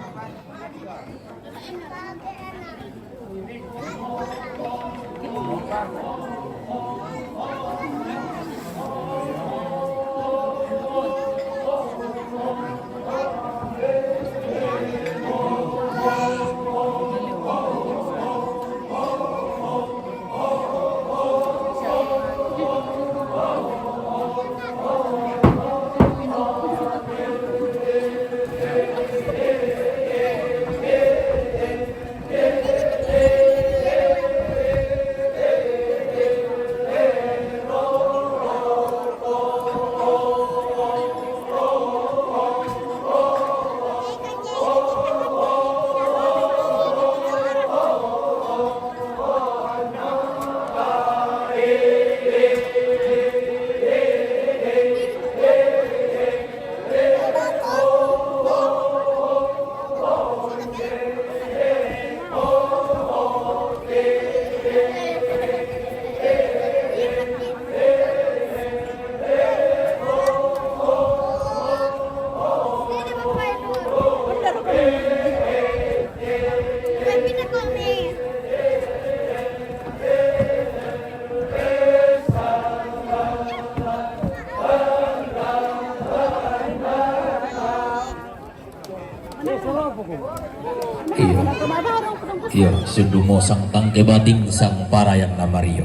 Iya, sedumo sang tangke bating sang parayan namario.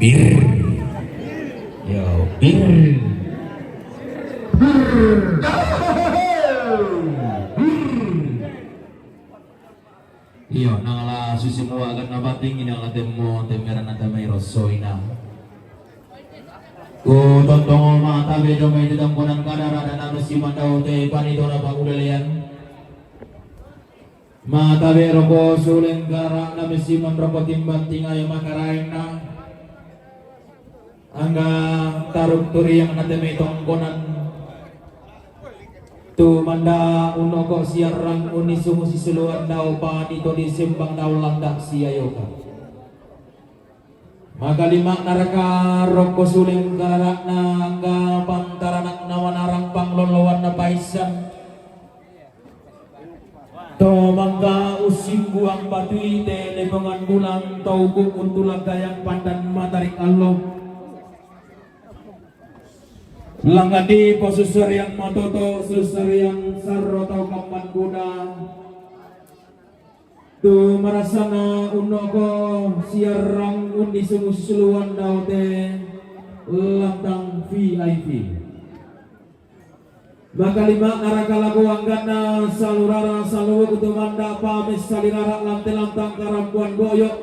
Bir. Yo, bir. Iya, nangala susimu akan nabating inang atemo temeran atamay rosoina. Ku tontong mata bedo may ditang kunang kadara dan ano si mandaw te panito na pagulalian. Mata bero ko suling garak na misiman roko timbat tingay makarain na angga taruk turi yang nateme tongkonan tu manda uno ko siarang unisumu sisuluan daw panito di simbang daw langdak siayoka maka lima naraka roko suling garak na angga pantaranak nawanarang panglolowan na paisan to mangga using buang batu ite lebangan bulan tau untulang gayang pandan matarik Allah langgadi posusur yang matoto susur yang sarro tau kapan kuda tu marasana unoko siarang undi suluan daute lantang VIP maka lima narakalaku anggana salurara saluwa kutumanda pamis salirara lante lantang karampuan boyok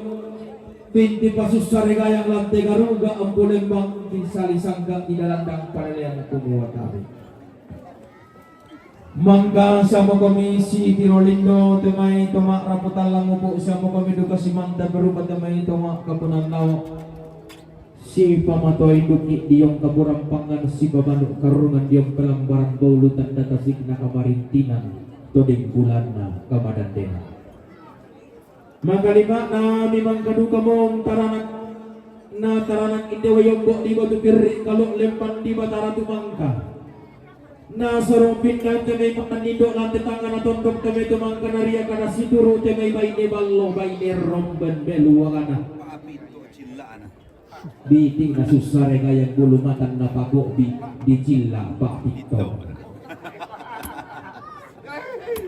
pinti pasusare gayang lante garuga empulembang kisali sangga tidak landang paralian kumuwa tabi mangga sama komisi tirolindo temai tomak raputan langupo sama kami edukasi manta berupa temai tomak kapunan lawa si pamatoy duki diong kaburampangan si babanuk karungan diong pelambaran baulutan data signa kamarintinan toding bulanna kamadandena maka lima na mimang kaduka mong taranak idewa yombok di batu pirik kalau lempan di batara tumangka na sorompin na temay makanindo lantai tangan na tondok temay tumangka na ria kana situro temay bayne ballo bayne romben beluwagana biting na susare ngayang bulumatan na pagok di cilla bakito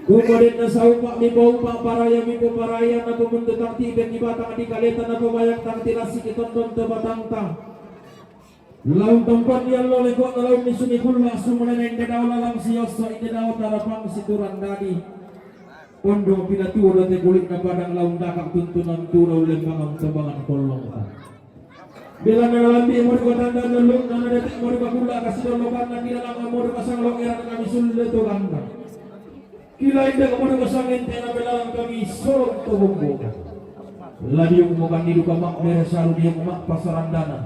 kumarin na sa upak ni paupak paraya mi po paraya na pumunto tang tiben ni batang di kaleta na pumayak tang tirasi kitondon to batang ta laung tempat yang lo lekot na laung ni sunikula sumula na hindi daw lalang siyoso hindi daw tarapang situran dadi pondong pinaturo te kulit na padang laung dakak tuntunan turaw lembangang tabangan kolong ta bila nalambi mo ko tanda nulung na nadetik mo ko kula kasi lolokan na kilalang mo ko sang lokeran kami sulle to ganda kila inde ko mo sang ente na belalang kami sorok to bumbo lagi yung mo kan nidu kamak meresalu dia mak pasaran dana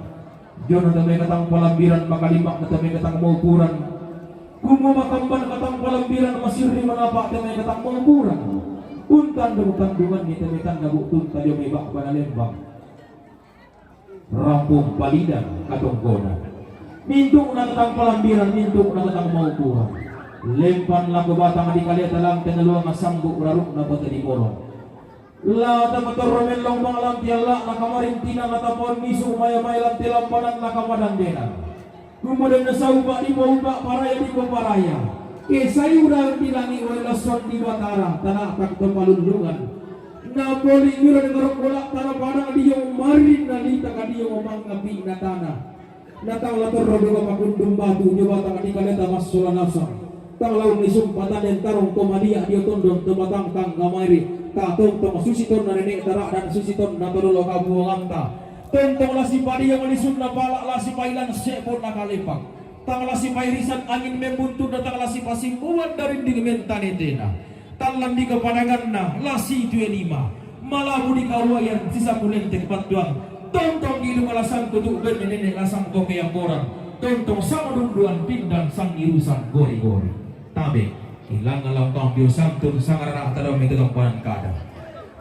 jono tamay katang palambiran makalimak na tamay katang maupuran kumo makamban katang palambiran masirri manapak tamay katang maupuran untan berutandungan ni tamay kan nabutun tayo may bak banalembang rampung palidan katong kona mintuk na katang palambiran mintuk na katang maupuran lempan laku batang di kali dalam tenaluang sambuk raruk na bata di korong la ta motor long malam tiala na kamarin tina na tapon misu maya maya tilam panan na kamadan dena kemudian nasau ba di bawah paraya di bawah paraya ke sayuran dilangi oleh lason di batara tanah tak tempalundungan na boli ngura dengan kolak tanah padang di yang marin na lita kadi yang omang ngapi na tanah na tang lator rodo ka pakundum batu di batang di kaleta masula nafsa tang laun ni sumpatan dan tarong komadia dia tondon tematang tang ngamari ta tong susiton na nenek tarak dan susiton na todolo kabuangan ta tong lasi padi yang malisud na balak lasi pailan sepon na kalepak tang lasi pairisan angin membuntun na tang lasi pasimpuan dari dimentan etena tang lambi kepadangan na lasi 25 malabu di kawayan sisa kulente kepatuan tong di lumalasan kutuk ben nenek lasang koke yang borang tong sama dunduan pindang sang irusan gori-gori tabe hilang alam tong biosantun sang arah tadam itu tong panan kada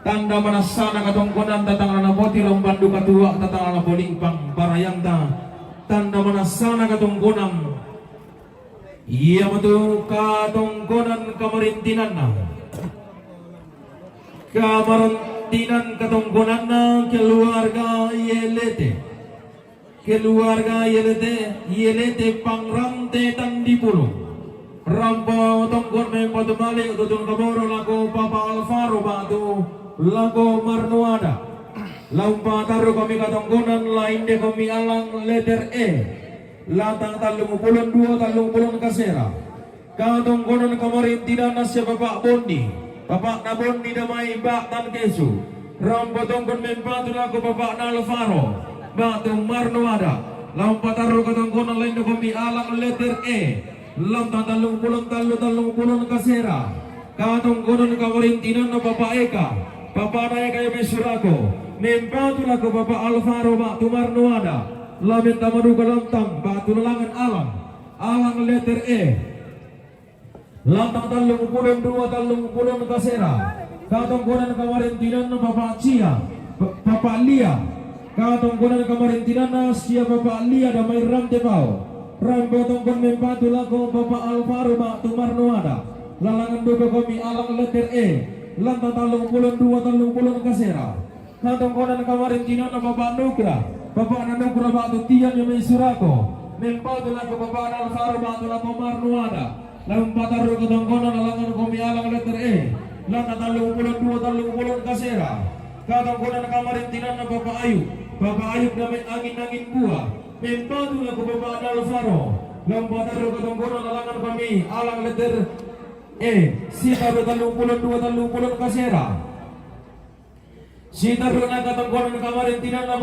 tanda manasana katong konan tatang ana boti lomban duka tua tatang ana boling pang barayang tanda manasana katong konam iya matu katong konan kamarintinan na katong konan na keluarga yelete pangrante tandipulong rampo tongkon me patumali utun kaboro lago Papa Alvaro batu lago Marnuada lampa taru kami katongkonan lain de kami alang letter E latang talung pulon kasera katongkonan kamarin tidak nasya Bapak Bondi Bapak na Bondi damai bak tan kesu rampo tongkon me patu lago Bapak na Alvaro batu Marnuada lampa taru katongkonan lain de kami alang letter E lantang talung pulon kasera katong konon kamarintinan na Bapak Eka Bapak na Eka yung surako mempatu lako Bapak Alvaro batu Marnuada lamin tamaduga lantang batu nalangan alang letter E lantang talung pulon kasera katong konon kamarintinan na Bapak Cia Bapak Lia katong konon kamarintinan na siya Bapak Lia damay ramtepao rampo tongkon mempatu lako Bapak Alvaro batu Marnuada lalangan dodo kami alang letter E lantang talung pulon kasera katong konan kamarintinan na Bapak Nugra batu tiyan yung may surako mempatu lako Bapak Alvaro batu lako Marnuada lampataro katong konan lalangan kami alang letter E lantang talung pulon kasera katong konan kamarintinan na Bapak Ayub na may angin buah mempatu lako Bapak Alvaro lampataro katong konan lalangan kami alang letter E sitaru talung kasera sitaru na katong konan kamarintinan na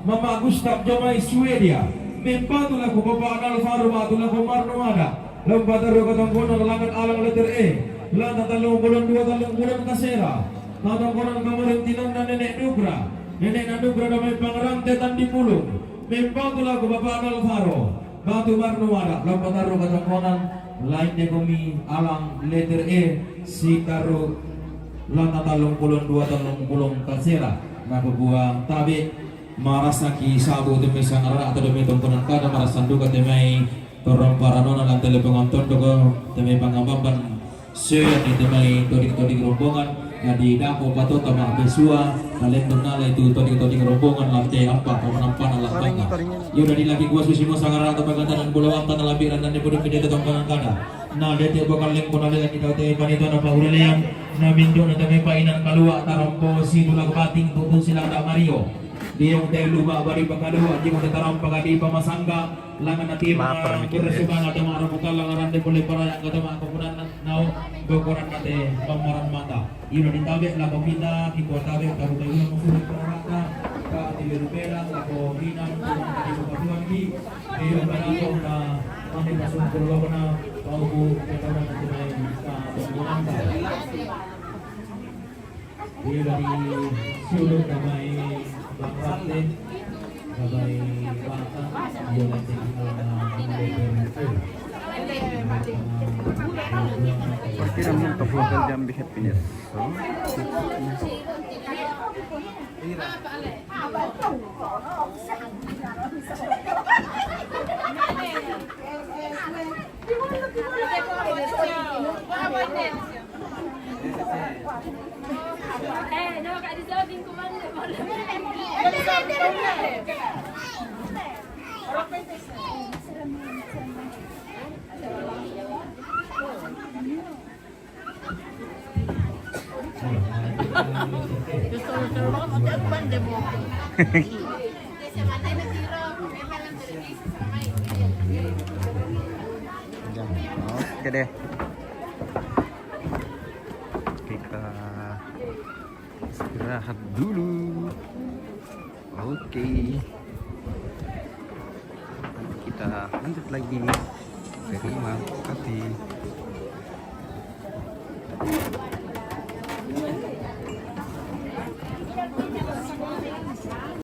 Mama Gustav Jomai Swedia mempatu lako Bapak Alvaro batu lako Marnuada lampataro katong konan lalangan alang letter E lantang talung pulon kasera katong konan kamarintinan na Nenek Nugra damay pangrante tandipulong mempatu lako Bapak Alvaro batu Marnuada lampataro katong konan lain de kami alang letter E sitaru lantang talung pulon kasera nabubuang tabi marasaki sabu demi sangara atau demi tontonan kada marasan duka temai torong paranona lan telepengonton dogo temai pangambamban seya di temai todik rombongan ngadi dapo pato tama besua kalian tunala itu todik rombongan lantai apa pemanampan alat bangga yo dari lagi gua susimo sangara atau bagantanan pulau amtan labiran dan debodo pide tontonan kada na dete bakal leng ponale lagi taute panito na paureleang na mindo na temai painan kalua tarampo sidula kepating tutun silang da Mario dia yung tayo luba bari pagkadua di mo tatarang pagkadi pamasangga langan natin mga kurasukan at mga rabukal lang arande boleh para yang kata mga kapunan nao gokoran natin pamaran mata yun din tabi lako pinda kipo tabi karu tayo ng musulit pararata ka tilirupera lako hinang kumang kadi pagkatuan ki yung panako na kami masungkulo ko na paupo katawan natin ay pagkunan ta yun dari sulong kamay Bangkate sabay bata dia nanti pasti namun tervlogger jam bihet pinyes so Oke deh. Kita istirahat dulu. Oke. Kita lanjut lagi. Terima kasih.